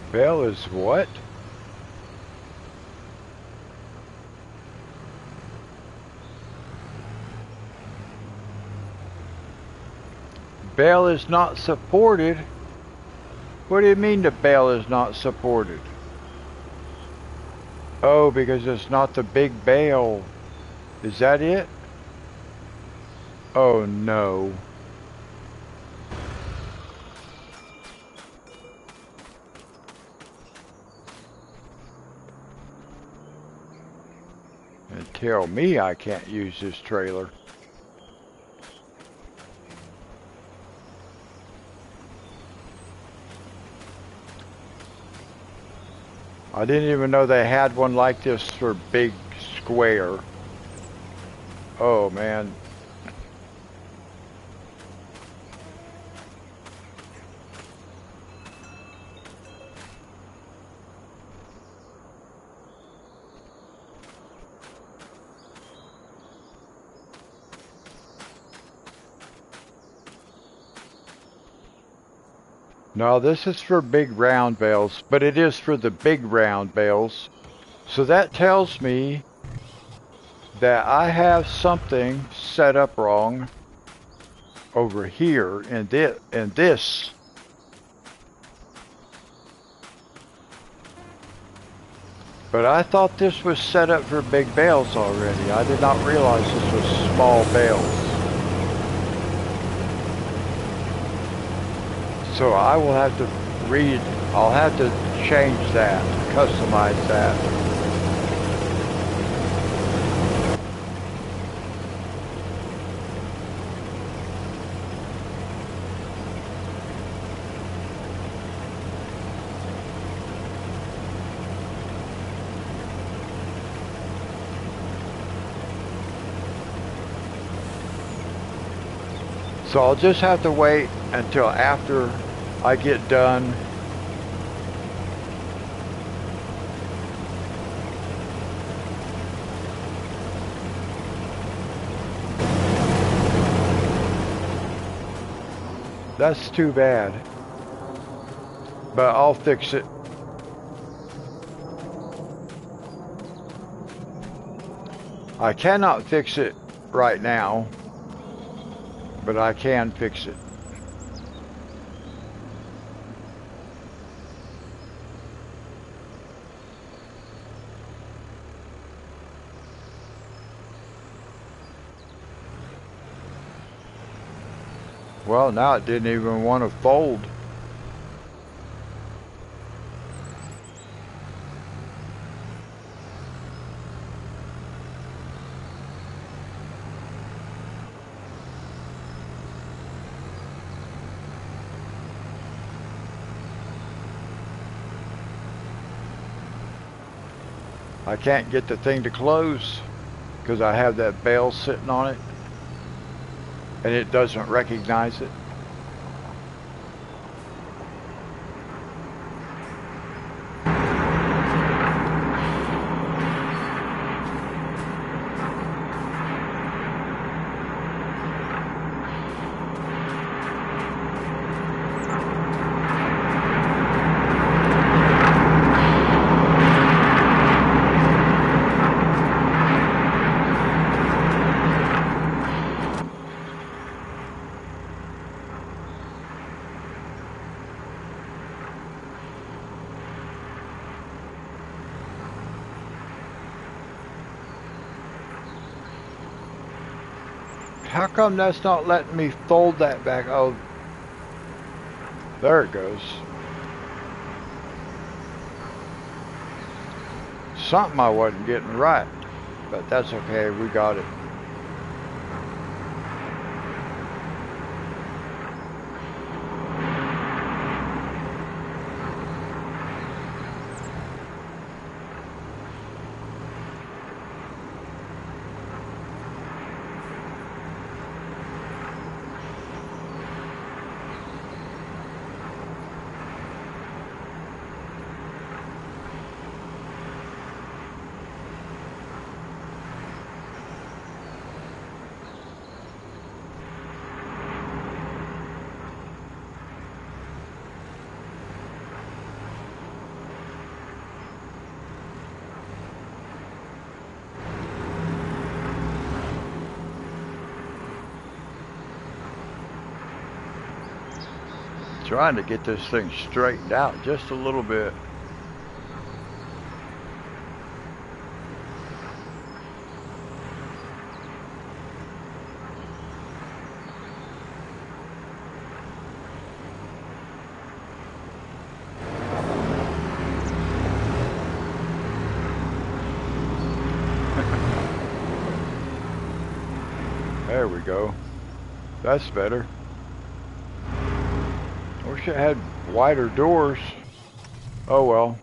A: Bell is what? Bell is not supported? What do you mean the bell is not supported? Oh, because it's not the big bale. Is that it? Oh no. And tell me I can't use this trailer. I didn't even know they had one like this for Big Square. Oh man. No, this is for big round bales, but it is for the big round bales. So that tells me that I have something set up wrong over here in this. But I thought this was set up for big bales already. I did not realize this was small bales. So I will have to I'll have to change that, customize that. So I'll just have to wait until after I get done. That's too bad. But I'll fix it. I cannot fix it right now, but I can fix it. Well, now it didn't even want to fold. I can't get the thing to close because I have that bale sitting on it and it doesn't recognize it. How come that's not letting me fold that back? Oh, there it goes. Something I wasn't getting right, but that's okay, we got it. Trying to get this thing straightened out just a little bit. There we go. That's better. Wish it had wider doors. Oh well.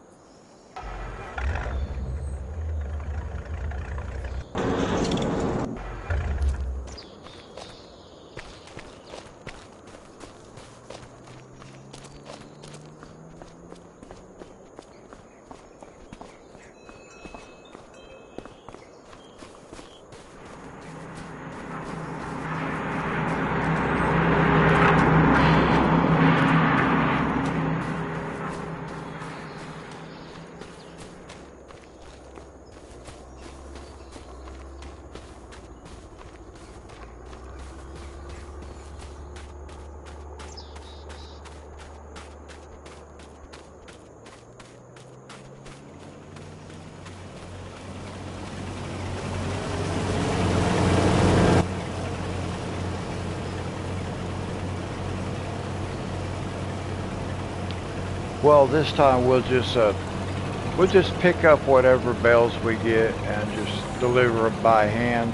A: Well, this time we'll just pick up whatever bales we get and just deliver them by hand.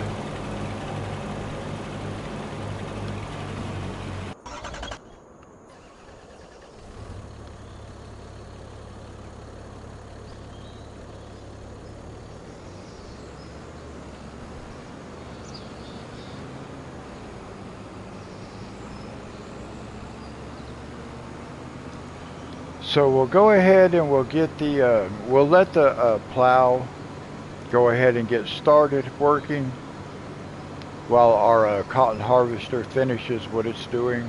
A: So we'll go ahead and we'll get the, we'll let the plow go ahead and get started working while our cotton harvester finishes what it's doing.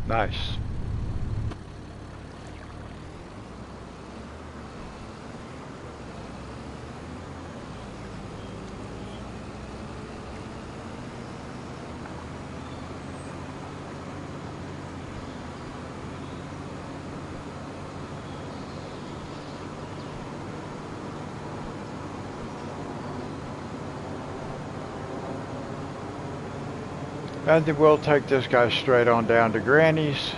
A: Nice. And then we'll take this guy straight on down to Granny's.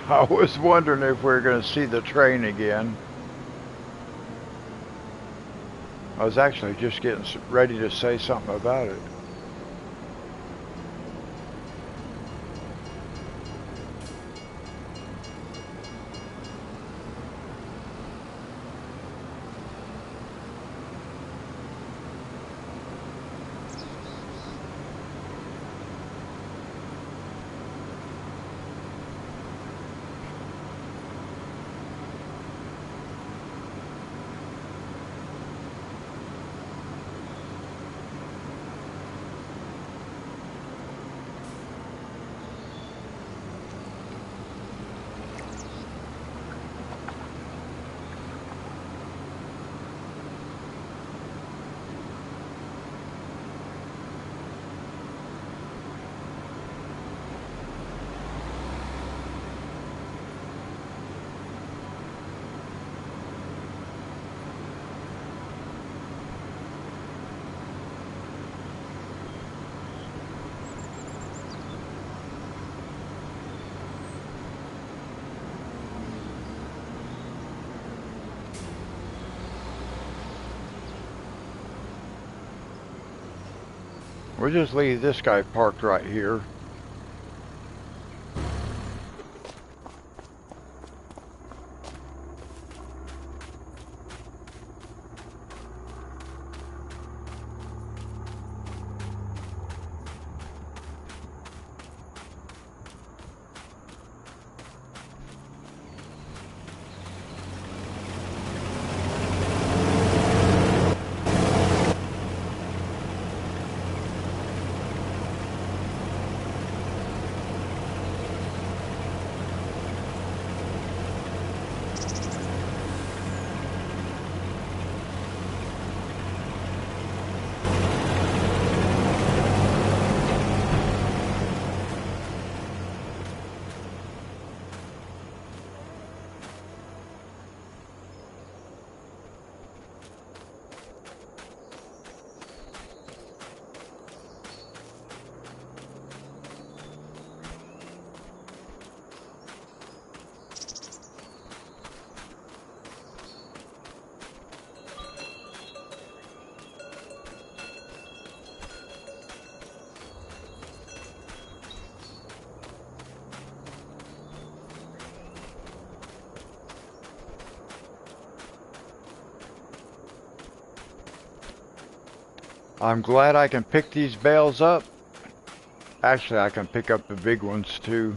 A: I was wondering if we were going to see the train again. I was actually just getting ready to say something about it. We'll just leave this guy parked right here. I'm glad I can pick these bales up. Actually, I can pick up the big ones too.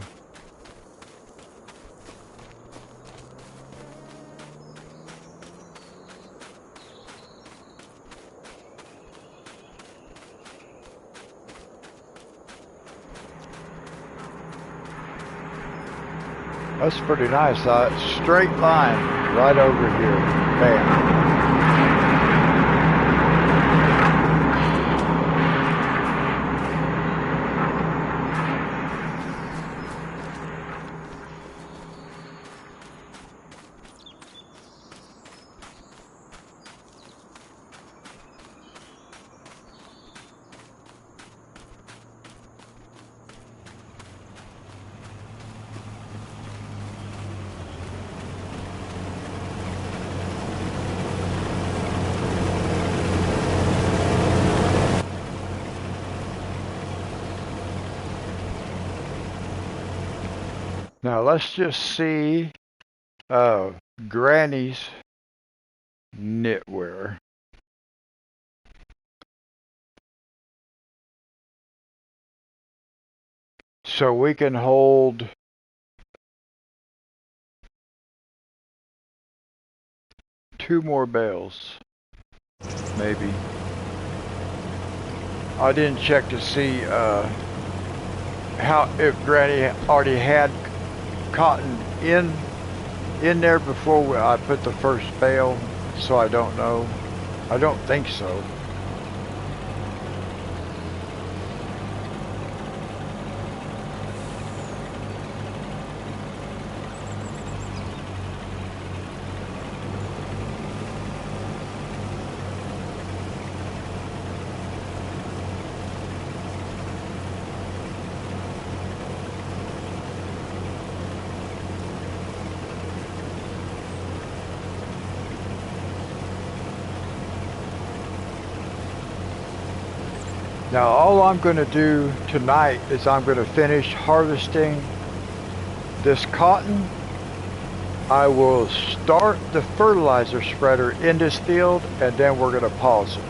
A: That's pretty nice. Straight line right over here. Bam. Now let's just see Granny's knitwear. So we can hold 2 more bales, maybe. I didn't check to see if Granny already had cotton in there before I put the first bale, so I don't know. I don't think so. Now all I'm going to do tonight is I'm going to finish harvesting this cotton. I will start the fertilizer spreader in this field and then we're going to pause it.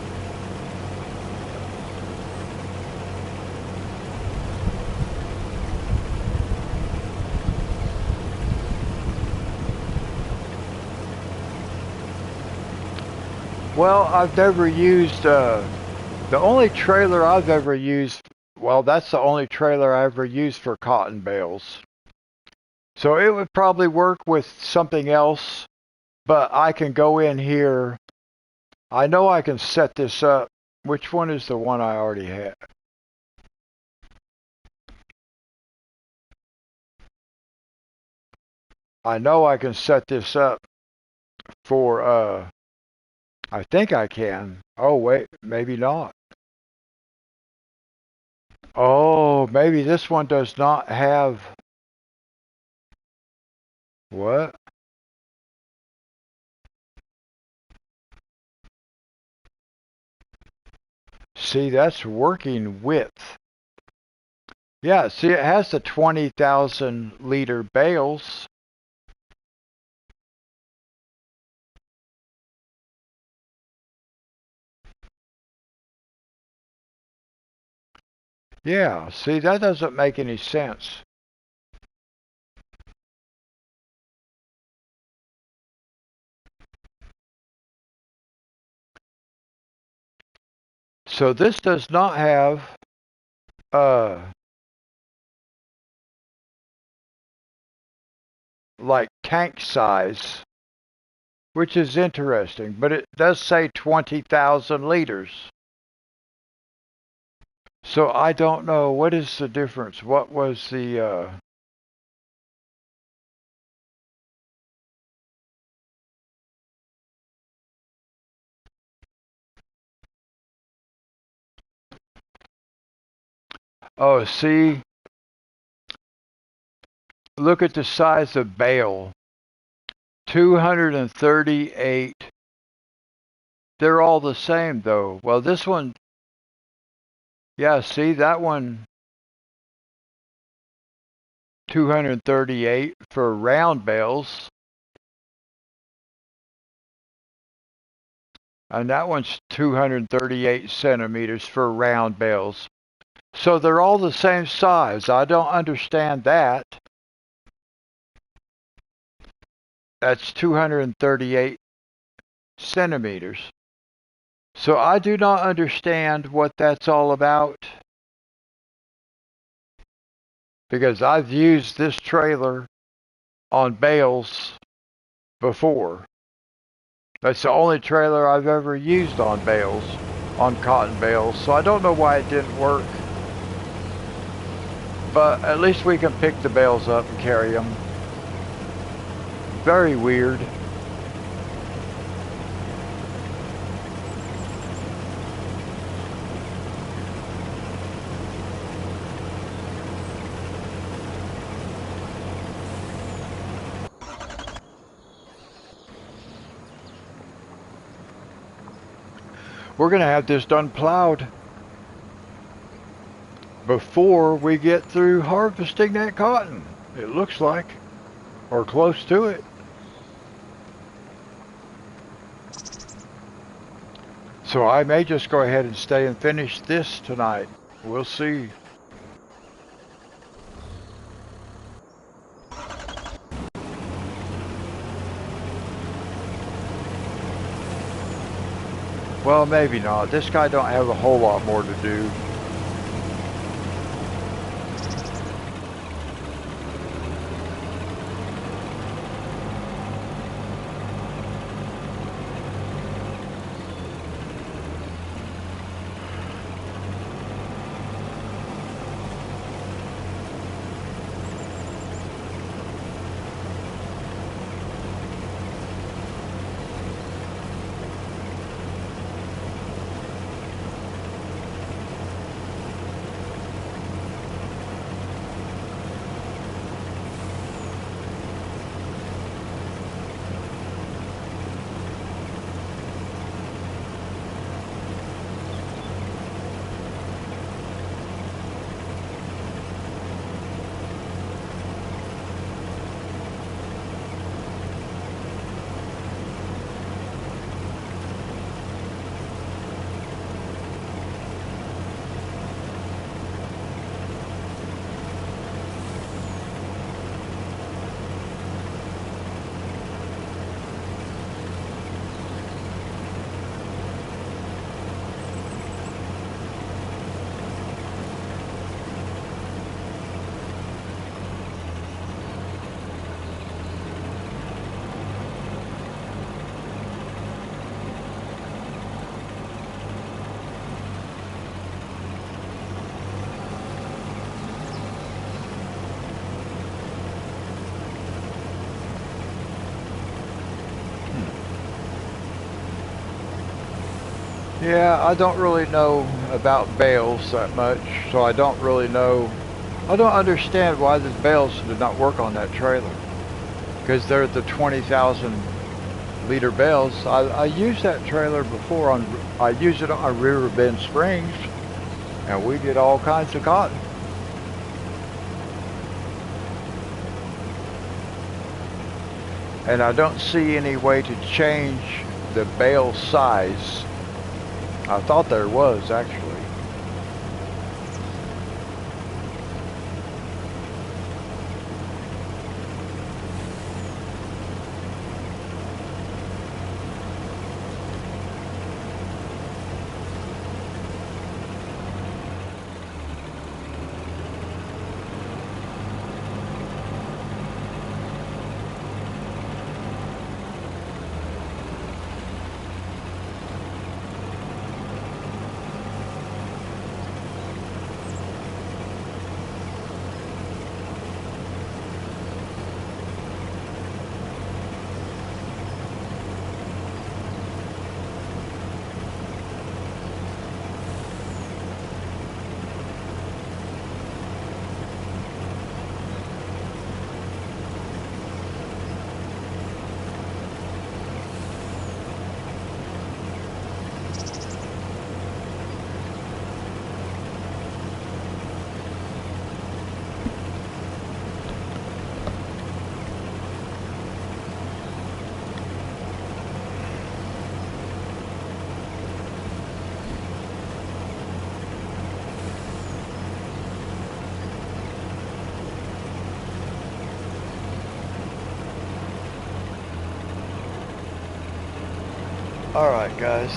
A: Well, I've never used the only trailer I've ever used, well, that's the only trailer I ever used for cotton bales. So it would probably work with something else, but I can go in here. I know I can set this up. Which one is the one I already had? I know I can set this up for, I think I can. Oh, wait, maybe not. Oh, maybe this one does not have... What? See, that's working width. Yeah, see, it has the 20,000 liter bales. Yeah, see, that doesn't make any sense. So this does not have like tank size, which is interesting, but it does say 20,000 liters. So I don't know, what is the difference? What was the oh, see, look at the size of bale. 238. They're all the same though. Well, this one, yeah, see that one 238 for round bales. And that one's 238 centimeters for round bales. So they're all the same size. I don't understand that. That's 238 centimeters. So I do not understand what that's all about. Because I've used this trailer on bales before. That's the only trailer I've ever used on bales, on cotton bales. So I don't know why it didn't work. But at least we can pick the bales up and carry them. Very weird. We're going to have this done plowed before we get through harvesting that cotton. It looks like, or close to it. So I may just go ahead and stay and finish this tonight. We'll see. Well, maybe not. This guy don't have a whole lot more to do. Yeah, I don't really know about bales that much, so I don't really know. I don't understand why the bales did not work on that trailer. Because they're at the 20,000 leader bales. I used that trailer before I used it on River Bend Springs, and we get all kinds of cotton. And I don't see any way to change the bale size. I thought there was actually. Alright guys,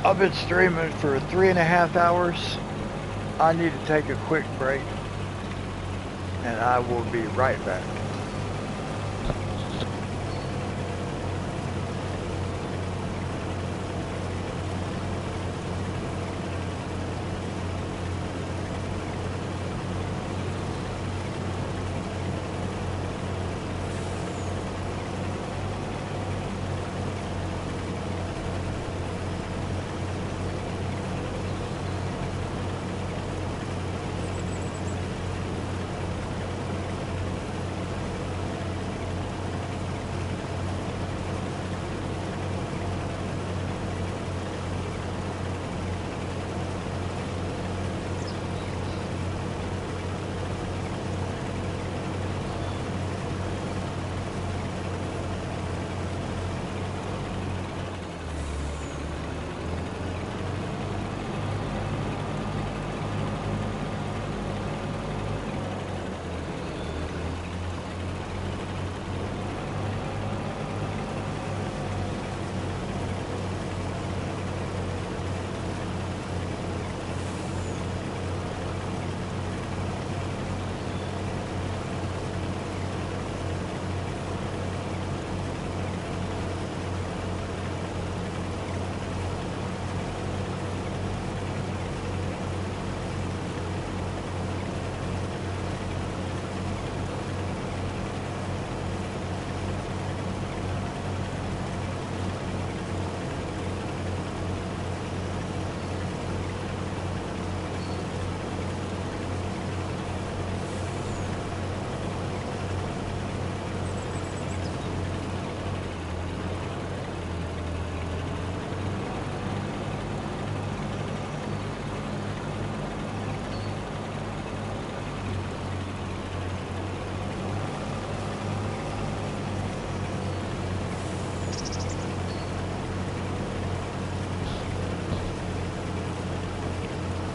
A: I've been streaming for 3.5 hours. I need to take a quick break, and I will be right back.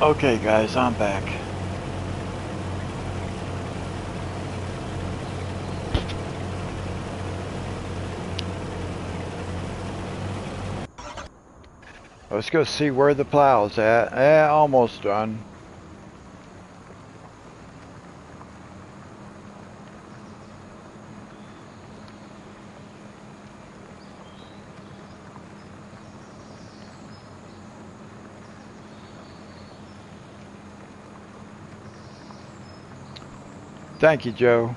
A: Okay guys, I'm back. Let's go see where the plow's at. Almost done. Thank you, Joe.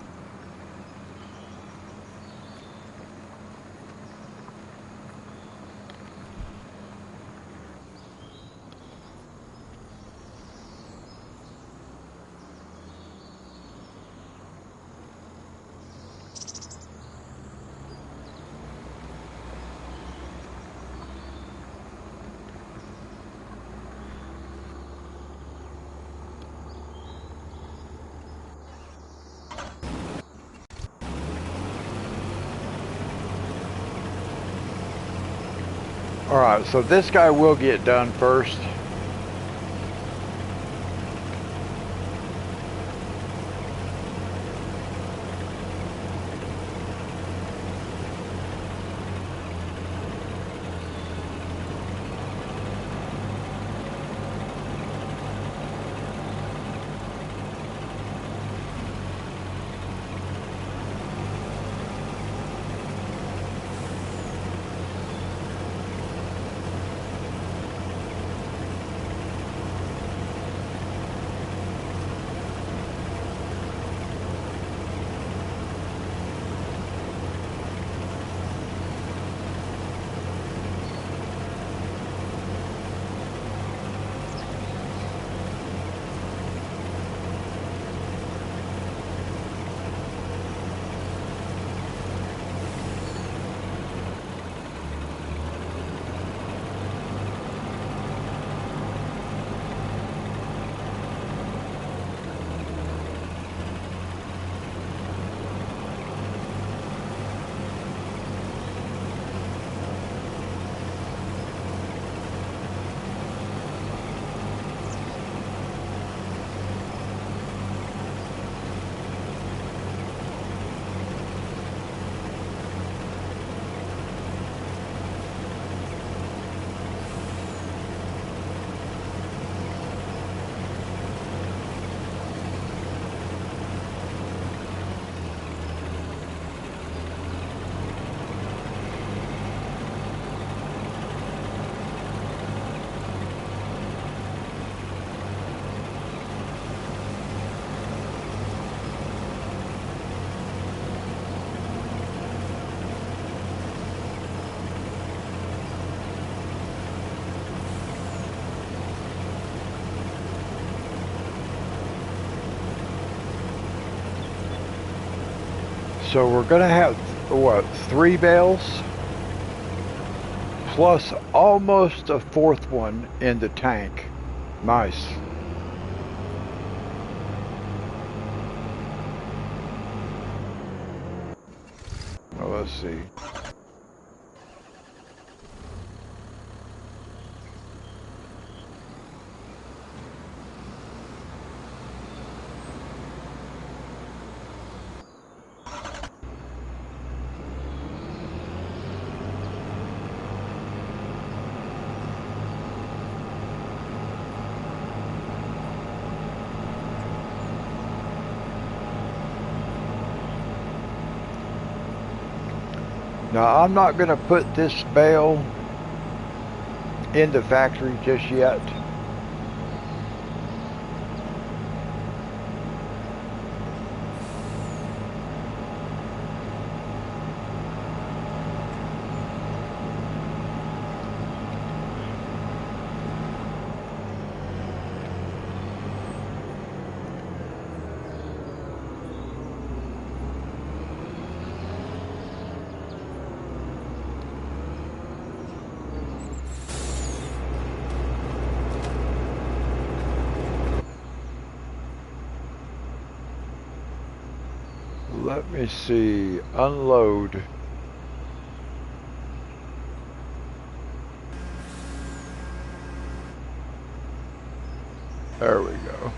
A: Alright, so this guy will get done first. So we're gonna have, what, 3 bales? Plus almost a 4th one in the tank. Nice. Well, let's see. Now, I'm not going to put this bale in the factory just yet. Let me see, unload. There we go.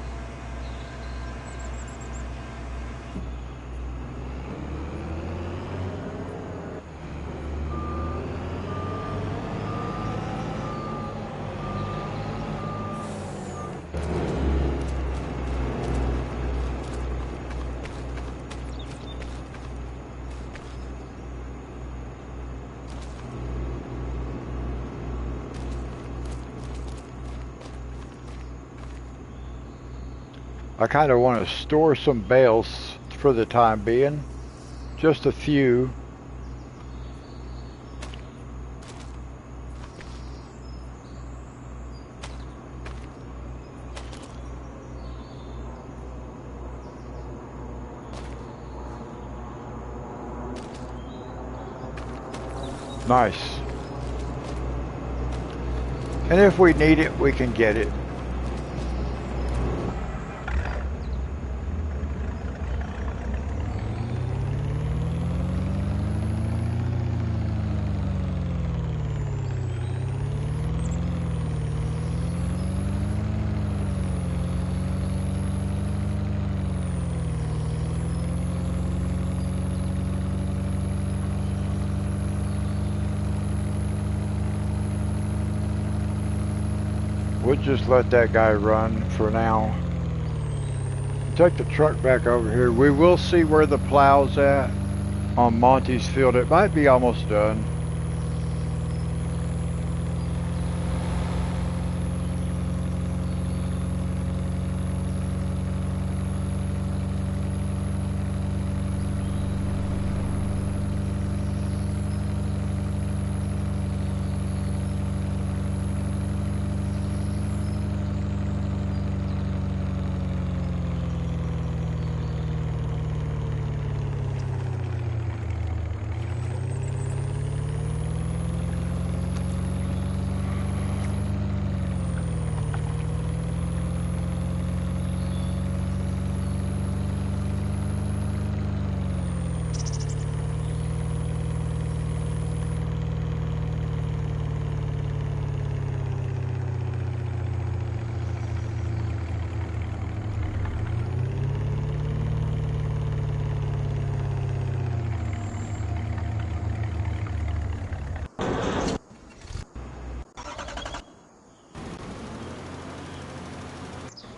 A: I kind of want to store some bales for the time being. Just a few. Nice. And if we need it, we can get it. We'll just let that guy run for now. Take the truck back over here. We will see where the plow's at on Monty's field. It might be almost done.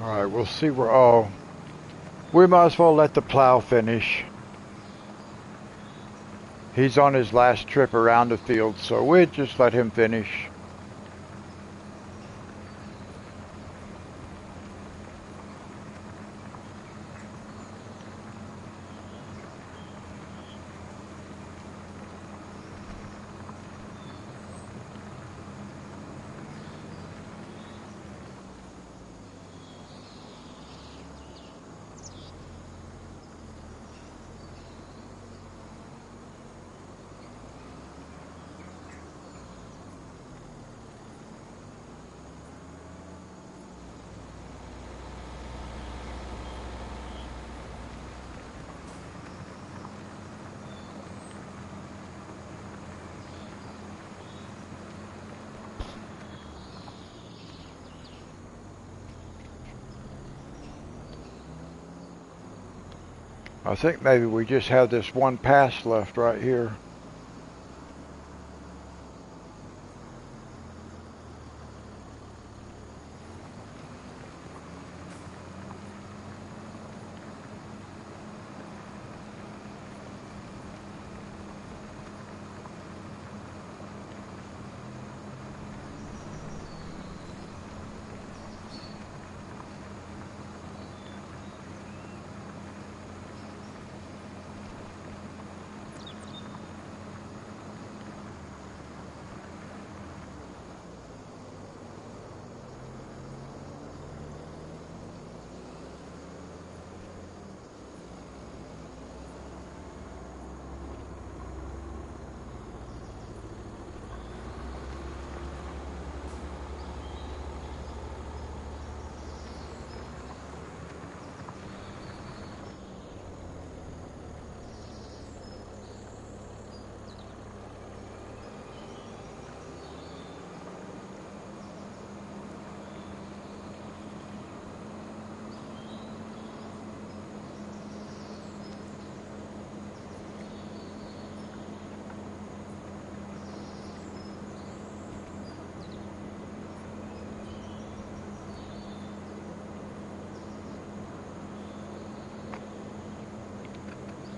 A: Alright, we'll see where, oh, we might as well let the plow finish. He's on his last trip around the field, so we'll just let him finish. I think maybe we just have this one pass left right here.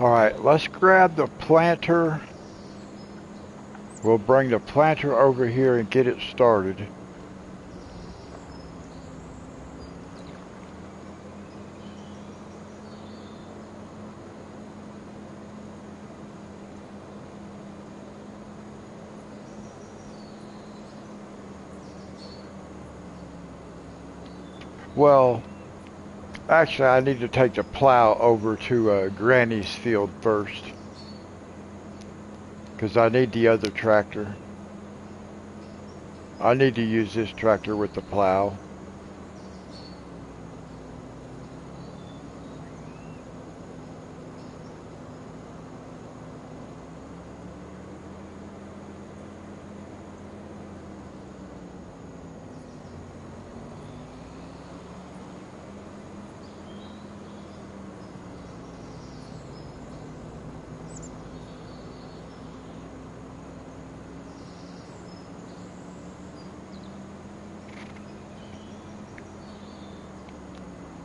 A: Alright, let's grab the planter. We'll bring the planter over here and get it started. Well, actually I need to take the plow over to Granny's field first, because I need the other tractor. I need to use this tractor with the plow.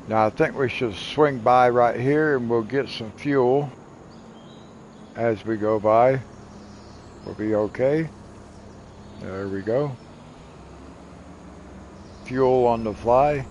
A: Now I think we should swing by right here and we'll get some fuel as we go by. We'll be okay. There we go. Fuel on the fly.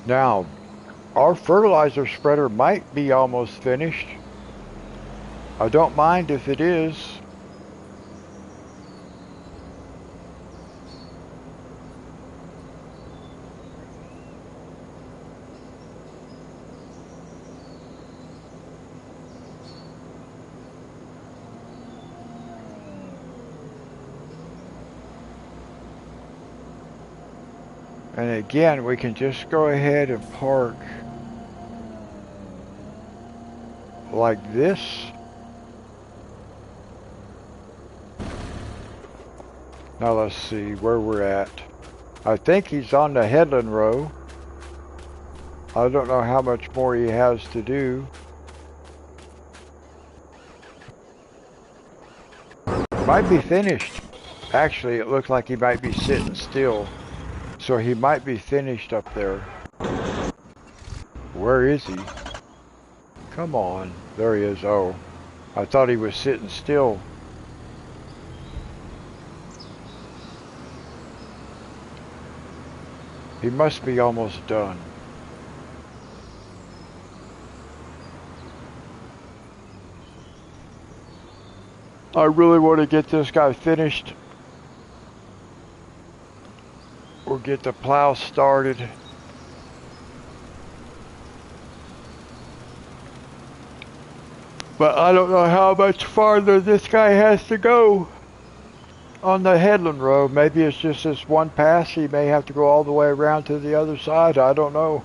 A: Now, our fertilizer spreader might be almost finished. I don't mind if it is. And again, we can just go ahead and park like this. Now let's see where we're at. I think he's on the headland row. I don't know how much more he has to do. Might be finished. Actually, it looks like he might be sitting still. So he might be finished up there. Where is he? Come on. There he is. Oh, I thought he was sitting still. He must be almost done. I really want to get this guy finished. We'll get the plow started. But I don't know how much farther this guy has to go on the headland road. Maybe it's just this one pass. He may have to go all the way around to the other side. I don't know.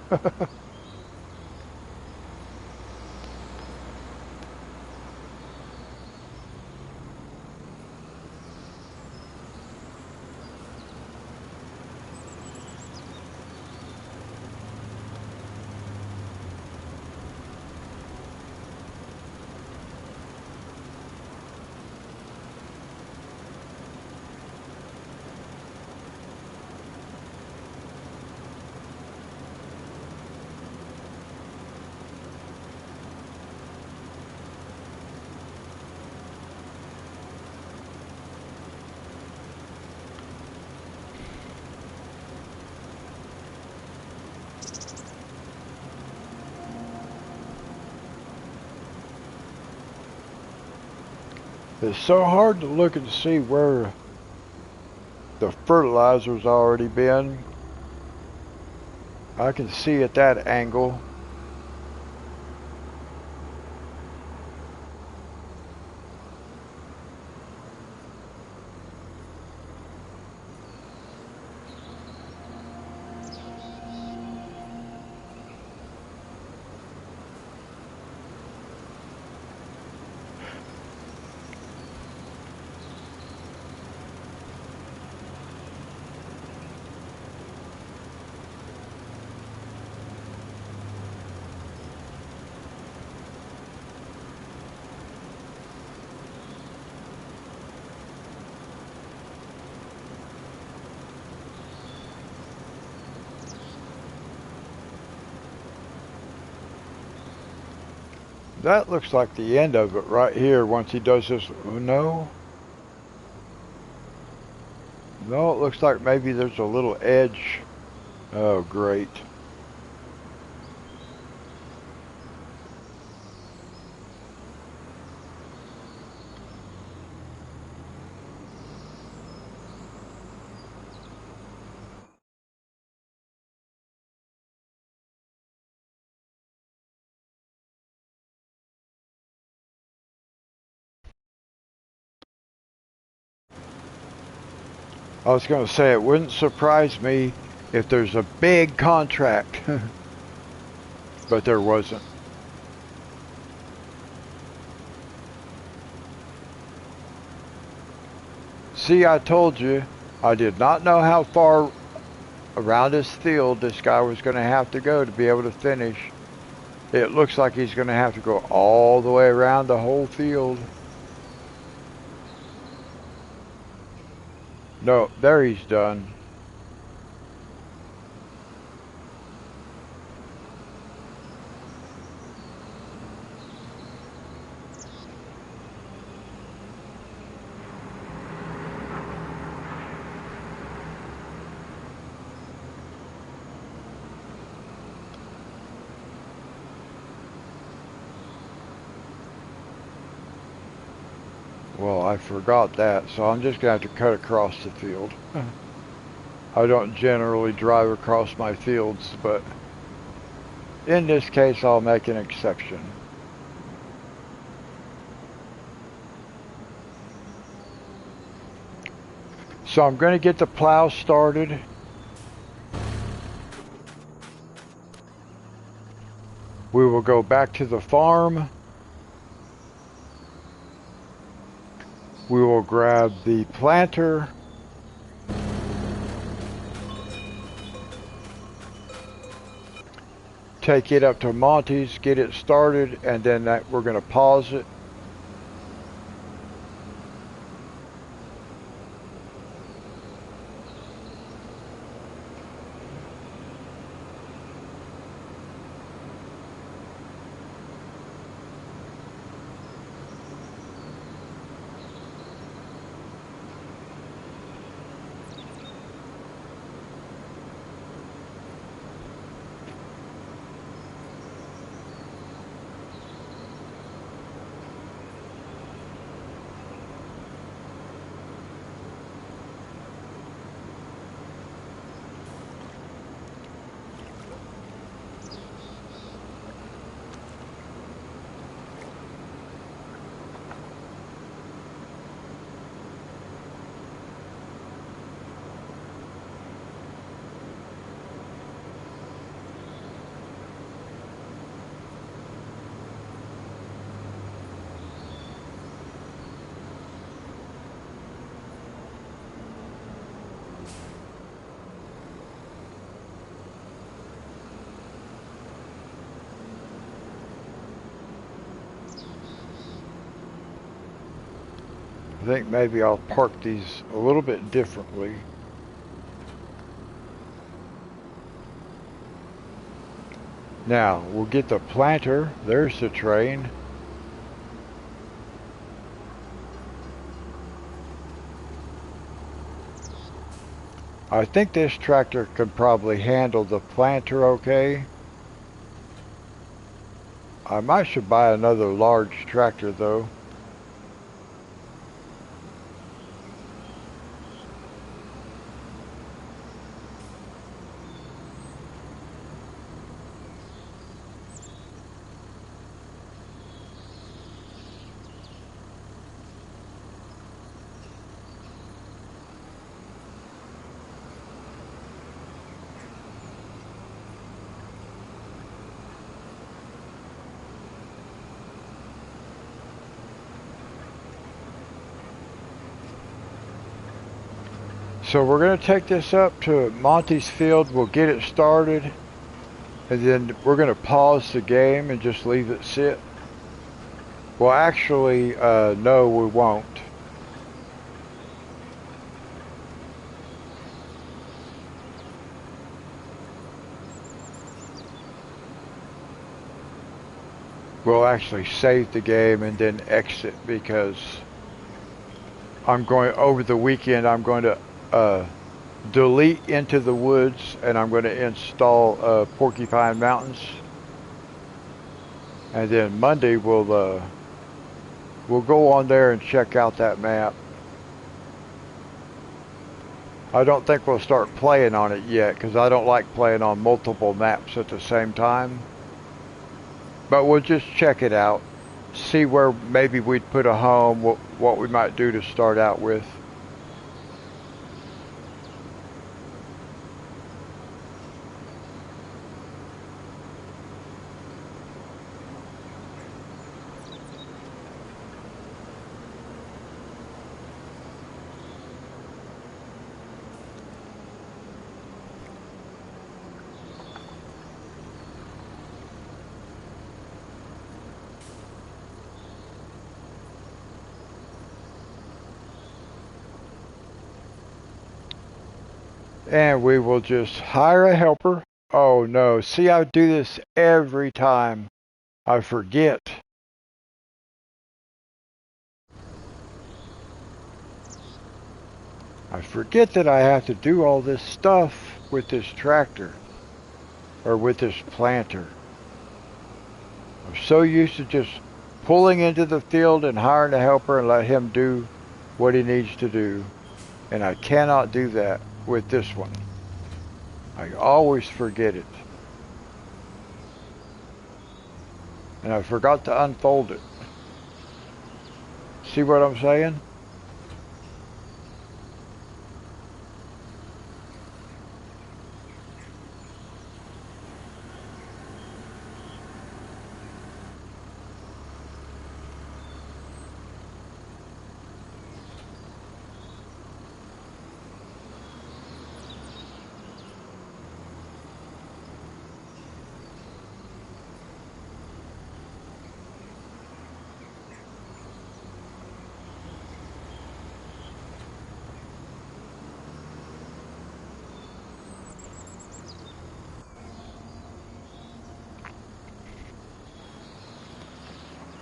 A: It's so hard to look and see where the fertilizer's already been. I can see at that angle. That looks like the end of it right here once he does this. No. No, it looks like maybe there's a little edge. Oh, great. I was going to say it wouldn't surprise me if there's a big contract. but there wasn't. See, I told you, I did not know how far around this field this guy was going to have to go to be able to finish. It looks like he's going to have to go all the way around the whole field. No, there he's done. Well, I forgot that, so I'm just going to have to cut across the field. I don't generally drive across my fields, but in this case, I'll make an exception. So I'm going to get the plow started. We will go back to the farm. We will grab the planter. Take it up to Monty's, get it started, and then we're going to pause it. I think maybe I'll park these a little bit differently. Now, we'll get the planter. There's the train. I think this tractor could probably handle the planter okay. I might should buy another large tractor though. So we're going to take this up to Monty's field. We'll get it started. And then we're going to pause the game and just leave it sit. Well, actually, no, we won't. We'll actually save the game and then exit because I'm going, over the weekend, I'm going to delete Into the Woods and I'm going to install Porcupine Mountains. And then Monday we'll go on there and check out that map. I don't think we'll start playing on it yet because I don't like playing on multiple maps at the same time. But we'll just check it out, see where maybe we'd put a home, what we might do to start out with. And we will just hire a helper. Oh no, see, I do this every time. I forget. I forget that I have to do all this stuff with this tractor. Or with this planter. I'm so used to just pulling into the field and hiring a helper and let him do what he needs to do. And I cannot do that with this one. I always forget it. And I forgot to unfold it. See what I'm saying?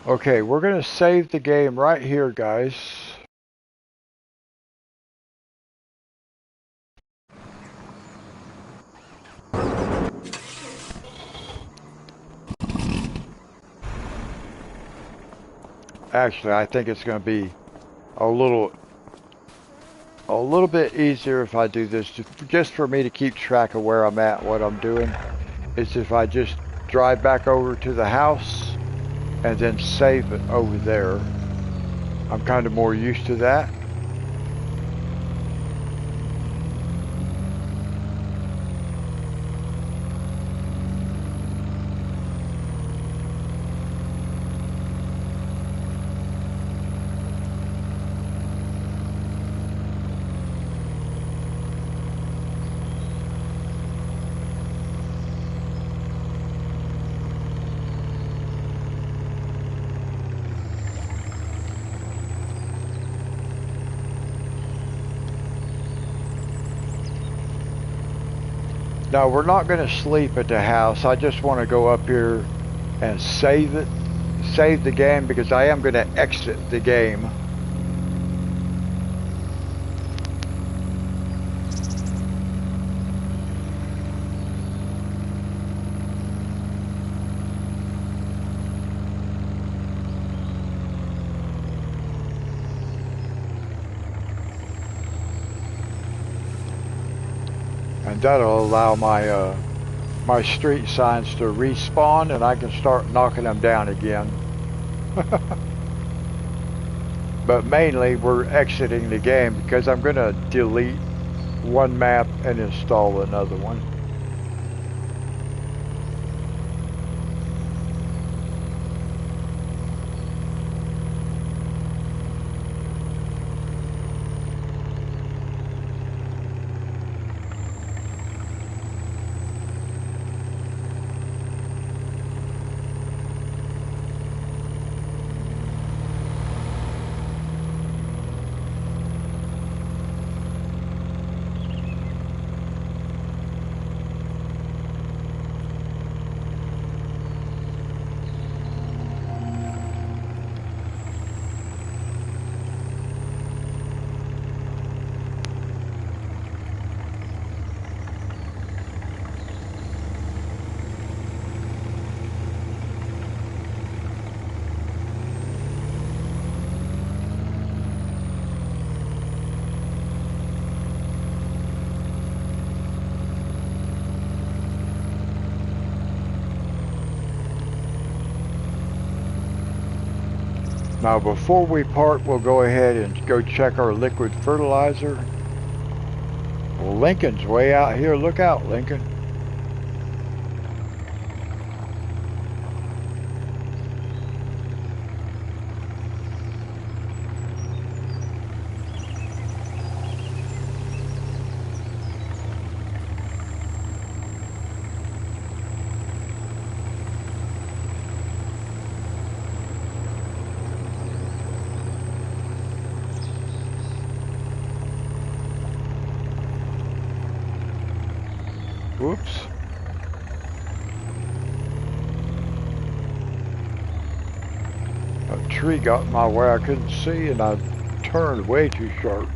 A: Okay, we're going to save the game right here, guys. Actually, I think it's going to be a little bit easier if I do this, just for me to keep track of where I'm at, what I'm doing. Is if I just drive back over to the house and then save it over there. I'm kind of more used to that. Now, we're not going to sleep at the house. I just want to go up here and save it, save the game, because I am going to exit the game. And that'll allow my my street signs to respawn, and I can start knocking them down again. But mainly we're exiting the game because I'm going to delete one map and install another one. Now before we part, we'll go ahead and go check our liquid fertilizer. Well, Lincoln's way out here. Look out, Lincoln. Whoops. A tree got in my way I couldn't see, and I turned way too sharp.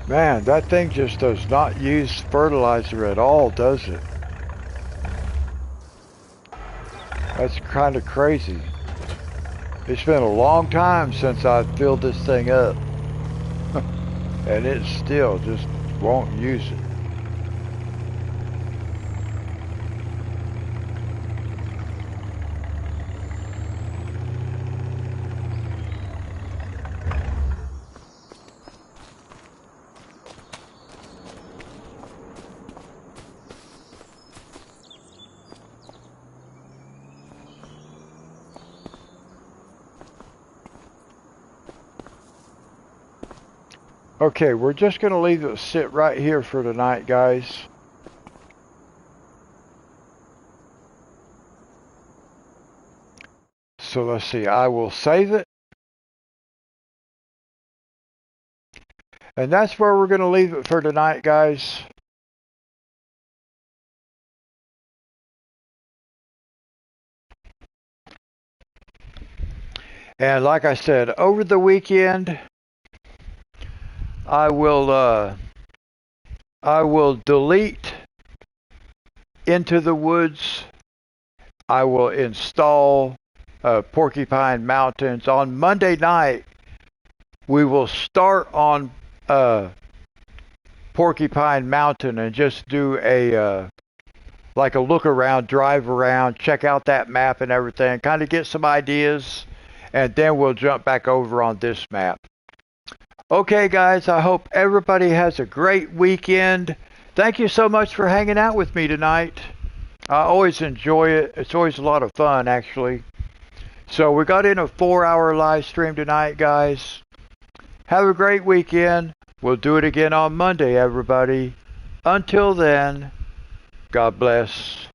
A: Man, that thing just does not use fertilizer at all, does it? That's kind of crazy. It's been a long time since I filled this thing up. And it still just won't use it. Okay, we're just going to leave it sit right here for tonight, guys. So let's see, I will save it. And that's where we're going to leave it for tonight, guys. And like I said, over the weekend, I will delete Into the Woods. I will install Porcupine Mountains. On Monday night, we will start on Porcupine Mountain and just do a like a look around, drive around, check out that map and everything, kind of get some ideas, and then we'll jump back over on this map. Okay, guys, I hope everybody has a great weekend. Thank you so much for hanging out with me tonight. I always enjoy it. It's always a lot of fun, actually. So we got in a 4-hour live stream tonight, guys. Have a great weekend. We'll do it again on Monday, everybody. Until then, God bless.